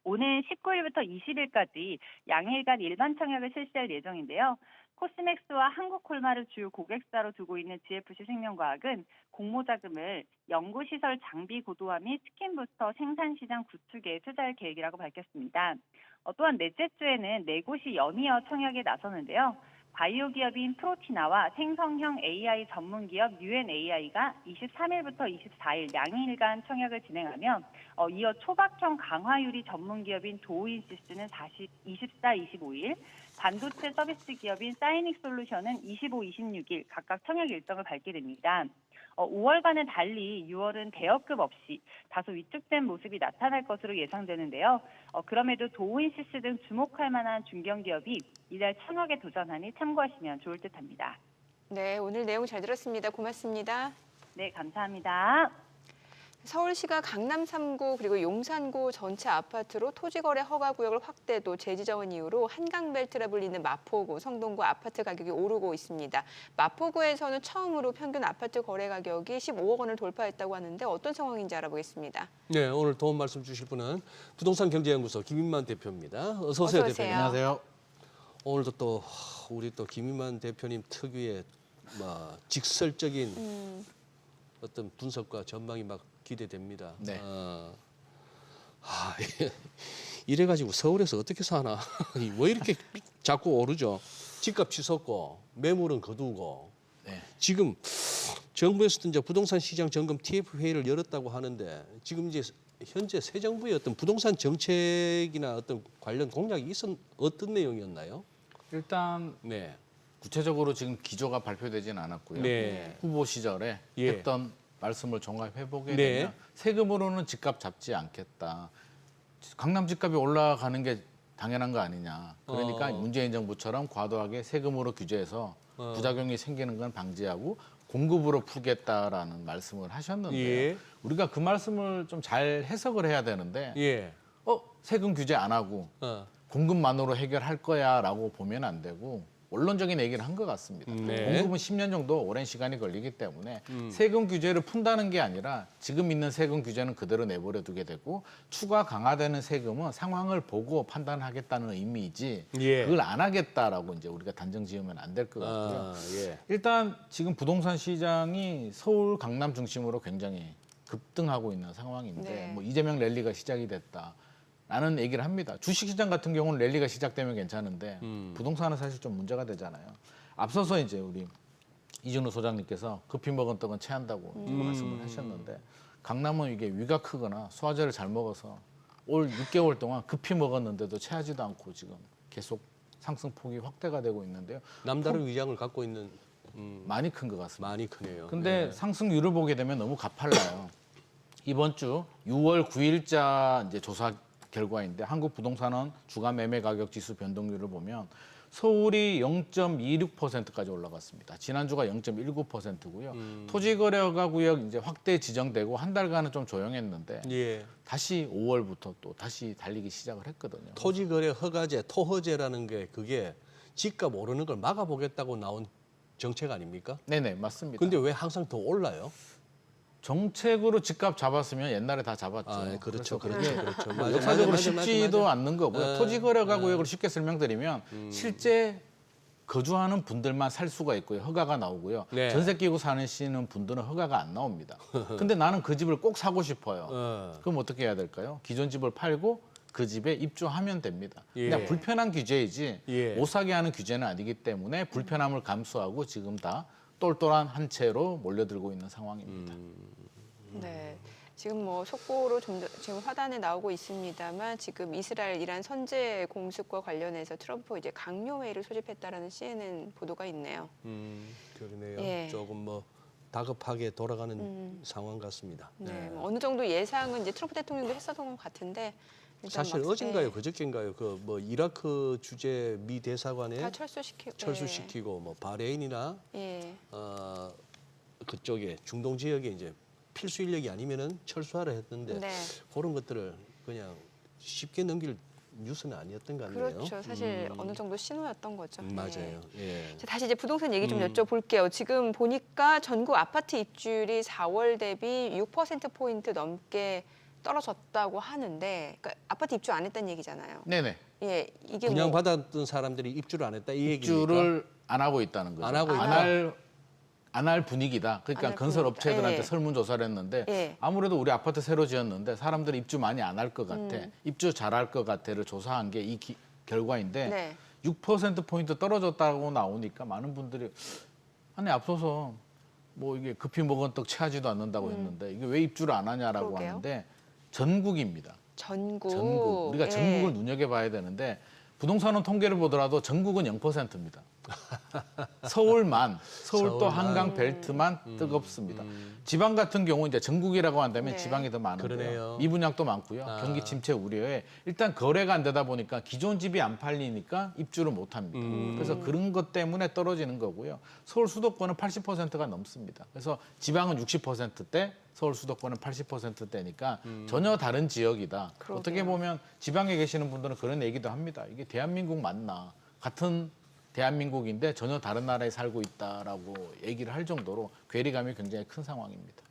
오는 19일부터 20일까지 양일간 일반 청약을 실시할 예정인데요. 코스맥스와 한국콜마를 주요 고객사로 두고 있는 GFC 생명과학은 공모자금을 연구시설 장비 고도화 및 스킨부스터 생산시장 구축에 투자할 계획이라고 밝혔습니다. 또한 넷째 주에는 4곳이 연이어 청약에 나서는데요. 바이오 기업인 프로티나와 생성형 AI 전문 기업 UNAI가 23일부터 24일 양일간 청약을 진행하며 이어 초박형 강화유리 전문 기업인 도우인시스는 24, 25일, 반도체 서비스 기업인 사이닉 솔루션은 25, 26일 각각 청약 일정을 밝게 됩니다. 5월과는 달리 6월은 대여급 없이 다소 위축된 모습이 나타날 것으로 예상되는데요. 그럼에도 도우인시스 등 주목할 만한 중견기업이 이달 청약에 도전하니 참고하시면 좋을 듯합니다. 네, 오늘 내용 잘 들었습니다. 고맙습니다. 네, 감사합니다. 서울시가 강남 3구 그리고 용산구 전체 아파트로 토지거래 허가구역을 확대도 재지정을 이유로 한강벨트라 불리는 마포구, 성동구 아파트 가격이 오르고 있습니다. 마포구에서는 처음으로 평균 아파트 거래 가격이 15억 원을 돌파했다고 하는데 어떤 상황인지 알아보겠습니다. 네, 오늘 도움 말씀 주실 분은 부동산경제연구소 김인만 대표입니다. 어서 오세요, 대표님. 안녕하세요. 오늘도 또 우리 또 김인만 대표님 특유의 직설적인 어떤 분석과 전망이 막 기대됩니다. 네. 이래가지고 서울에서 어떻게 사나? 왜 이렇게 자꾸 오르죠? 집값 치솟고 매물은 거두고. 네. 지금 정부에서도 이제 부동산 시장 점검 TF 회의를 열었다고 하는데 지금 이제 현재 새 정부의 어떤 부동산 정책이나 어떤 관련 공약이 어떤 내용이었나요? 일단 네. 구체적으로 지금 기조가 발표되진 않았고요. 네. 후보 시절에 예. 했던 말씀을 종합해 보게 네. 되면 세금으로는 집값 잡지 않겠다. 강남 집값이 올라가는 게 당연한 거 아니냐. 그러니까 문재인 정부처럼 과도하게 세금으로 규제해서 부작용이 생기는 건 방지하고 공급으로 풀겠다라는 말씀을 하셨는데요. 예. 우리가 그 말씀을 좀 잘 해석을 해야 되는데 예. 세금 규제 안 하고 공급만으로 해결할 거야라고 보면 안 되고 원론적인 얘기를 한 것 같습니다. 네. 공급은 10년 정도 오랜 시간이 걸리기 때문에 세금 규제를 푼다는 게 아니라 지금 있는 세금 규제는 그대로 내버려 두게 되고 추가 강화되는 세금은 상황을 보고 판단하겠다는 의미이지 예. 그걸 안 하겠다라고 이제 우리가 단정 지으면 안 될 것 같고요. 예. 일단 지금 부동산 시장이 서울 강남 중심으로 굉장히 급등하고 있는 상황인데 네. 뭐 이재명 랠리가 시작이 됐다라는 얘기를 합니다. 주식시장 같은 경우는 랠리가 시작되면 괜찮은데 부동산은 사실 좀 문제가 되잖아요. 앞서서 이제 우리 이준우 소장님께서 급히 먹은 떡은 체한다고 말씀을 하셨는데 강남은 이게 위가 크거나 소화제를 잘 먹어서 올 6개월 동안 급히 먹었는데도 체하지도 않고 지금 계속 상승폭이 확대가 되고 있는데요. 남다른 위장을 갖고 있는 많이 큰 것 같습니다. 많이 크네요. 근데 상승률을 보게 되면 너무 가팔라요. 이번 주 6월 9일자 이제 조사 결과인데 한국 부동산원 주간 매매 가격 지수 변동률을 보면 서울이 0.26%까지 올라갔습니다. 지난주가 0.19%고요. 토지거래허가 구역 이제 확대 지정되고 한 달간은 좀 조용했는데 예. 다시 5월부터 또 다시 달리기 시작을 했거든요. 토지거래 허가제, 토허제라는 게 그게 집값 오르는 걸 막아보겠다고 나온 정책 아닙니까? 네네 맞습니다. 근데 왜 항상 더 올라요? 정책으로 집값 잡았으면 옛날에 다 잡았죠. 아, 그렇죠, 그래서 그렇죠, 그게 그렇죠. 뭐 맞아, 역사적으로 맞아, 맞아, 쉽지도 맞아. 않는 거고요. 토지거래가 구역을 쉽게 설명드리면 실제 거주하는 분들만 살 수가 있고요. 허가가 나오고요. 네. 전세 끼고 사시는 분들은 허가가 안 나옵니다. 근데 나는 그 집을 꼭 사고 싶어요. 그럼 어떻게 해야 될까요? 기존 집을 팔고 그 집에 입주하면 됩니다. 예. 그냥 불편한 규제이지 예. 못 사게 하는 규제는 아니기 때문에 불편함을 감수하고 지금 다 똘똘한 한 채로 몰려들고 있는 상황입니다. 네. 지금 뭐 속보로 지금 화단에 나오고 있습니다만 지금 이스라엘 이란 선제 공습과 관련해서 트럼프 이제 강요회의를 소집했다라는 CNN 보도가 있네요. 그러네요. 예. 조금 뭐 다급하게 돌아가는 상황 같습니다. 네. 뭐 어느 정도 예상은 이제 트럼프 대통령도 했었던 것 같은데 일단 사실 막- 어젠가요, 예. 그저께인가요? 그 뭐 이라크 주재 미 대사관에 다 철수시키고 철수시키고 뭐 바레인이나 예. 그쪽에 중동 지역에 이제 필수 인력이 아니면은 철수하라 했는데 네. 그런 것들을 그냥 쉽게 넘길 뉴스는 아니었던 것 같네요. 그렇죠. 사실 어느 정도 신호였던 거죠. 맞아요. 예. 자, 다시 이제 부동산 얘기 좀 여쭤볼게요. 지금 보니까 전국 아파트 입주율이 4월 대비 6%포인트 넘게 떨어졌다고 하는데 그러니까 아파트 입주 안 했다는 얘기잖아요. 네네. 예, 이게 분양 뭐 받았던 사람들이 입주를 안 했다 이 얘기입니까? 입주를 안 하고 있다는 거죠. 안 하고 있다. 안 할 분위기다. 그러니까 안할 건설 분위기다. 업체들한테 예. 설문조사를 했는데 예. 아무래도 우리 아파트 새로 지었는데 사람들이 입주 많이 안 할 것 같아. 음. 입주 잘할 것 같아를 조사한 게 이 결과인데 네. 6%포인트 떨어졌다고 나오니까 많은 분들이 아니 앞서서 뭐 이게 급히 먹은 떡 체하지도 않는다고 했는데 이게 왜 입주를 안 하냐라고 그러게요. 하는데 전국입니다. 전국. 전국. 우리가 예. 전국을 눈여겨봐야 되는데 부동산원 통계를 보더라도 전국은 0%입니다. 서울만, 서울 또 서울만. 한강 벨트만 뜨겁습니다. 지방 같은 경우 이제 전국이라고 한다면 네. 지방이 더 많은데요. 그러네요. 미분양도 많고요. 경기 침체 우려에 일단 거래가 안 되다 보니까 기존 집이 안 팔리니까 입주를 못 합니다. 그래서 그런 것 때문에 떨어지는 거고요. 서울 수도권은 80%가 넘습니다. 그래서 지방은 60%대, 서울 수도권은 80%대니까 전혀 다른 지역이다. 그러게요. 어떻게 보면 지방에 계시는 분들은 그런 얘기도 합니다. 이게 대한민국 맞나? 같은 대한민국인데 전혀 다른 나라에 살고 있다라고 얘기를 할 정도로 괴리감이 굉장히 큰 상황입니다.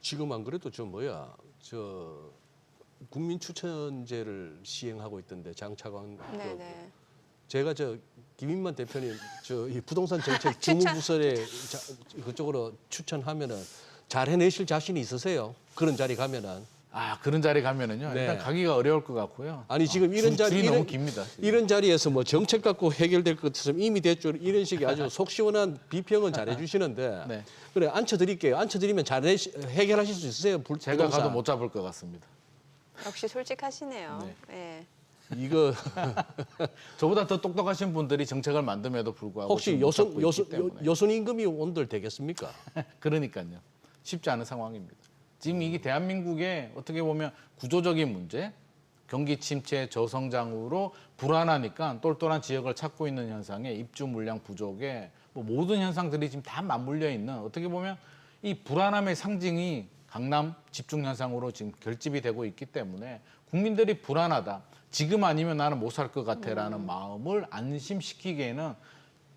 지금 안 그래도 저 국민 추천제를 시행하고 있던데 장차관 네네. 제가 김인만 대표님 이 부동산 정책 주무부서에 그쪽으로 추천하면은 잘 해내실 자신이 있으세요? 그런 자리 가면은. 아 그런 자리 가면은요 네. 일단 가기가 어려울 것 같고요. 아니 지금 이런 줄이 너무 깁니다. 이런 자리에서 뭐 정책 갖고 해결될 것 같으면 이미 됐죠. 이런 식의 아주 속 시원한 비평은 잘해 주시는데 네. 그래 앉혀드릴게요. 앉혀드리면 해결하실 수 있으세요? 제가 부동산. 가도 못 잡을 것 같습니다. 역시 솔직하시네요. 네. 예. 이거 저보다 더 똑똑하신 분들이 정책을 만듦에도 불구하고 혹시 지금 못 잡고 있기 때문에. 여순 임금이 온들 되겠습니까? 그러니까요. 쉽지 않은 상황입니다. 지금 이게 대한민국의 어떻게 보면 구조적인 문제, 경기 침체, 저성장으로 불안하니까 똘똘한 지역을 찾고 있는 현상에 입주 물량 부족에 뭐 모든 현상들이 지금 다 맞물려 있는 어떻게 보면 이 불안함의 상징이 강남 집중 현상으로 지금 결집이 되고 있기 때문에 국민들이 불안하다. 지금 아니면 나는 못 살 것 같아라는 마음을 안심시키기에는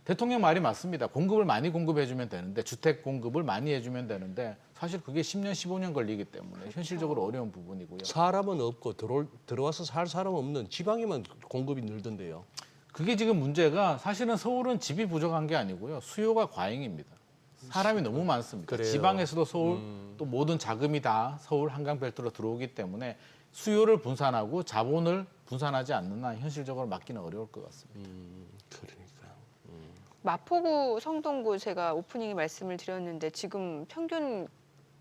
대통령 말이 맞습니다. 공급을 많이 공급해주면 되는데 주택 공급을 많이 해주면 되는데 사실 그게 10년, 15년 걸리기 때문에 현실적으로 어려운 부분이고요. 사람은 없고 들어와서 살 사람 없는 지방에만 공급이 늘던데요. 그게 지금 문제가 사실은 서울은 집이 부족한 게 아니고요. 수요가 과잉입니다. 사람이 너무 많습니다. 그래요. 지방에서도 서울 또 모든 자금이 다 서울 한강벨트로 들어오기 때문에 수요를 분산하고 자본을 분산하지 않는 한 현실적으로 막기는 어려울 것 같습니다. 그러니까. 마포구, 성동구 제가 오프닝에 말씀을 드렸는데 지금 평균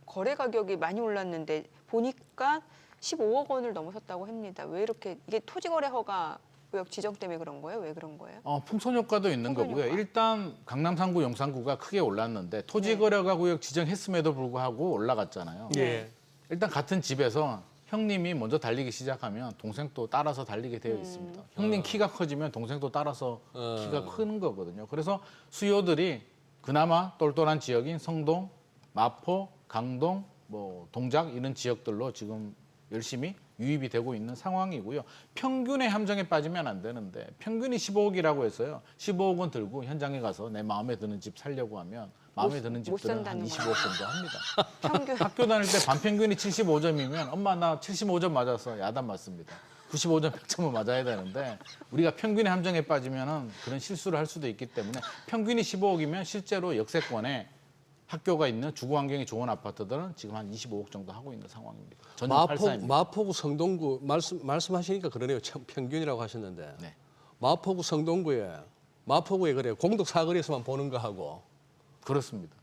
거래 가격이 많이 올랐는데 보니까 15억 원을 넘어섰다고 합니다. 왜 이렇게 이게 토지거래 허가 구역 지정 때문에 그런 거예요? 왜 그런 거예요? 풍선 효과도 있는 풍선 거고요. 효과. 일단 강남 3구, 용산구가 크게 올랐는데 토지거래가 구역 지정했음에도 불구하고 올라갔잖아요. 예. 일단 같은 집에서 형님이 먼저 달리기 시작하면 동생도 따라서 달리게 되어 있습니다. 형님 키가 커지면 동생도 따라서 키가 크는 거거든요. 그래서 수요들이 그나마 똘똘한 지역인 성동, 마포, 강동, 뭐 동작 이런 지역들로 지금 열심히 유입이 되고 있는 상황이고요. 평균의 함정에 빠지면 안 되는데 평균이 15억이라고 해서요. 15억은 들고 현장에 가서 내 마음에 드는 집 살려고 하면 마음에 드는 못 집들은 한 산다는 25억 정도 합니다. 평균 학교 다닐 때 반평균이 75점이면 엄마 나 75점 맞았어. 야단 맞습니다. 95점 100점은 맞아야 되는데 우리가 평균의 함정에 빠지면 그런 실수를 할 수도 있기 때문에 평균이 15억이면 실제로 역세권에 학교가 있는 주거 환경이 좋은 아파트들은 지금 한 25억 정도 하고 있는 상황입니다. 전용 84입니다. 마포구 성동구 말씀하시니까 그러네요. 참 평균이라고 하셨는데 네. 마포구 마포구에 그래 공덕 사거리에서만 보는 거 하고 그렇습니다.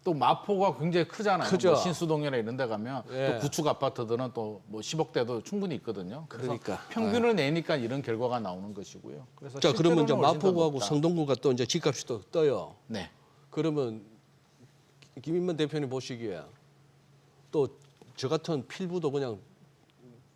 또 마포가 굉장히 크잖아요. 크죠. 뭐 신수동이나 이런 데 가면 예. 또 구축 아파트들은 또 뭐 10억대도 충분히 있거든요. 그래서 그러니까. 평균을 내니까 이런 결과가 나오는 것이고요. 그래서 자 그러면 이제 실제로는 훨씬 더 마포구하고 높다. 성동구가 또 이제 집값이 또 떠요. 네. 그러면 김인만 대표님 보시기에 또 저 같은 필부도 그냥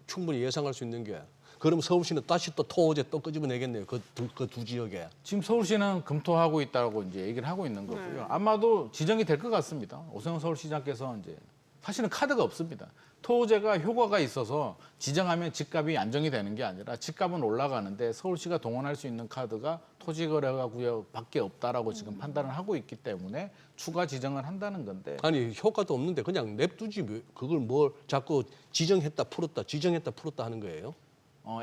충분히 예상할 수 있는 게 그럼 서울시는 다시 또 토호제 또 끄집어내겠네요. 그 두 지역에. 지금 서울시는 검토하고 있다고 이제 얘기를 하고 있는 거고요. 아마도 지정이 될 것 같습니다. 오세훈 서울시장께서 이제 사실은 카드가 없습니다. 토호제가 효과가 있어서 지정하면 집값이 안정이 되는 게 아니라 집값은 올라가는데 서울시가 동원할 수 있는 카드가 토지거래가 구역밖에 없다라고 지금 판단을 하고 있기 때문에 추가 지정을 한다는 건데 아니 효과도 없는데 그냥 냅두지 그걸 뭘 자꾸 지정했다 풀었다 하는 거예요?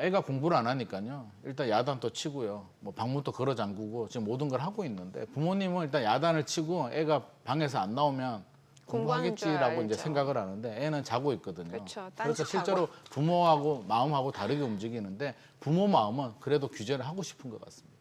애가 공부를 안 하니까요. 일단 야단도 치고요. 뭐 방문도 걸어 잠그고 지금 모든 걸 하고 있는데 부모님은 일단 야단을 치고 애가 방에서 안 나오면 공부하는 줄 공부하겠지라고 이제 알죠. 생각을 하는데 애는 자고 있거든요. 그렇죠. 그래서 딴짓하고. 실제로 부모하고 마음하고 다르게 움직이는데 부모 마음은 그래도 규제를 하고 싶은 것 같습니다.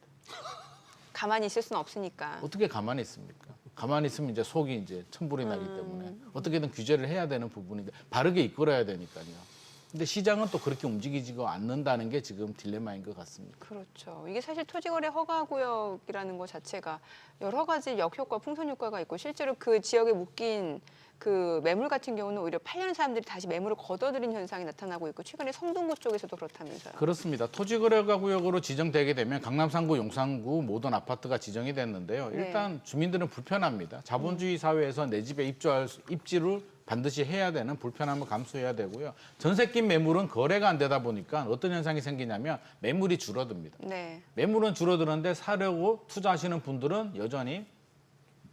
가만히 있을 수는 없으니까. 어떻게 가만히 있습니까? 가만히 있으면 이제 속이 이제 천불이 나기 때문에 어떻게든 규제를 해야 되는 부분인데 바르게 이끌어야 되니까요. 근데 시장은 또 그렇게 움직이지가 않는다는 게 지금 딜레마인 것 같습니다. 그렇죠. 이게 사실 토지거래 허가구역이라는 것 자체가 여러 가지 역효과, 풍선 효과가 있고 실제로 그 지역에 묶인 그 매물 같은 경우는 오히려 팔려는 사람들이 다시 매물을 걷어들인 현상이 나타나고 있고 최근에 성동구 쪽에서도 그렇다면서요. 그렇습니다. 토지거래가 구역으로 지정되게 되면 강남 3구, 용산구 모든 아파트가 지정이 됐는데요. 네. 일단 주민들은 불편합니다. 자본주의 사회에서 내 집에 입주를 반드시 해야 되는 불편함을 감수해야 되고요. 전세 낀 매물은 거래가 안 되다 보니까 어떤 현상이 생기냐면 매물이 줄어듭니다. 네. 매물은 줄어드는데 사려고 투자하시는 분들은 여전히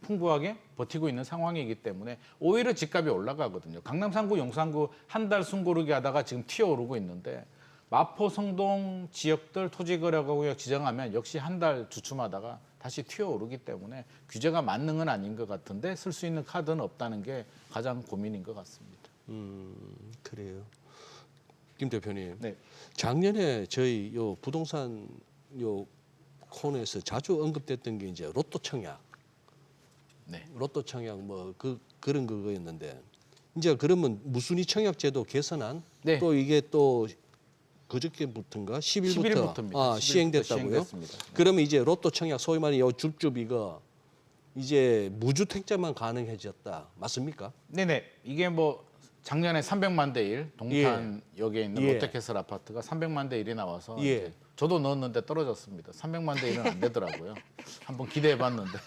풍부하게 버티고 있는 상황이기 때문에 오히려 집값이 올라가거든요. 강남 3구, 용산구 한 달 숨고르기 하다가 지금 튀어오르고 있는데 마포, 성동 지역들 토지거래구역 지정하면 역시 한 달 주춤하다가 다시 튀어오르기 때문에 규제가 만능은 아닌 것 같은데 쓸 수 있는 카드는 없다는 게 가장 고민인 것 같습니다. 그래요. 김 대표님. 네. 작년에 저희 요 부동산 요 코너에서 자주 언급됐던 게 이제 로또 청약. 네. 로또 청약 뭐 그런 그거였는데 이제 그러면 무순위 청약제도 개선안 네. 또 이게 또 그저께부터인가 10일부터 11일부터입니다. 시행됐다고요? 시행됐습니다. 네. 그러면 이제 로또 청약 소위 말하는 요 줍줍 이거 이제 무주택자만 가능해졌다. 맞습니까? 네네. 이게 뭐 작년에 300만 대 1 동탄역에 있는 예. 롯데캐슬 아파트가 300만 대 1이 나와서 예. 이제 저도 넣었는데 떨어졌습니다. 300만 대 1은 안 되더라고요. 한번 기대해봤는데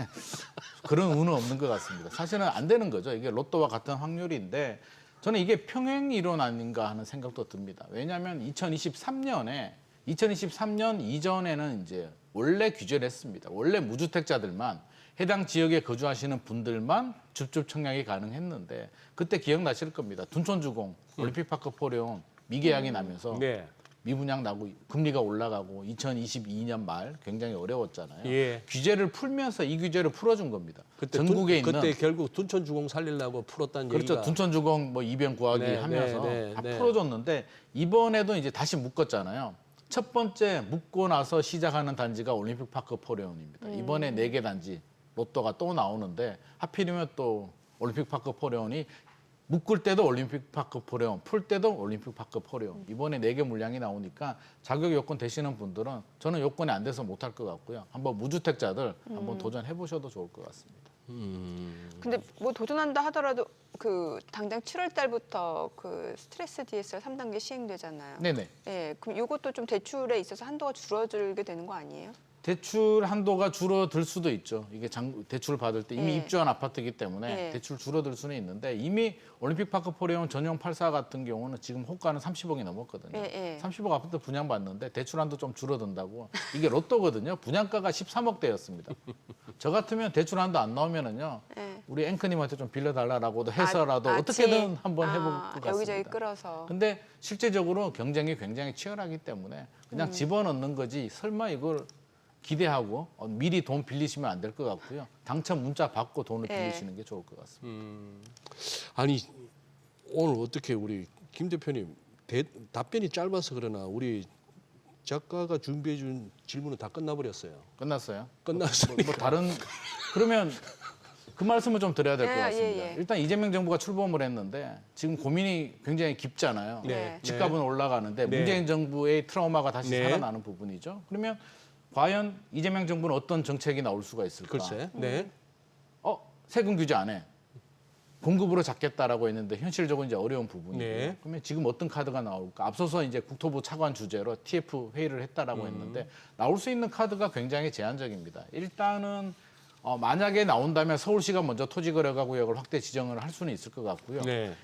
그런 운은 없는 것 같습니다. 사실은 안 되는 거죠. 이게 로또와 같은 확률인데 저는 이게 평행 이론 아닌가 하는 생각도 듭니다. 왜냐하면 2023년 이전에는 이제 원래 규제를 했습니다. 원래 무주택자들만 해당 지역에 거주하시는 분들만 줍줍 청약이 가능했는데 그때 기억나실 겁니다. 둔촌주공, 올림픽파크 포레온 미계약이 나면서 네. 미분양 나고 금리가 올라가고 2022년 말 굉장히 어려웠잖아요. 예. 규제를 풀면서 이 규제를 풀어준 겁니다. 그때 전국에 있는 그때 결국 둔촌주공 살리려고 풀었다는 그렇죠. 얘기가 둔촌주공 뭐 이변 구하기 네, 하면서 네, 다 네. 풀어줬는데 이번에도 이제 다시 묶었잖아요. 첫 번째 묶고 나서 시작하는 단지가 올림픽파크 포레온입니다. 이번에 4개 단지 로또가 또 나오는데 하필이면 또 올림픽파크 포레온이 묶을 때도 올림픽파크 포레온, 풀 때도 올림픽파크 포레온. 이번에 4개 물량이 나오니까 자격 요건 되시는 분들은 저는 요건이 안 돼서 못할 것 같고요. 한번 무주택자들 한번 도전해 보셔도 좋을 것 같습니다. 근데 뭐 도전한다 하더라도 그 당장 7월 달부터 그 스트레스 DSR 3단계 시행되잖아요. 네네. 예, 그럼 이것도 좀 대출에 있어서 한도가 줄어들게 되는 거 아니에요? 대출 한도가 줄어들 수도 있죠. 이게 대출을 받을 때 이미 예. 입주한 아파트이기 때문에 예. 대출 줄어들 수는 있는데 이미 올림픽파크 포레온 전용 84 같은 경우는 지금 호가는 30억이 넘었거든요. 예, 예. 30억 아파트 분양받는데 대출 한도 좀 줄어든다고. 이게 로또거든요. 분양가가 13억대였습니다. 저 같으면 대출 한도 안 나오면은요. 예. 우리 앵커님한테 좀 빌려달라고도 해서라도 아, 어떻게든 한번 해볼 것 같습니다. 여기저기 끌어서. 근데 실제적으로 경쟁이 굉장히 치열하기 때문에 그냥 집어넣는 거지 설마 이걸 기대하고 미리 돈 빌리시면 안 될 것 같고요. 당첨 문자 받고 돈을 네. 빌리시는 게 좋을 것 같습니다. 아니 오늘 어떻게 우리 김 대표님 답변이 짧아서 그러나 우리 작가가 준비해 준 질문은 다 끝나버렸어요. 끝났어요? 끝났어요. 뭐 다른 그러면 그 말씀을 좀 드려야 될 것 예, 같습니다. 예, 예. 일단 이재명 정부가 출범을 했는데 지금 고민이 굉장히 깊잖아요. 네. 집값은 올라가는데 네. 문재인 정부의 트라우마가 다시 네. 살아나는 부분이죠. 그러면 과연 이재명 정부는 어떤 정책이 나올 수가 있을까? 글쎄. 네. 세금 규제 안 해. 공급으로 잡겠다라고 했는데 현실적으로 이제 어려운 부분이고요. 네. 그러면 지금 어떤 카드가 나올까? 앞서서 이제 국토부 차관 주재로 TF 회의를 했다라고 했는데 나올 수 있는 카드가 굉장히 제한적입니다. 일단은 만약에 나온다면 서울시가 먼저 토지거래가구역을 확대 지정을 할 수는 있을 것 같고요. 네.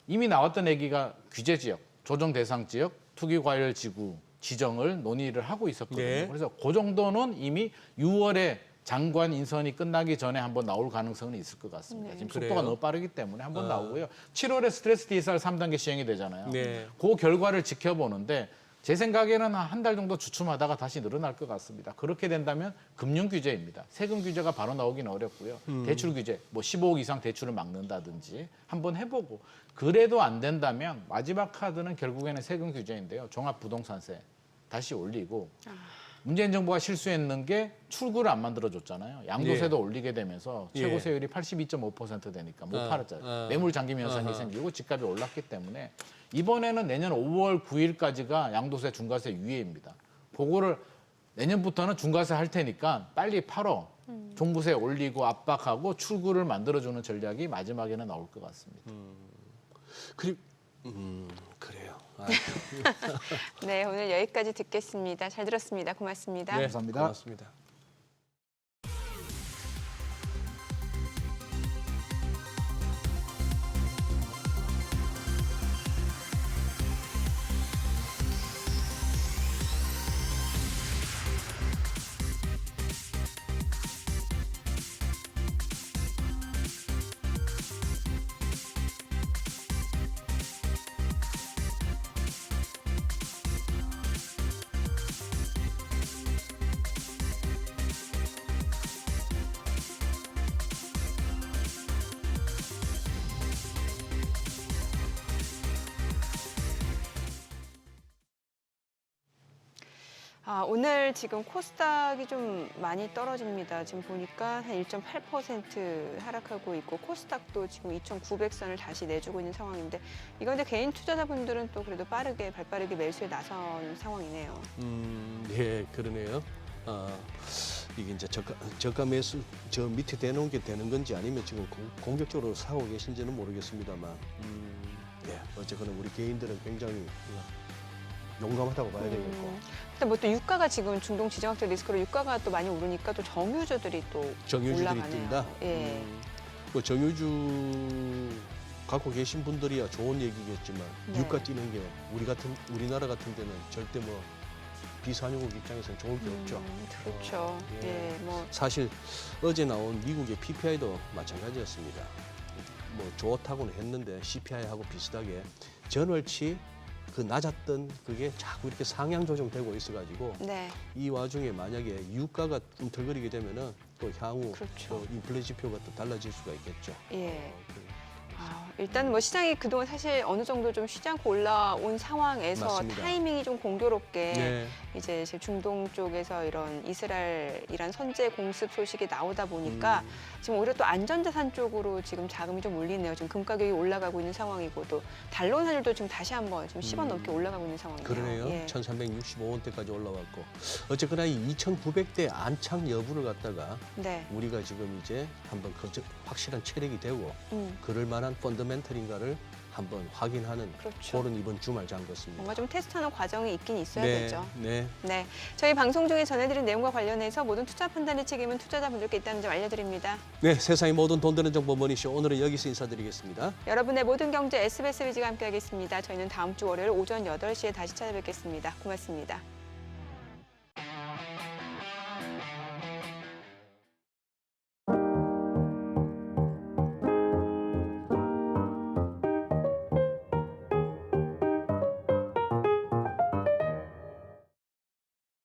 이미 나왔던 얘기가 규제 지역, 조정 대상 지역, 투기과열 지구 지정을 논의를 하고 있었거든요. 네. 그래서 그 정도는 이미 6월에 장관 인선이 끝나기 전에 한번 나올 가능성은 있을 것 같습니다. 지금 속도가 그래요? 너무 빠르기 때문에 한번 나오고요. 7월에 스트레스 DSR 3단계 시행이 되잖아요. 네. 그 결과를 지켜보는데 제 생각에는 한 달 정도 주춤하다가 다시 늘어날 것 같습니다. 그렇게 된다면 금융 규제입니다. 세금 규제가 바로 나오기는 어렵고요. 대출 규제, 뭐 15억 이상 대출을 막는다든지 한번 해보고 그래도 안 된다면 마지막 카드는 결국에는 세금 규제인데요. 종합부동산세 다시 올리고 문재인 정부가 실수했는 게 출구를 안 만들어줬잖아요. 양도세도 올리게 되면서 최고 예. 세율이 82.5% 되니까 못 팔았잖아요. 아. 매물 잠김 현상이 생기고 집값이 올랐기 때문에 이번에는 내년 5월 9일까지가 양도세 중과세 유예입니다. 그거를 내년부터는 중과세 할 테니까 빨리 팔어. 종부세 올리고 압박하고 출구를 만들어주는 전략이 마지막에는 나올 것 같습니다. 그래요. 네, 오늘 여기까지 듣겠습니다. 잘 들었습니다. 고맙습니다. 네, 감사합니다. 고맙습니다. 오늘 지금 코스닥이 좀 많이 떨어집니다. 지금 보니까 한 1.8% 하락하고 있고 코스닥도 지금 2,900선을 다시 내주고 있는 상황인데 이건데 개인 투자자분들은 또 그래도 발빠르게 매수에 나선 상황이네요. 예, 그러네요. 이게 이제 저가 매수 저 밑에 대놓은 게 되는 건지 아니면 지금 공격적으로 사고 계신지는 모르겠습니다만, 예, 어쨌거나 우리 개인들은 굉장히 용감하다고 봐야 되겠고. 근데 뭐 또 유가가 지금 중동 지정학적 리스크로 유가가 또 많이 오르니까 또 정유주들이 또 정유주들이 올라가네요. 뛴다. 예. 그 정유주 갖고 계신 분들이야 좋은 얘기겠지만 네. 유가 뛰는 게 우리나라 같은 데는 절대 뭐 비산유국 입장에서는 좋을 게 없죠. 그렇죠. 예. 예, 뭐 사실 어제 나온 미국의 PPI도 마찬가지였습니다. 뭐 좋다고는 했는데 CPI하고 비슷하게 전월치 그 낮았던 그게 자꾸 이렇게 상향 조정되고 있어가지고 네. 이 와중에 만약에 유가가 꿈틀거리게 되면은 또 향후 그렇죠. 또 인플레 지표가 또 달라질 수가 있겠죠. 예. 일단 뭐 시장이 그동안 사실 어느 정도 좀 쉬지 않고 올라온 상황에서 맞습니다. 타이밍이 좀 공교롭게 네. 이제 중동 쪽에서 이런 이스라엘, 이란 선제 공습 소식이 나오다 보니까 지금 오히려 또 안전자산 쪽으로 지금 자금이 좀 몰리네요. 지금 금 가격이 올라가고 있는 상황이고 또 달러 환율도 지금 다시 한번 지금 10원 넘게 올라가고 있는 상황이에요. 그러네요. 예. 1365원대까지 올라왔고 어쨌거나 이 2900대 안착 여부를 갖다가 네. 우리가 지금 이제 한번 확실한 체력이 되고 음. 그럴 만한 펀더멘털인가를 한번 확인하는 그렇죠. 그런 이번 주말 장거습니다. 뭔가 좀 테스트하는 과정이 있긴 있어야 네, 되죠. 네. 네, 저희 방송 중에 전해드린 내용과 관련해서 모든 투자 판단의 책임은 투자자분들께 있다는 점 알려드립니다. 네, 세상의 모든 돈 되는 정보 머니쇼 오늘은 여기서 인사드리겠습니다. 여러분의 모든 경제 SBS 비지가 함께하겠습니다. 저희는 다음 주 월요일 오전 8시에 다시 찾아뵙겠습니다. 고맙습니다.